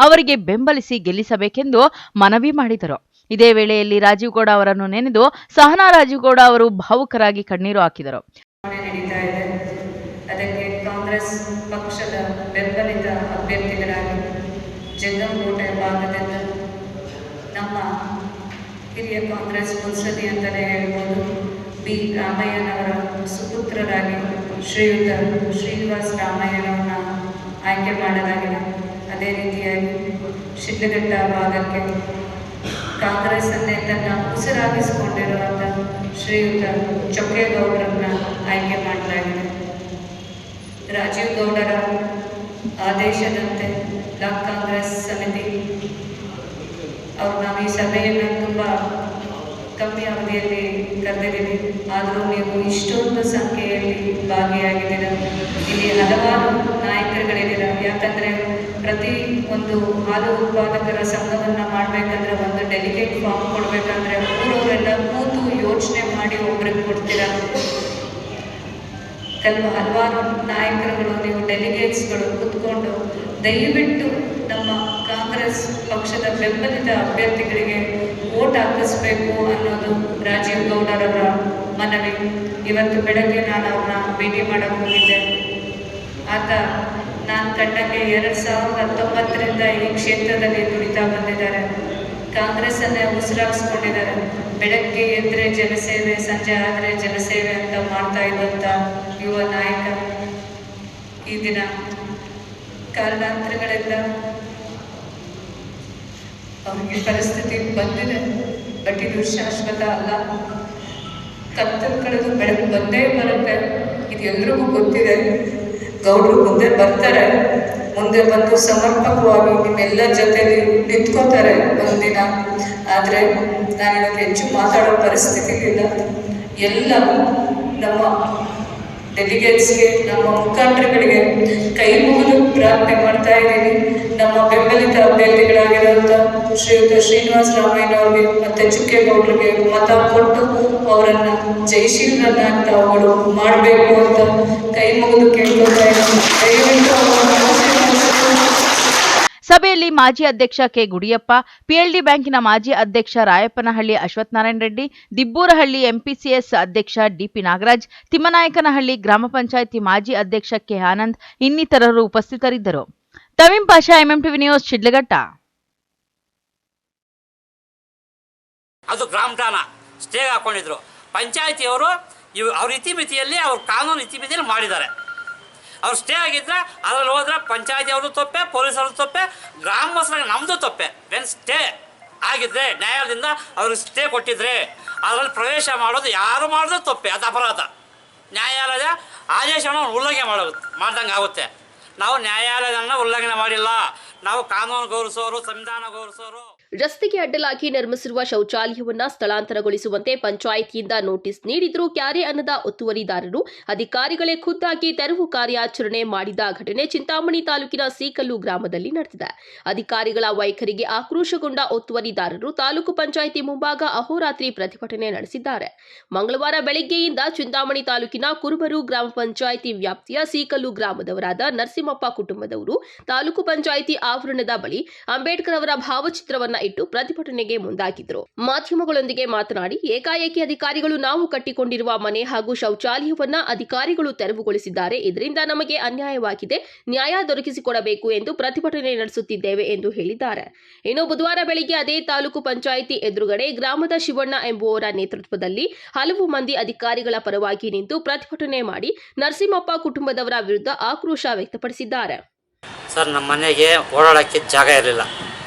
ಅವರಿಗೆ ಬೆಂಬಲಿಸಿ ಗೆಲ್ಲಿಸಬೇಕೆಂದು ಮನವಿ ಮಾಡಿದರು. ಇದೇ ವೇಳೆಯಲ್ಲಿ ರಾಜೀವ್ಗೌಡ ಅವರನ್ನು ನೆನೆದು ಸಹನಾ ರಾಜೀವ್ಗೌಡ ಅವರು ಭಾವುಕರಾಗಿ ಕಣ್ಣೀರು ಹಾಕಿದರು. ಅದಕ್ಕೆ ಕಾಂಗ್ರೆಸ್ ಪಕ್ಷದ ಬೆಂಬಲಿತ ಅಭ್ಯರ್ಥಿಗಳಾಗಿ ಜಂಗಮಕೋಟೆ ಭಾಗದಿಂದ ನಮ್ಮ ಹಿರಿಯ ಕಾಂಗ್ರೆಸ್ ಮುತ್ಸದ್ದಿ ಅಂತಲೇ ಹೇಳ್ಬೋದು ಬಿ ರಾಮಯ್ಯನವರ ಸುಪುತ್ರರಾಗಿ ಶ್ರೀಯುತ ಶ್ರೀನಿವಾಸ ರಾಮಯ್ಯನವರನ್ನ ಆಯ್ಕೆ ಮಾಡಲಾಗಿದೆ. ಅದೇ ರೀತಿಯಾಗಿ ಶಿಡ್ಲಘಟ್ಟ ಭಾಗಕ್ಕೆ ಕಾಂಗ್ರೆಸ್ಸನ್ನೇ ತನ್ನ ಉಸಿರಾಗಿಸಿಕೊಂಡಿರುವಂಥ ಶ್ರೀಯುತ ಚೊಕ್ಕೇಗೌಡರನ್ನ ಆಯ್ಕೆ ಮಾಡಲಾಗಿದೆ. ರಾಜೀವ್ ಗೌಡರ ಆದೇಶದಂತೆ ಬ್ಲಾಕ್ ಕಾಂಗ್ರೆಸ್ ಸಮಿತಿ ಅವರು ನಾವು ಈ ಸಭೆಯನ್ನು ತುಂಬ ಕಮ್ಮಿ ಅವಧಿಯಲ್ಲಿ ಕರೆದಿದ್ದೀವಿ. ಆದರೂ ನೀವು ಇಷ್ಟೊಂದು ಸಂಖ್ಯೆಯಲ್ಲಿ ಭಾಗಿಯಾಗಿದ್ದೀರ. ಇಲ್ಲಿ ಹಲವಾರು ನಾಯಕರುಗಳಿದ್ದೀರ. ಯಾಕಂದರೆ ಪ್ರತಿ ಒಂದು ಹಾಲು ಉತ್ಪಾದಕರ ಸಂಘವನ್ನು ಮಾಡಬೇಕಂದ್ರೆ ಒಂದು ಡೆಲಿಗೇಟ್ ಫಾರ್ಮ್ ಕೊಡಬೇಕಂದ್ರೆ ಊರವರೆಲ್ಲ ಕೂತು ಯೋಚನೆ ಮಾಡಿ ಒಬ್ರಿಗೆ ಕೊಡ್ತೀರ. ಹಲವಾರು ನಾಯಕರುಗಳು ನೀವು ಡೆಲಿಗೇಟ್ಸ್ಗಳು ಕೂತ್ಕೊಂಡು ದಯವಿಟ್ಟು ನಮ್ಮ ಕಾಂಗ್ರೆಸ್ ಪಕ್ಷದ ಬೆಂಬಲಿತ ಅಭ್ಯರ್ಥಿಗಳಿಗೆ ವೋಟ್ ಹಾಕಿಸ್ಬೇಕು ಅನ್ನೋದು ರಾಜೀವ್ ಗೌಡರವರ ಮನವಿ. ಇವತ್ತು ಬೆಳಗ್ಗೆ ನಾನು ಅವ್ರನ್ನ ಭೇಟಿ ಮಾಡಕ್ಕೆ ಹೋಗಿದ್ದೆ. ಆತ ನಾನು ಕಂಡಂಗೆ 2019ರಿಂದ ಈ ಕ್ಷೇತ್ರದಲ್ಲಿ ದುಡಿತಾ ಬಂದಿದ್ದಾರೆ. ಕಾಂಗ್ರೆಸ್ಸನ್ನೇ ಉಸಿರಾಗಿಸ್ಕೊಂಡಿದ್ದಾರೆ. ಬೆಳಗ್ಗೆ ಎದ್ದರೆ ಜನಸೇವೆ, ಸಂಜೆ ಆದರೆ ಜನಸೇವೆ ಅಂತ ಮಾಡ್ತಾ ಇದ್ದಂಥ ಯುವ ನಾಯಕ ಈ ದಿನ ಕಾರಣಾಂತರಗಳಿಂದ ಅವರಿಗೆ ಪರಿಸ್ಥಿತಿ ಬಂದಿದೆ. ಬಟ್ ಇದು ಶಾಶ್ವತ ಅಲ್ಲ. ಕತ್ತಲು ಕಳೆದು ಬೆಳಕು ಬಂದೇ ಬರುತ್ತೆ. ಇದು ಎಲ್ರಿಗೂ ಗೊತ್ತಿದೆ. ಗೌಡರು ಮುಂದೆ ಬರ್ತಾರೆ, ಮುಂದೆ ಬಂದು ಸಮರ್ಪಕವಾಗಿ ನಿಮ್ಮೆಲ್ಲರ ಜೊತೆಲಿ ನಿಂತ್ಕೋತಾರೆ ಒಂದಿನ. ಆದರೆ ನಾನಿವಾಗ ಹೆಚ್ಚು ಮಾತಾಡೋ ಪರಿಸ್ಥಿತಿ ಇಲ್ಲ. ಎಲ್ಲ ನಮ್ಮ ಡೆಲಿಗೇಟ್ಸ್ಗೆ, ನಮ್ಮ ಮುಖಂಡರುಗಳಿಗೆ ಕೈ ಮುಗಿದು ಪ್ರಾರ್ಥನೆ ಮಾಡ್ತಾ ಇದ್ದೀನಿ. ನಮ್ಮ ಬೆಂಬಲಿತ ಅಭ್ಯರ್ಥಿಗಳಾಗಿರುವಂಥ ಶ್ರೀಯುತ ಶ್ರೀನಿವಾಸ ರಾಮಯ್ಯನವ್ರಿಗೆ ಮತ್ತು ಚುಕ್ಕೇಗೌಡರಿಗೆ ಮತ ಕೊಟ್ಟು ಅವರನ್ನು ಜಯಶೀಲರನ್ನಾಗಿ ತಾವುಗಳು ಮಾಡಬೇಕು ಅಂತ ಕೈ ಮುಗಿದು ಕೇಳ್ಕೊತಾ ಇದ್ದೀನಿ. ದಯವಿಟ್ಟು ಸಭೆಯಲ್ಲಿ ಮಾಜಿ ಅಧ್ಯಕ್ಷ ಕೆ ಗುಡಿಯಪ್ಪ, ಪಿಎಲ್ಡಿ ಬ್ಯಾಂಕಿನ ಮಾಜಿ ಅಧ್ಯಕ್ಷ ರಾಯಪ್ಪನಹಳ್ಳಿ ಅಶ್ವತ್ಥನಾರಾಯಣ ರೆಡ್ಡಿ, ದಿಬ್ಬೂರಹಳ್ಳಿ ಎಂಪಿಸಿಎಸ್ ಅಧ್ಯಕ್ಷ ಡಿಪಿ ನಾಗರಾಜ್, ತಿಮ್ಮನಾಯಕನಹಳ್ಳಿ ಗ್ರಾಮ ಪಂಚಾಯಿತಿ ಮಾಜಿ ಅಧ್ಯಕ್ಷ ಕೆ ಆನಂದ್ ಇನ್ನಿತರರು ಉಪಸ್ಥಿತರಿದ್ದರು. ತಮೀಂ ಪಾಷಾ, MMTV ನ್ಯೂಸ್, ಶಿಡ್ಲಘಟ್ಟ. ಅದು ಗ್ರಾಮಠಾಣ ಸ್ಟೇಗೆ ಹಾಕೊಂಡಿದ್ರು. ಪಂಚಾಯತಿಯವರು ಅವ್ರ ಇತಿಮಿತಿಯಲ್ಲಿ ಅವ್ರ ಕಾನೂನು ಇತಿಮಿತಿಯಲ್ಲಿ ಮಾಡಿದ್ದಾರೆ. ಅವ್ರು ಸ್ಟೇ ಆಗಿದ್ರೆ ಅದ್ರಲ್ಲಿ ಹೋದ್ರೆ ಪಂಚಾಯತಿಯವ್ರದ್ದು ತಪ್ಪೆ, ಪೊಲೀಸರದ್ದು ತಪ್ಪೆ, ಗ್ರಾಮಸ್ಥರಿಗೆ ನಮ್ಮದು ತಪ್ಪೆ. ವೆನ್ ಸ್ಟೇ ಆಗಿದ್ರೆ ನ್ಯಾಯಾಲಯದಿಂದ ಅವ್ರಿಗೆ ಸ್ಟೇ ಕೊಟ್ಟಿದ್ರೆ ಅದರಲ್ಲಿ ಪ್ರವೇಶ ಮಾಡೋದು ಯಾರು ಮಾಡೋದು ತಪ್ಪೆ, ಅದು ಅಪರಾಧ. ನ್ಯಾಯಾಲಯದ ಆದೇಶವನ್ನು ಉಲ್ಲಂಘನೆ ಮಾಡ್ದಂಗೆ ಆಗುತ್ತೆ. ನಾವು ನ್ಯಾಯಾಲಯವನ್ನು ಉಲ್ಲಂಘನೆ ಮಾಡಿಲ್ಲ. ನಾವು ಕಾನೂನು ಗೌರವಿಸೋರು, ಸಂವಿಧಾನ ಗೌರವಿಸೋರು. ರಸ್ತೆಗೆ ಅಡ್ಡಲಾಗಿ ನಿರ್ಮಿಸಿರುವ ಶೌಚಾಲಯವನ್ನ ಸ್ಥಳಾಂತರಗೊಳಿಸುವಂತೆ ಪಂಚಾಯಿತಿಯಿಂದ ನೋಟಿಸ್ ನೀಡಿದ್ರು ಕ್ಯಾರೆ ಅನ್ನದ ಒತ್ತುವರಿದಾರರು. ಅಧಿಕಾರಿಗಳೇ ಖುದ್ದಾಗಿ ತೆರವು ಕಾರ್ಯಾಚರಣೆ ಮಾಡಿದ ಘಟನೆ ಚಿಂತಾಮಣಿ ತಾಲೂಕಿನ ಸೀಕಲ್ಲು ಗ್ರಾಮದಲ್ಲಿ ನಡೆದಿದೆ. ಅಧಿಕಾರಿಗಳ ವೈಖರಿಗೆ ಆಕ್ರೋಶಗೊಂಡ ಒತ್ತುವರಿದಾರರು ತಾಲೂಕು ಪಂಚಾಯಿತಿ ಮುಂಭಾಗ ಅಹೋರಾತ್ರಿ ಪ್ರತಿಭಟನೆ ನಡೆಸಿದ್ದಾರೆ. ಮಂಗಳವಾರ ಬೆಳಗ್ಗೆಯಿಂದ ಚಿಂತಾಮಣಿ ತಾಲೂಕಿನ ಕುರುಬರು ಗ್ರಾಮ ಪಂಚಾಯಿತಿ ವ್ಯಾಪ್ತಿಯ ಸೀಕಲ್ಲು ಗ್ರಾಮದವರಾದ ನರಸಿಂಹಪ್ಪ ಕುಟುಂಬದವರು ತಾಲೂಕು ಪಂಚಾಯಿತಿ ಆವರಣದ ಬಳಿ ಅಂಬೇಡ್ಕರ್ ಅವರ ಭಾವಚಿತ್ರವನ್ನ ಇಟ್ಟು ಪ್ರತಿಭಟನೆಗೆ ಮುಂದಾಗಿದ್ರು. ಮಾಧ್ಯಮಗಳೊಂದಿಗೆ ಮಾತನಾಡಿ, ಏಕಾಏಕಿ ಅಧಿಕಾರಿಗಳು ನಾವು ಕಟ್ಟಿಕೊಂಡಿರುವ ಮನೆ ಹಾಗೂ ಶೌಚಾಲಯವನ್ನ ಅಧಿಕಾರಿಗಳು ತೆರವುಗೊಳಿಸಿದ್ದಾರೆ. ಇದರಿಂದ ನಮಗೆ ಅನ್ಯಾಯವಾಗಿದೆ, ನ್ಯಾಯ ದೊರಕಿಸಿಕೊಡಬೇಕು ಎಂದು ಪ್ರತಿಭಟನೆ ನಡೆಸುತ್ತಿದ್ದೇವೆ ಎಂದು ಹೇಳಿದ್ದಾರೆ. ಇನ್ನು ಬುಧವಾರ ಬೆಳಿಗ್ಗೆ ಅದೇ ತಾಲೂಕು ಪಂಚಾಯಿತಿ ಎದುರುಗಡೆ ಗ್ರಾಮದ ಶಿವಣ್ಣ ಎಂಬುವರ ನೇತೃತ್ವದಲ್ಲಿ ಹಲವು ಮಂದಿ ಅಧಿಕಾರಿಗಳ ಪರವಾಗಿ ನಿಂತು ಪ್ರತಿಭಟನೆ ಮಾಡಿ ನರಸಿಂಹಪ್ಪ ಕುಟುಂಬದವರ ವಿರುದ್ಧ ಆಕ್ರೋಶ ವ್ಯಕ್ತಪಡಿಸಿದ್ದಾರೆ. ಸರ್, ನಮ್ಮ ಮನೆಗೆ ಓಡಾಡೋಕ್ಕೆ ಜಾಗ ಇರಲಿಲ್ಲ.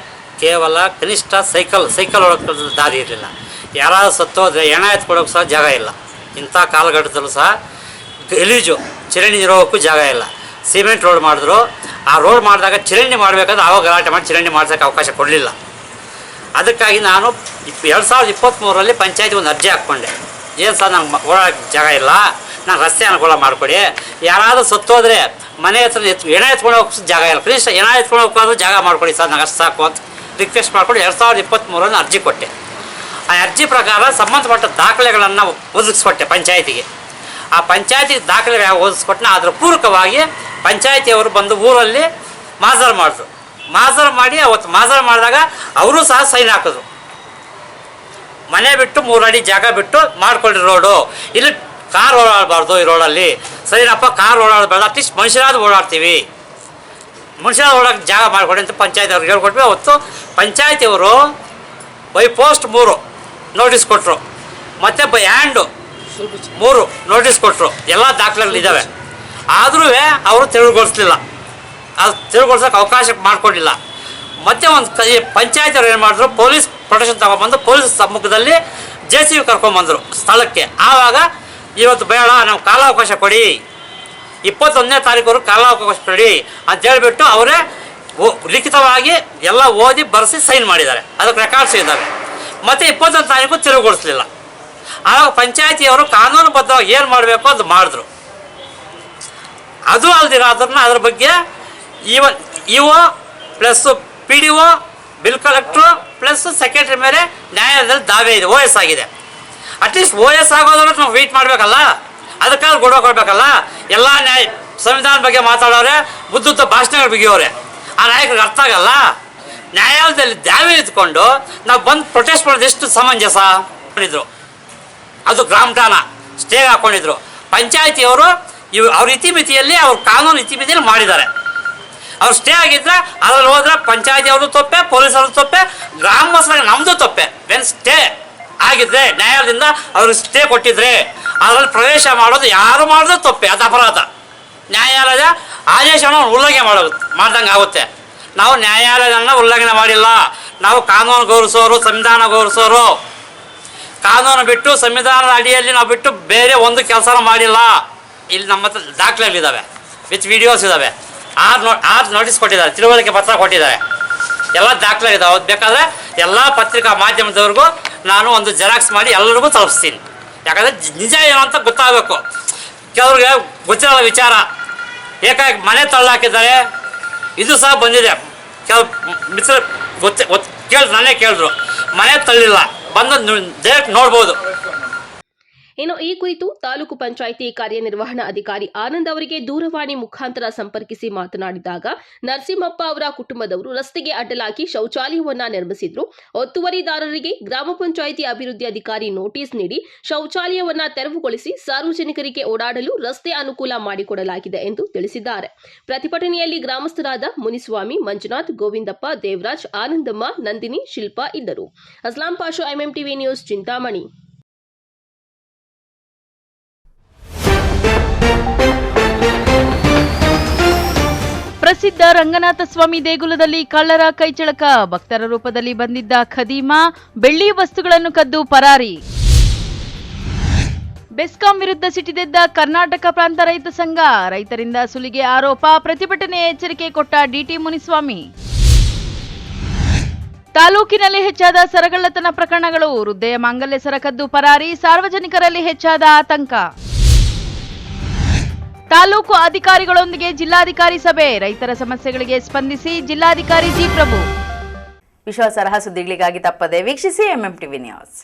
ಕೇವಲ ಕನಿಷ್ಠ ಸೈಕಲ್ ಹೊಡೋಕ್ಕೆ ದಾರಿ ಇರಲಿಲ್ಲ. ಯಾರಾದರೂ ಸತ್ತೋದ್ರೆ ಹೆಣ ಎತ್ಕೊಳೋಕೆ ಸಹ ಜಾಗ ಇಲ್ಲ. ಇಂಥ ಕಾಲಘಟ್ಟದಲ್ಲೂ ಸಹ ಗಲೀಜು ಚರಂಡಿ ಇರೋಕ್ಕೂ ಜಾಗ ಇಲ್ಲ. ಸಿಮೆಂಟ್ ರೋಡ್ ಮಾಡಿದ್ರು. ಆ ರೋಡ್ ಮಾಡಿದಾಗ ಚರಂಡಿ ಮಾಡಬೇಕಾದ್ರೆ ಆವಾಗ ಗಲಾಟೆ ಮಾಡಿ ಚರಂಡಿ ಮಾಡ್ಸೋಕ್ಕೆ ಅವಕಾಶ ಕೊಡಲಿಲ್ಲ. ಅದಕ್ಕಾಗಿ ನಾನು 2023ರಲ್ಲಿ ಪಂಚಾಯತಿ ಒಂದು ಅರ್ಜಿ ಹಾಕ್ಕೊಂಡೆ. ಏನು ಸರ್, ನಂಗೆ ಓಡಾಡೋಕ್ಕೆ ಜಾಗ ಇಲ್ಲ, ನಾನು ರಸ್ತೆ ಅನುಕೂಲ ಮಾಡಿಕೊಡಿ. ಯಾರಾದರೂ ಸತ್ತೋದ್ರೆ ಮನೆ ಹತ್ರ ಹೆಣ ಎತ್ಕೊಂಡು ಹೋಗೋಕ್ಕೆ ಜಾಗ ಇಲ್ಲ, ಕನಿಷ್ಠ ಹೆಣ ಎತ್ಕೊಂಡು ಹೋಗೋದು ಜಾಗ ಮಾಡಿಕೊಡಿ ಸರ್, ನಂಗೆ ಅಷ್ಟು ಸಾಕು ಅಂತ ರಿಕ್ವೆಸ್ಟ್ ಮಾಡಿಕೊಂಡು 2023ರಲ್ಲಿ ಅರ್ಜಿ ಕೊಟ್ಟೆ. ಆ ಅರ್ಜಿ ಪ್ರಕಾರ ಸಂಬಂಧಪಟ್ಟ ದಾಖಲೆಗಳನ್ನು ಒದಗಿಸ್ಕೊಟ್ಟೆ ಪಂಚಾಯತಿಗೆ. ಆ ಪಂಚಾಯತಿ ದಾಖಲೆ ಓದಿಸ್ಕೊಟ್ಟನ ಅದರ ಪೂರಕವಾಗಿ ಪಂಚಾಯತಿಯವರು ಬಂದು ಊರಲ್ಲಿ ಮಾಜರ್ ಮಾಡಿದ್ರು. ಮಾಜರ್ ಮಾಡಿ ಅವತ್ತು ಮಾಜರ್ ಮಾಡಿದಾಗ ಅವರು ಸಹ ಸೈನ್ ಹಾಕಿದ್ರು. ಮನೆ ಬಿಟ್ಟು 3 ಅಡಿ ಜಾಗ ಬಿಟ್ಟು ಮಾಡ್ಕೊಳ್ಳಿ ರೋಡು, ಇಲ್ಲಿ ಕಾರ್ ಓಡಾಡಬಾರ್ದು ಈ ರೋಡಲ್ಲಿ. ಸರಿನಪ್ಪ, ಕಾರ್ ಓಡಾಡಬಾರ್ದು, ಅಟ್ಲೀಸ್ಟ್ ಮನುಷ್ಯರಾದ್ರು ಓಡಾಡ್ತೀವಿ, ಮನುಷ್ಯರಾದ್ರು ಓಡಾಡೋಕ್ಕೆ ಜಾಗ ಮಾಡಿಕೊಡಿ ಅಂತ ಪಂಚಾಯತಿ ಅವ್ರಿಗೆ ಹೇಳ್ಕೊಟ್ವಿ. ಅವತ್ತು ಪಂಚಾಯತಿಯವರು ಬೈ ಪೋಸ್ಟ್ 3 ನೋಟಿಸ್ ಕೊಟ್ಟರು, ಮತ್ತು ಬೈ ಹ್ಯಾಂಡು 3 ನೋಟಿಸ್ ಕೊಟ್ಟರು. ಎಲ್ಲ ದಾಖಲೆಗಳಿದ್ದಾವೆ. ಆದರೂ ಅವರು ತಿರುಗೊಳಿಸ್ಲಿಲ್ಲ. ಅದು ತಿರುಗೊಳಿಸೋಕೆ ಅವಕಾಶ ಮಾಡಿಕೊಂಡಿಲ್ಲ. ಮತ್ತು ಒಂದು ಪಂಚಾಯತಿಯವ್ರು ಏನು ಮಾಡಿದ್ರು, ಪೊಲೀಸ್ ಪ್ರೊಟೆಕ್ಷನ್ ತಗೊಂಡ್ಬಂದು ಪೊಲೀಸ್ ಸಮ್ಮುಖದಲ್ಲಿ JCB ಕರ್ಕೊಂಡ್ಬಂದರು ಸ್ಥಳಕ್ಕೆ. ಆವಾಗ ಇವತ್ತು ಬೇಡ, ನಾವು ಕಾಲಾವಕಾಶ ಕೊಡಿ, 21ನೇ ತಾರೀಕು ಕಾಲಾವಕಾಶ ಕೊಡಿ ಅಂತ ಹೇಳಿಬಿಟ್ಟು ಅವರೇ ಲಿಖಿತವಾಗಿ ಎಲ್ಲ ಓದಿ ಬರೆಸಿ ಸೈನ್ ಮಾಡಿದ್ದಾರೆ. ಅದಕ್ಕೆ ರೆಕಾರ್ಡ್ಸ್ ಇದ್ದಾವೆ. ಮತ್ತು 21ನೇ ತಾರೀಕು ತಿರುಗುಗೊಳಿಸಲಿಲ್ಲ. ಆವಾಗ ಪಂಚಾಯತಿಯವರು ಕಾನೂನುಬದ್ಧವಾಗಿ ಏನು ಮಾಡಬೇಕು ಅದು ಮಾಡಿದ್ರು. ಅದು ಅಲ್ದಿರ ಅದ್ರ ಬಗ್ಗೆ EO plus PDO, bill collector plus secretary ಮೇಲೆ ನ್ಯಾಯಾಲಯದಲ್ಲಿ ದಾವೆ ಇದೆ, OS ಆಗಿದೆ. ಅಟ್ಲೀಸ್ಟ್ OS ಆಗೋದ್ರೆ ನಾವು ವೆಯ್ಟ್ ಮಾಡಬೇಕಲ್ಲ, ಅದಕ್ಕಾದ್ರೂ ಗೌರವ ಕೊಡಬೇಕಲ್ಲ. ಎಲ್ಲ ಸಂವಿಧಾನ ಬಗ್ಗೆ ಮಾತಾಡೋರೆ, ಬುದ್ಧತ್ವ ಭಾಷಣಗಳ ಬಗೆಯವರೆ, ಆ ನಾಯಕರಿಗೆ ಅರ್ಥ ಆಗಲ್ಲ. ನ್ಯಾಯಾಲಯದಲ್ಲಿ ದಾವೆ ಇದ್ಕೊಂಡು ನಾವು ಬಂದು ಪ್ರೊಟೆಸ್ಟ್ ಮಾಡೋದು ಎಷ್ಟು ಸಮಂಜಸ ಮಾಡಿದ್ರು. ಅದು ಗ್ರಾಮಠಾಣ ಸ್ಟೇಗೆ ಹಾಕ್ಕೊಂಡಿದ್ರು. ಪಂಚಾಯತಿಯವರು ಅವ್ರ ಇತಿಮಿತಿಯಲ್ಲಿ ಅವ್ರ ಕಾನೂನು ಇತಿಮಿತಿಯಲ್ಲಿ ಮಾಡಿದ್ದಾರೆ. ಅವ್ರು ಸ್ಟೇ ಆಗಿದ್ರೆ ಅದ್ರಲ್ಲಿ ಹೋದ್ರೆ ಪಂಚಾಯತಿಯವ್ರದ್ದು ತಪ್ಪೆ, ಪೊಲೀಸರದ್ದು ತಪ್ಪೆ, ಗ್ರಾಮಸ್ಥರಿಗೆ ನಮ್ಮದು ತಪ್ಪೆ. ವೆನ್ ಸ್ಟೇ ಆಗಿದ್ರೆ ನ್ಯಾಯಾಲಯದಿಂದ ಅವ್ರಿಗೆ ಸ್ಟೇ ಕೊಟ್ಟಿದ್ರೆ ಅದರಲ್ಲಿ ಪ್ರವೇಶ ಮಾಡೋದು ಯಾರು ಮಾಡೋದು ತಪ್ಪೆ, ಅದು ಅಪರಾಧ. ನ್ಯಾಯಾಲಯದ ಆದೇಶವನ್ನು ಉಲ್ಲಂಘನೆ ಮಾಡ್ದಂಗೆ ಆಗುತ್ತೆ. ನಾವು ನ್ಯಾಯಾಲಯವನ್ನು ಉಲ್ಲಂಘನೆ ಮಾಡಿಲ್ಲ. ನಾವು ಕಾನೂನು ಗೌರವಿಸೋರು, ಸಂವಿಧಾನ ಗೌರವಿಸೋರು. ಕಾನೂನು ಬಿಟ್ಟು ಸಂವಿಧಾನದ ಅಡಿಯಲ್ಲಿ ನಾವು ಬಿಟ್ಟು ಬೇರೆ ಒಂದು ಕೆಲಸನೂ ಮಾಡಿಲ್ಲ. ಇಲ್ಲಿ ನಮ್ಮ ಹತ್ರ ದಾಖಲೆಗಳಿದ್ದಾವೆ, ವಿತ್ ವಿಡಿಯೋಸ್ ಇದ್ದಾವೆ. 6 ನೋಟಿಸ್ ಕೊಟ್ಟಿದ್ದಾರೆ, ತಿಳುವಳಿಕೆ ಪತ್ರ ಕೊಟ್ಟಿದ್ದಾರೆ, ಎಲ್ಲ ದಾಖಲೆ ಇದ್ದಾವೆ. ಬೇಕಾದರೆ ಎಲ್ಲ ಪತ್ರಿಕಾ ಮಾಧ್ಯಮದವ್ರಿಗೂ ನಾನು ಒಂದು ಜೆರಾಕ್ಸ್ ಮಾಡಿ ಎಲ್ಲರಿಗೂ ತಲುಪಿಸ್ತೀನಿ. ಯಾಕಂದರೆ ನಿಜ ಏನು ಅಂತ ಗೊತ್ತಾಗಬೇಕು. ಕೆಲವ್ರಿಗೆ ಗೊತ್ತಿರಲ್ಲ ವಿಚಾರ. ಏಕಾಗಿ ಮನೆ ತಳ್ಳಾಕಿದ್ದಾರೆ, ಇದು ಸಹ ಬಂದಿದೆ. ಕೆಲವು ಮಿತ್ರ ನನ್ನೇ ಕೇಳಿದ್ರು, ಮನೆ ತಳ್ಳಿಲ್ಲ, ಬಂದು ಡೈರೆಕ್ಟ್ ನೋಡ್ಬೋದು. ಇನ್ನು ಈ ಕುರಿತು ತಾಲೂಕು ಪಂಚಾಯಿತಿ ಕಾರ್ಯನಿರ್ವಹಣಾಧಿಕಾರಿ ಆನಂದ್ ಅವರಿಗೆ ದೂರವಾಣಿ ಮುಖಾಂತರ ಸಂಪರ್ಕಿಸಿ ಮಾತನಾಡಿದಾಗ ನರಸಿಂಹಪ್ಪ ಅವರ ಕುಟುಂಬದವರು ರಸ್ತೆಗೆ ಅಡ್ಡಲಾಗಿ ಶೌಚಾಲಯವನ್ನ ನಿರ್ಮಿಸಿದ್ರು. ಒತ್ತುವರಿದಾರರಿಗೆ ಗ್ರಾಮ ಪಂಚಾಯಿತಿ ಅಭಿವೃದ್ಧಿ ಅಧಿಕಾರಿ ನೋಟಿಸ್ ನೀಡಿ ಶೌಚಾಲಯವನ್ನ ತೆರವುಗೊಳಿಸಿ ಸಾರ್ವಜನಿಕರಿಗೆ ಓಡಾಡಲು ರಸ್ತೆ ಅನುಕೂಲ ಮಾಡಿಕೊಡಲಾಗಿದೆ ಎಂದು ತಿಳಿಸಿದ್ದಾರೆ. ಪ್ರತಿಭಟನೆಯಲ್ಲಿ ಗ್ರಾಮಸ್ಥರಾದ ಮುನಿಸ್ವಾಮಿ, ಮಂಜುನಾಥ್, ಗೋವಿಂದಪ್ಪ, ದೇವರಾಜ್, ಆನಂದಮ್ಮ, ನಂದಿನಿ, ಶಿಲ್ಪಾ ಇದ್ದರು. Aslam Pasha, MMTV news, Chintamani. ಪ್ರಸಿದ್ಧ ರಂಗನಾಥ ಸ್ವಾಮಿ ದೇಗುಲದಲ್ಲಿ ಕಳ್ಳರ ಕೈಚಳಕ. ಭಕ್ತರ ರೂಪದಲ್ಲಿ ಬಂದಿದ್ದ ಖದೀಮಾ ಬೆಳ್ಳಿ ವಸ್ತುಗಳನ್ನು ಕದ್ದು ಪರಾರಿ. ಬೆಸ್ಕಾಂ ವಿರುದ್ಧ ಸಿಟ್ಟಿಗೆದ್ದ ಕರ್ನಾಟಕ ಪ್ರಾಂತ ರೈತ ಸಂಘ. ರೈತರಿಂದ ಸುಲಿಗೆ ಆರೋಪ. ಪ್ರತಿಭಟನೆ ಎಚ್ಚರಿಕೆ ಕೊಟ್ಟ DT ಮುನಿಸ್ವಾಮಿ. ತಾಲೂಕಿನಲ್ಲಿ ಹೆಚ್ಚಾದ ಸರಗಳ್ಳತನ ಪ್ರಕರಣಗಳು. ವೃದ್ಧೆಯ ಮಾಂಗಲ್ಯ ಸರ ಕದ್ದು ಪರಾರಿ. ಸಾರ್ವಜನಿಕರಲ್ಲಿ ಹೆಚ್ಚಾದ ಆತಂಕ. ತಾಲೂಕು ಅಧಿಕಾರಿಗಳೊಂದಿಗೆ ಜಿಲ್ಲಾಧಿಕಾರಿ ಸಭೆ. ರೈತರ ಸಮಸ್ಯೆಗಳಿಗೆ ಸ್ಪಂದಿಸಿ ಜಿಲ್ಲಾಧಿಕಾರಿ ಜಿ ಪ್ರಭು. ವಿಶ್ವಾಸಾರ್ಹ ಸುದ್ದಿಗಳಿಗಾಗಿ ತಪ್ಪದೆ ವೀಕ್ಷಿಸಿ MMTV ನ್ಯೂಸ್.